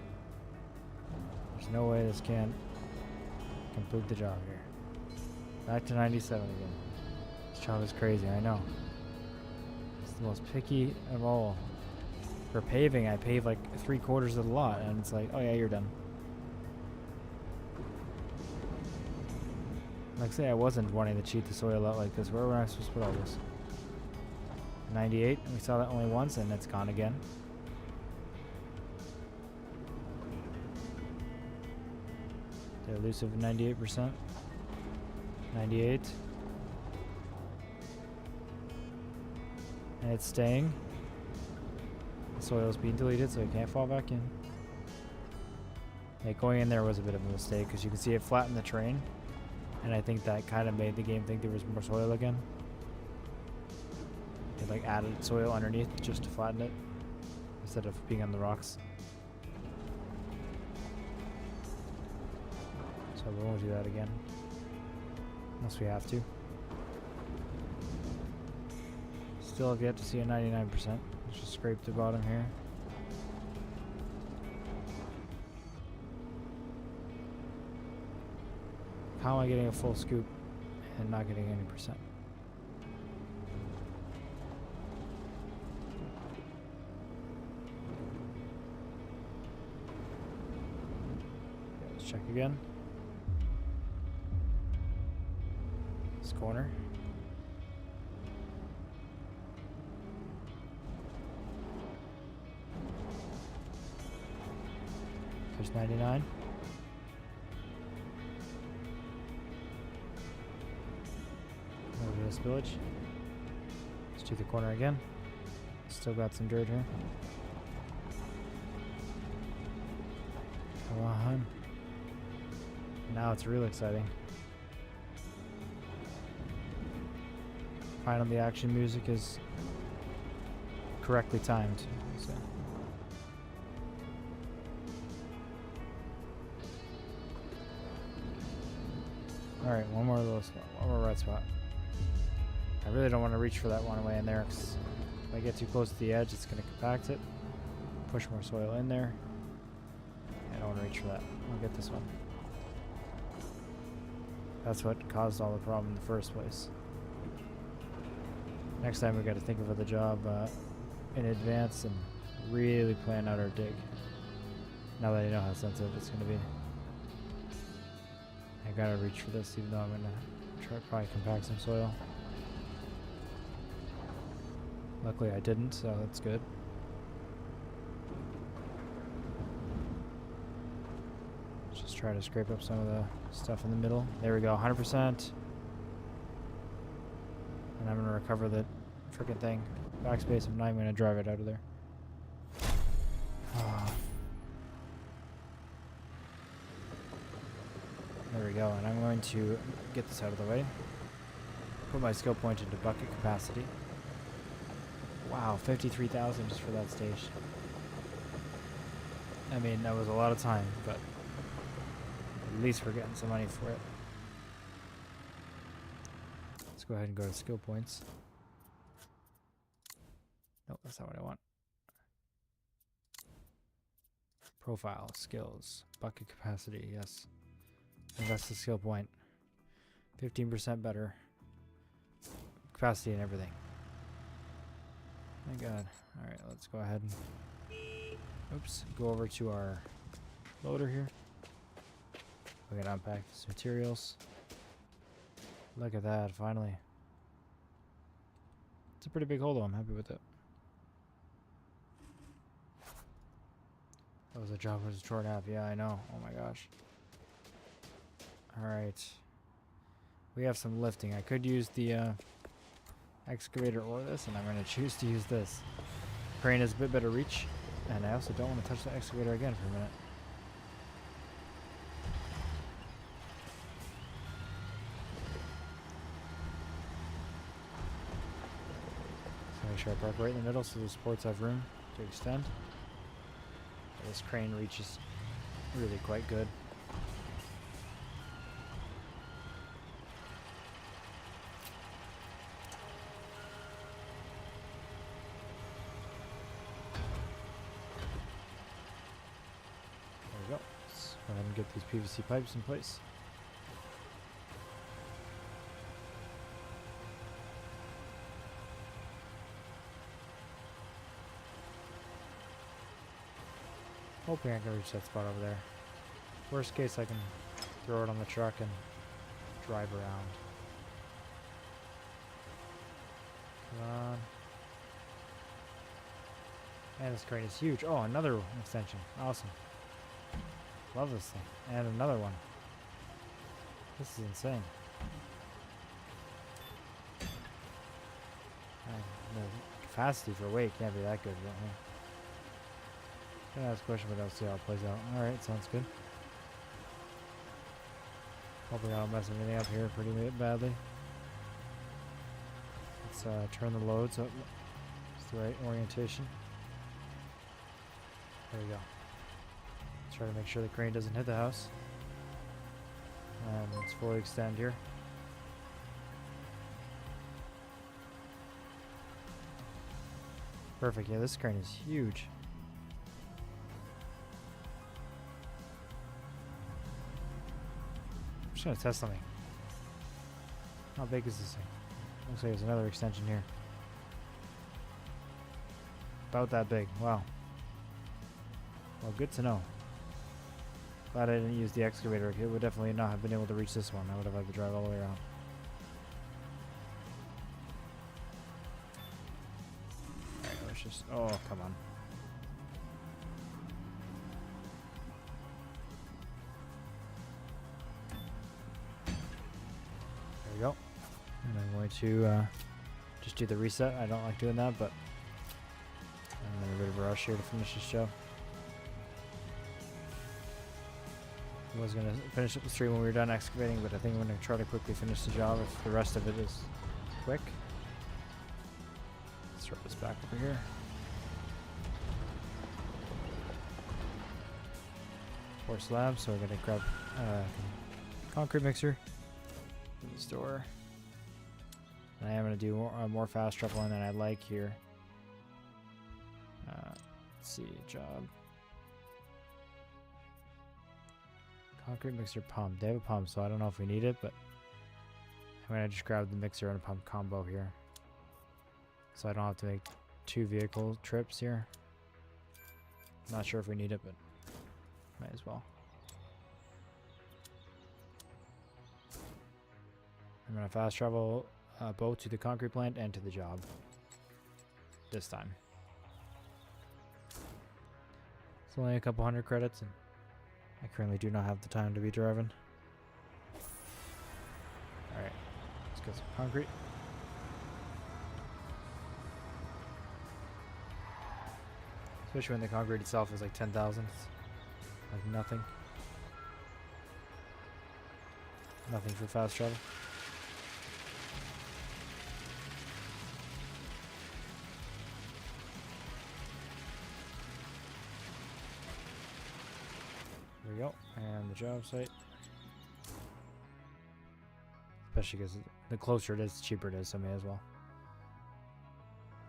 There's no way this can't complete the job here. Back to 97 again. This job is crazy, I know. It's the most picky of all. For paving, I pave like 3/4 of the lot, and it's like, oh yeah, you're done. Like say I wasn't wanting to cheat the soil out like this. Where were I supposed to put all this? 98, we saw that only once, and it's gone again. The elusive 98%. 98. And it's staying. The soil is being deleted, so it can't fall back in. Yeah, going in there was a bit of a mistake, because you can see it flattened the terrain. And I think that kind of made the game think there was more soil again. It like added soil underneath just to flatten it, instead of being on the rocks. So we won't do that again. Unless we have to. Still have yet to see a 99%. Let's just scrape the bottom here. How am I getting a full scoop and not getting any percent? Let's check again. This corner. There's 99. Over to this village. Let's do the corner again. Still got some dirt here. Come on. Now it's real exciting. Finally, the action music is correctly timed. So. Alright, one more little spot, one more red spot. I really don't want to reach for that one way in there, because if I get too close to the edge, it's going to compact it. Push more soil in there. I don't want to reach for that. I'll get this one. That's what caused all the problem in the first place. Next time we got to think of the job in advance and really plan out our dig. Now that I know how sensitive it's going to be. I gotta reach for this, even though I'm going to try to probably compact some soil. Luckily I didn't, so that's good. Let's just try to scrape up some of the stuff in the middle. There we go, 100%. And I'm going to recover the frickin' thing. Backspace, I'm not even going to drive it out of there. There we go, and I'm going to get this out of the way. Put my skill point into bucket capacity. Wow, 53,000 just for that stage. I mean, that was a lot of time, but at least we're getting some money for it. Let's go ahead and go to skill points. Nope, that's not what I want. Profile, skills, bucket capacity, yes. Invest the skill point. 15% better. Capacity and everything. My god. Alright, let's go ahead and go over to our loader here. We gotta unpack these materials. Look at that, finally. It's a pretty big hole though, I'm happy with it. That was a job was torn up, yeah I know. Oh my gosh. Alright. We have some lifting. I could use the excavator or this, and I'm going to choose to use this. Crane has a bit better reach, and I also don't want to touch the excavator again for a minute. So make sure I park right in the middle so the supports have room to extend. This crane reach is really quite good. There we go. Let's go ahead and get these PVC pipes in place. Hoping I can reach that spot over there. Worst case, I can throw it on the truck and drive around. Come on. Man, this crane is huge. Oh, another extension. Awesome. Love this thing. And another one. This is insane. The capacity for weight can't be that good, right? I'm gonna ask a question, but I'll see how it plays out. Alright, sounds good. Hopefully I don't mess anything up here pretty badly. Let's turn the load so it's the right orientation. There we go. Let's try to make sure the crane doesn't hit the house. And let's fully extend here. Perfect, yeah, this crane is huge. I'm just gonna test something. How big is this thing? Looks like there's another extension here. About that big, wow. Well, good to know. Glad I didn't use the excavator. It would definitely not have been able to reach this one. I would have had to drive all the way around. Alright, let's just... Oh, come on. There we go. And I'm going to just do the reset. I don't like doing that, but I'm in a bit of a rush here to finish this job. I was going to finish up the stream when we were done excavating, but I think I'm going to try to quickly finish the job if the rest of it is quick. Let's throw this back over here. Four slabs, so we're going to grab concrete mixer in the store. And I am going to do more fast traveling than I like here. Let's see, job. Concrete mixer pump. They have a pump, so I don't know if we need it, but I'm going to just grab the mixer and a pump combo here. So I don't have to make 2 vehicle trips here. Not sure if we need it, but might as well. I'm going to fast travel both to the concrete plant and to the job. This time. It's only a couple hundred credits, and I currently do not have the time to be driving. Alright, let's get some concrete. Especially when the concrete itself is like 10,000. Like nothing. Nothing for fast travel. There we go, and the job site. Especially because the closer it is, the cheaper it is, so may as well.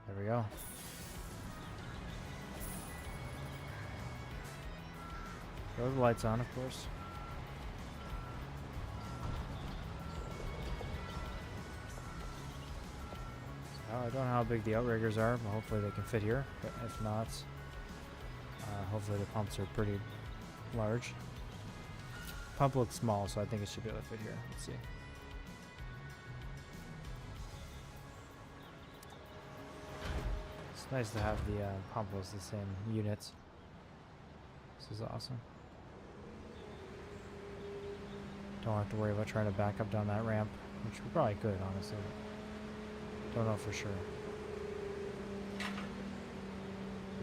There we go. Throw the lights on, of course. I don't know how big the outriggers are, but hopefully they can fit here. But if not, hopefully the pumps are pretty large. Pump looks small, so I think it should be able to fit here. Let's see. It's nice to have the pump was the same units. This is awesome. Don't have to worry about trying to back up down that ramp, which we probably could, honestly. Don't know for sure.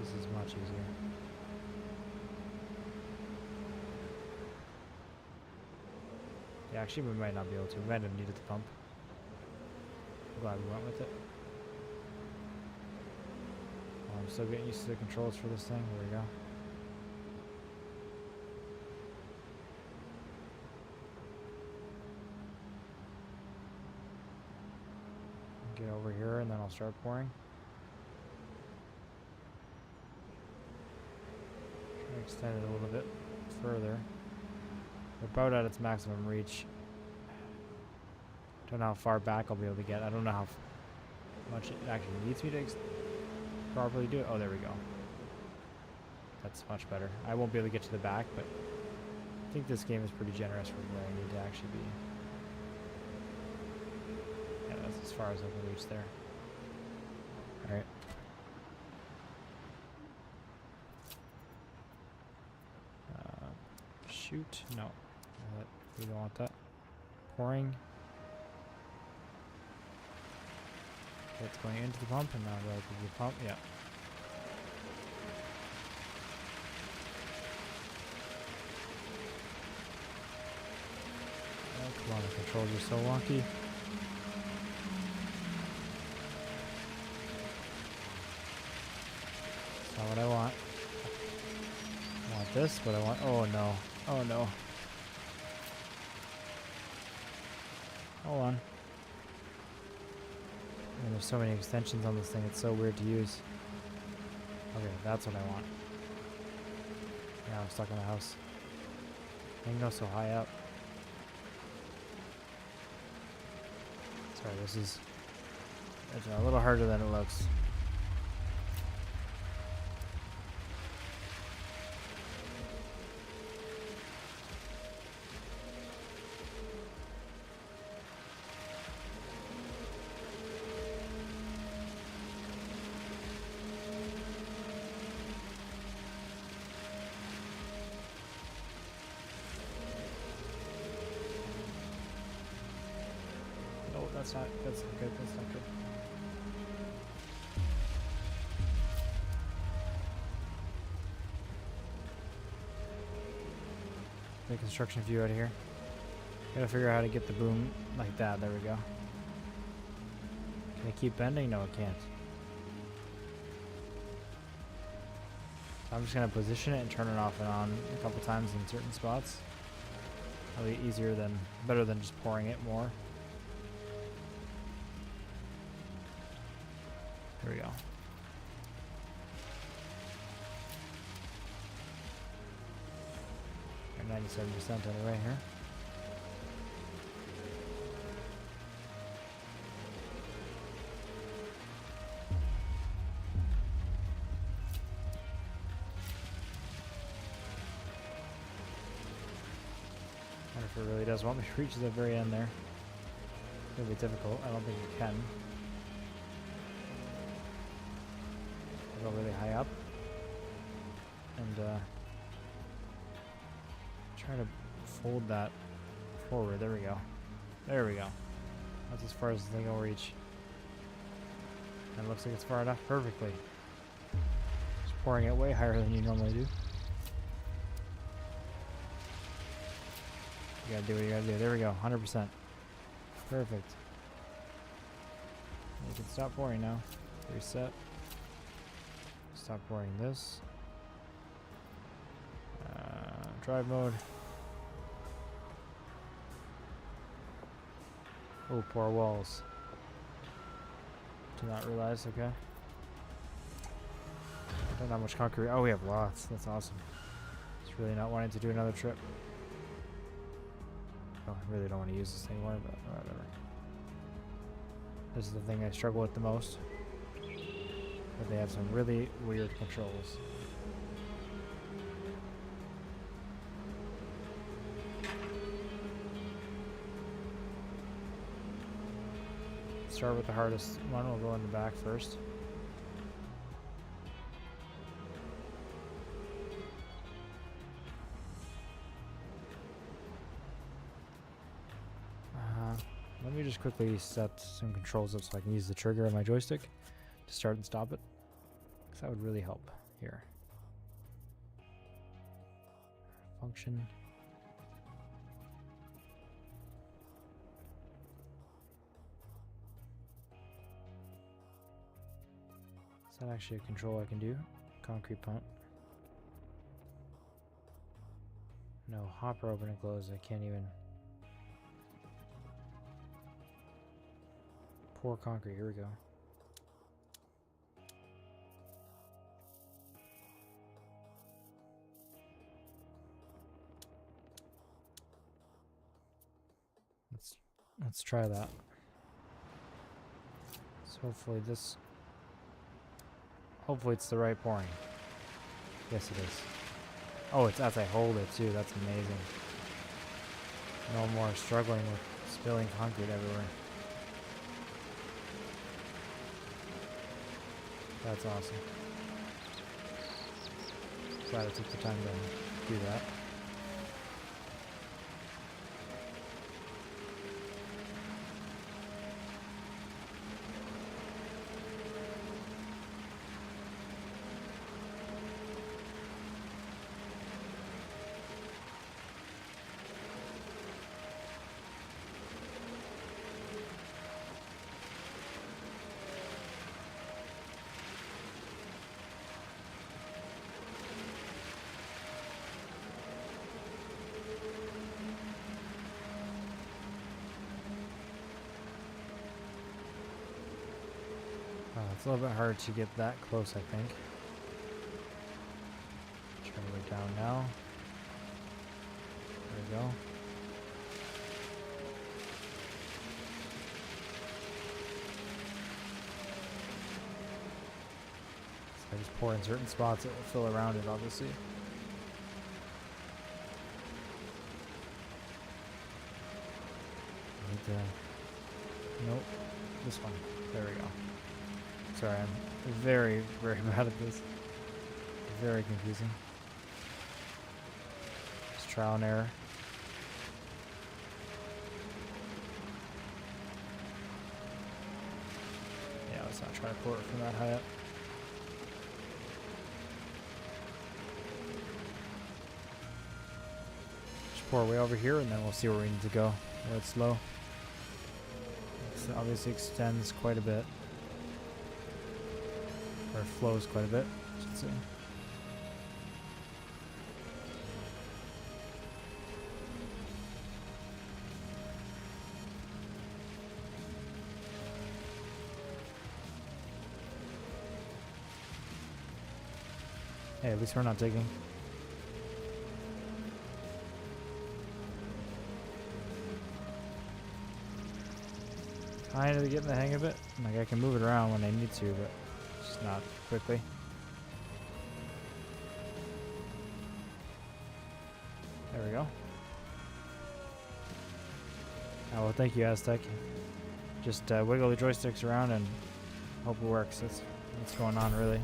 This is much easier. Yeah, actually we might not be able to. We might have needed the pump. I'm glad we went with it. Oh, I'm still getting used to the controls for this thing. There we go. Get over here and then I'll start pouring. Try to extend it a little bit further. We're about at its maximum reach. Don't know how far back I'll be able to get. I don't know how much it actually needs me to properly do it. Oh, there we go. That's much better. I won't be able to get to the back, but I think this game is pretty generous for where I need to actually be. Yeah, that's as far as I can reach there. Alright. Shoot. No. We don't want that. Pouring. It's going into the pump and now relative to the pump. Yeah. Oh, come on, the controls are so wonky. That's not what I want. I want this, but I want... Oh no. Oh no. Hold on. And there's so many extensions on this thing, it's so weird to use. Okay, that's what I want. Now I'm stuck in the house. I can go so high up. Sorry, this is it's a little harder than it looks. That's not good, that's not good. The construction view out of here. Gotta figure out how to get the boom like that, there we go. Can it keep bending? No, it can't. So I'm just gonna position it and turn it off and on a couple times in certain spots. That'll be easier than, better than just pouring it more. There we go. We're 97% anyway here. I wonder if it really does want me to reach the very end there. It's gonna be difficult. I don't think it can. Go really high up and try to fold that forward. There we go. There we go. That's as far as the thing will reach. And it looks like it's far enough perfectly. Just pouring it way higher than you normally do. You gotta do what you gotta do. There we go. 100%. Perfect. You can stop pouring now. Reset. Stop pouring this. Drive mode. Oh, pour walls. Did not realize, okay. Don't have much concrete. Oh, we have lots. That's awesome. Just really not wanting to do another trip. Oh, I really don't want to use this anymore, but whatever. This is the thing I struggle with the most. But they have some really weird controls. Start with the hardest one. We'll go in the back first. Let me just quickly set some controls up so I can use the trigger of my joystick to start and stop it, because that would really help here. Function. Is that actually a control I can do? Concrete pump. No, hopper open and close. I can't even. Pour concrete. Here we go. Let's try that. So hopefully it's the right pouring. Yes, it is. Oh, it's as I hold it too. That's amazing. No more struggling with spilling concrete everywhere. That's awesome. Glad I took the time to do that. It's a little bit hard to get that close, I think. Try to go down now. There we go. So I just pour in certain spots, it will fill around it, obviously. Nope, this one. There we go. Sorry, I'm very, very bad at this. Very confusing. Just trial and error. Yeah, let's not try to pour it from that high up. Just pour way over here and then we'll see where we need to go, where it's low. It obviously extends quite a bit. Or flows quite a bit, I should say. Hey, at least we're not digging. Kind of getting the hang of it. Like I can move it around when I need to, but just not quickly. There we go. Oh, well, thank you, Aztec. Just wiggle the joysticks around and hope it works. That's what's going on, really.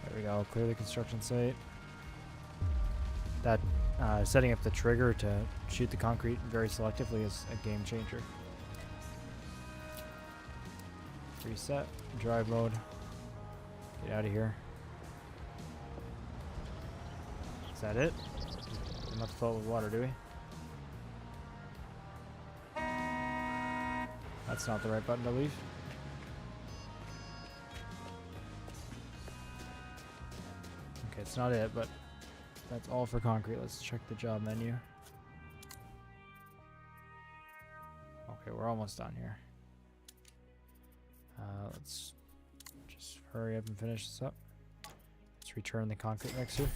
There we go. Clear the construction site. That setting up the trigger to shoot the concrete very selectively is a game changer. Reset. Drive mode. Get out of here. Is that it? We don't have to fill it with water, do we? That's not the right button to leave. Okay, it's not it, but that's all for concrete. Let's check the job menu. Okay, we're almost done here. Let's just hurry up and finish this up. Let's return the concrete mixer.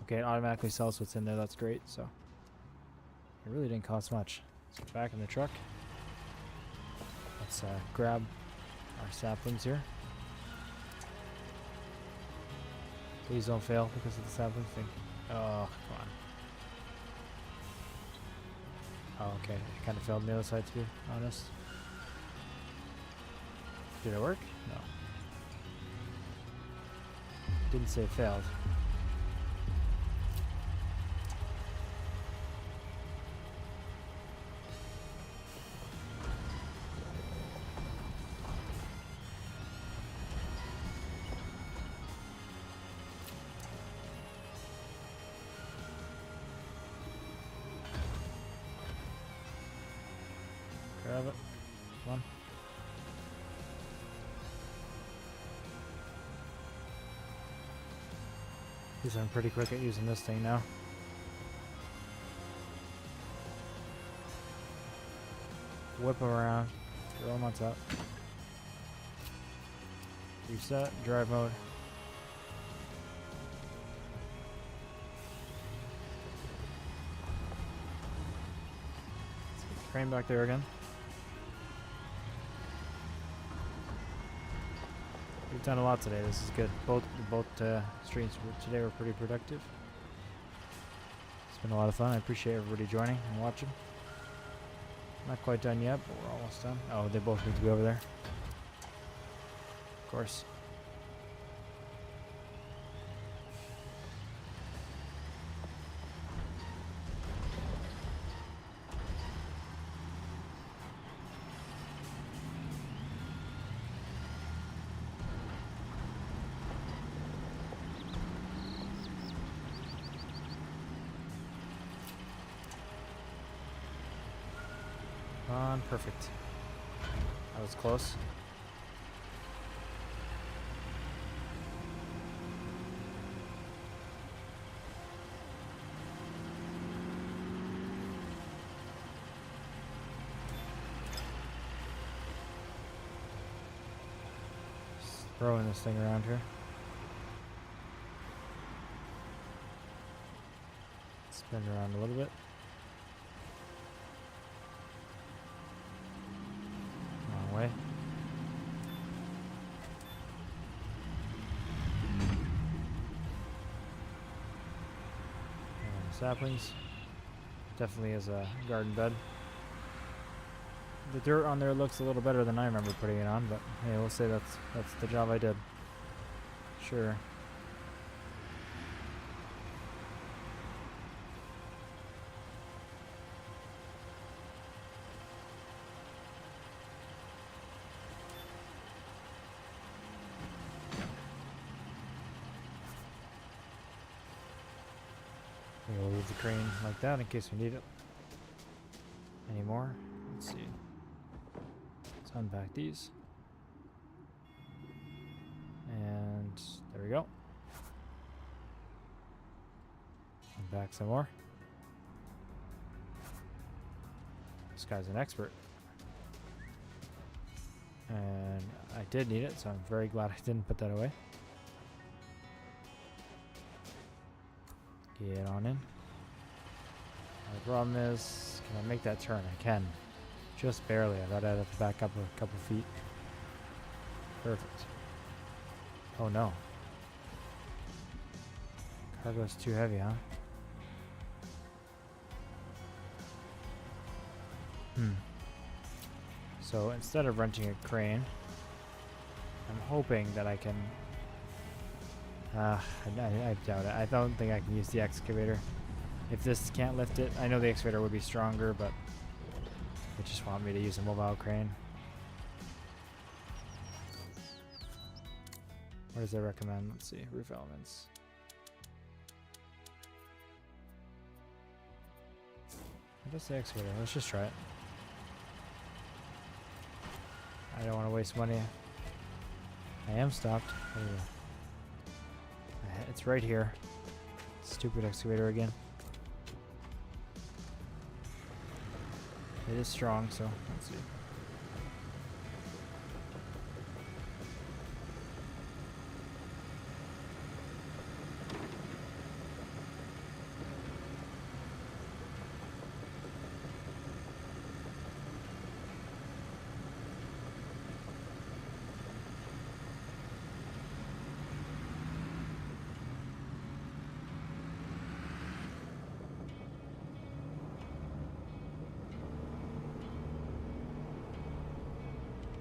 Okay, it automatically sells what's in there. That's great. So it really didn't cost much. Let's get back in the truck. Let's grab our saplings here. Please don't fail because of the sapling thing. Oh, come on. Oh, okay. It kind of failed on the other side, to be honest. Did it work? No. Didn't say it failed. Grab it. Come on. Because I'm pretty quick at using this thing now. Whip them around. Throw them on top. Reset. Drive mode. Let's get the crane back there again. We've done a lot today. This is good. Both streams today were pretty productive. It's been a lot of fun. I appreciate everybody joining and watching. Not quite done yet, but we're almost done. Oh, they both need to be over there. Of course. Perfect. That was close. Just throwing this thing around here. Spin around a little bit. Way. And the saplings definitely is a garden bed. The dirt on there looks a little better than I remember putting it on, but hey, we'll say that's the job I did. Sure. We'll leave the crane like that in case we need it anymore. Let's see. Let's unpack these. And there we go. Unpack some more. This guy's an expert. And I did need it, so I'm very glad I didn't put that away. Get on in. The problem is, can I make that turn? I can. Just barely. I thought I'd have to back up a couple feet. Perfect. Oh no. Cargo's too heavy, huh? So instead of renting a crane, I'm hoping that I can... I doubt it. I don't think I can use the excavator. If this can't lift it, I know the excavator would be stronger, but they just want me to use a mobile crane. What does it recommend? Let's see. Roof elements. What does the excavator? Let's just try it. I don't want to waste money. I am stopped. It's right here. Stupid excavator again. It is strong, so let's see.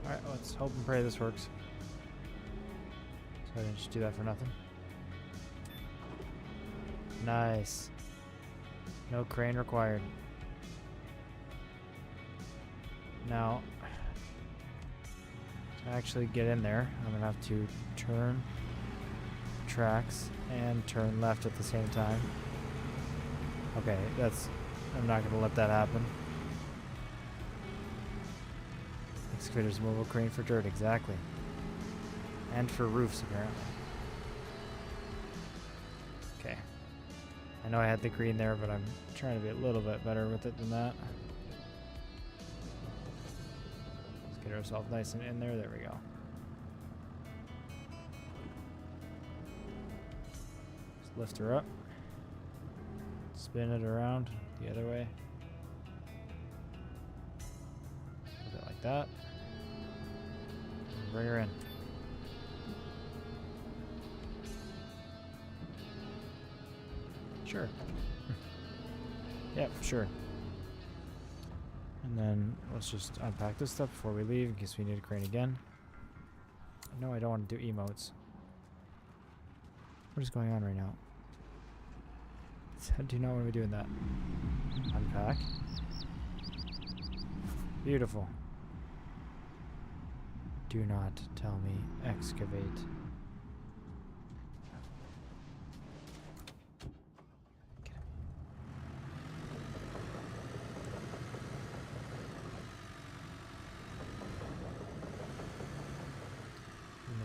Alright, let's hope and pray this works. So I didn't just do that for nothing. Nice. No crane required. Now, to actually get in there, I'm gonna have to turn tracks and turn left at the same time. Okay, I'm not gonna let that happen. Excavator's mobile crane for dirt, exactly. And for roofs, apparently. Okay. I know I had the green there, but I'm trying to be a little bit better with it than that. Let's get ourselves nice and in there. There we go. Just lift her up. Spin it around the other way. A bit like that. And bring her in. Sure. Yep, sure. And then let's just unpack this stuff before we leave in case we need a crane again. No, I don't want to do emotes. What is going on right now? Do you not want to be doing that? Unpack. Beautiful. Do not tell me excavate.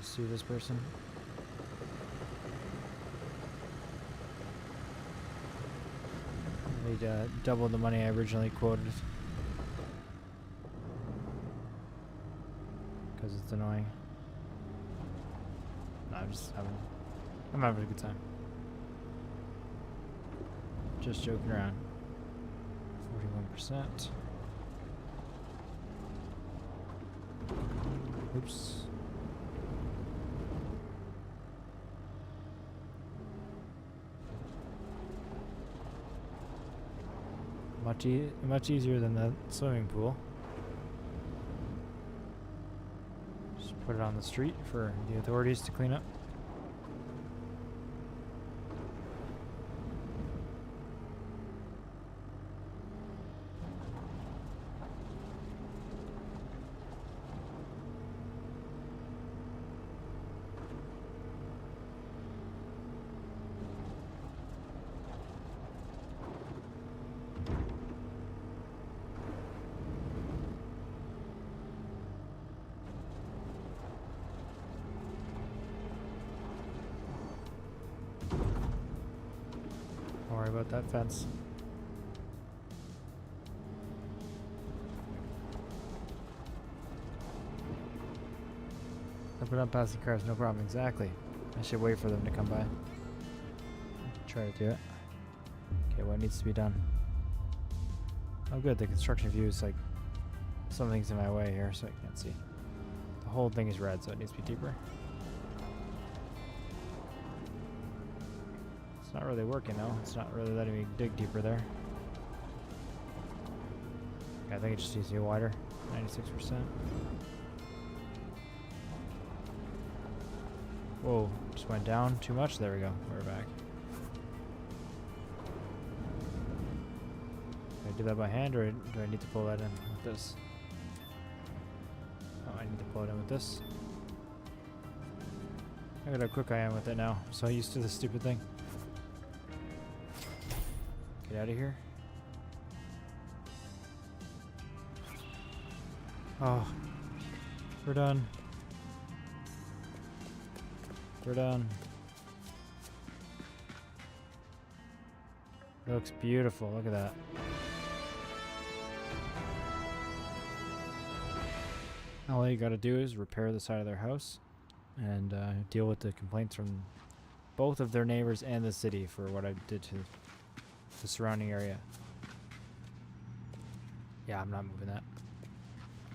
Sue this person. I need double the money I originally quoted. Because it's annoying. No, I'm having a good time. Just joking around. 41%. Oops. Much easier than the swimming pool. Just put it on the street for the authorities to clean up. Don't worry about that fence. Open up passing cars, no problem. Exactly. I should wait for them to come by. Try to do it. Okay, what needs to be done? Oh good, the construction view is like something's in my way here, so I can't see. The whole thing is red, so it needs to be deeper. It's not really working though. It's not really letting me dig deeper there. Okay, I think it just needs to be wider. 96%. Whoa, just went down too much. There we go. We're back. Do I do that by hand or do I need to pull that in with this? Oh, I need to pull it in with this. Look at how quick I am with it now. I'm so used to this stupid thing. Get out of here. Oh, we're done. We're done. Looks beautiful. Look at that. All you gotta do is repair the side of their house and deal with the complaints from both of their neighbors and the city for what I did to the surrounding area. Yeah, I'm not moving that.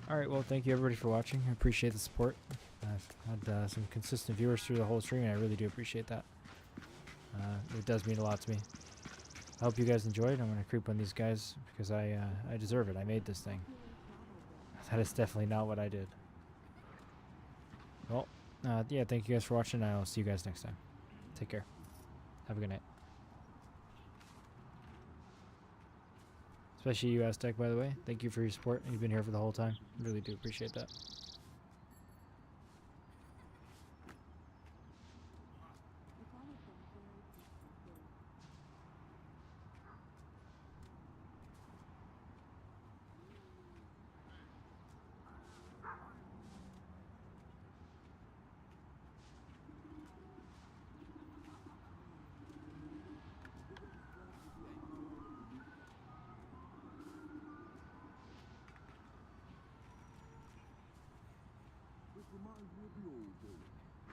Alright, well, thank you everybody for watching. I appreciate the support. I've had some consistent viewers through the whole stream, and I really do appreciate that. It does mean a lot to me. I hope you guys enjoyed. I'm going to creep on these guys because I deserve it. I made this thing. That is definitely not what I did. Well, yeah, thank you guys for watching. I'll see you guys next time. Take care. Have a good night. Especially you, Aztec, by the way. Thank you for your support. You've been here for the whole time. Really do appreciate that. This reminds me of the old days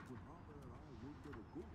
when Papa and I worked at a goat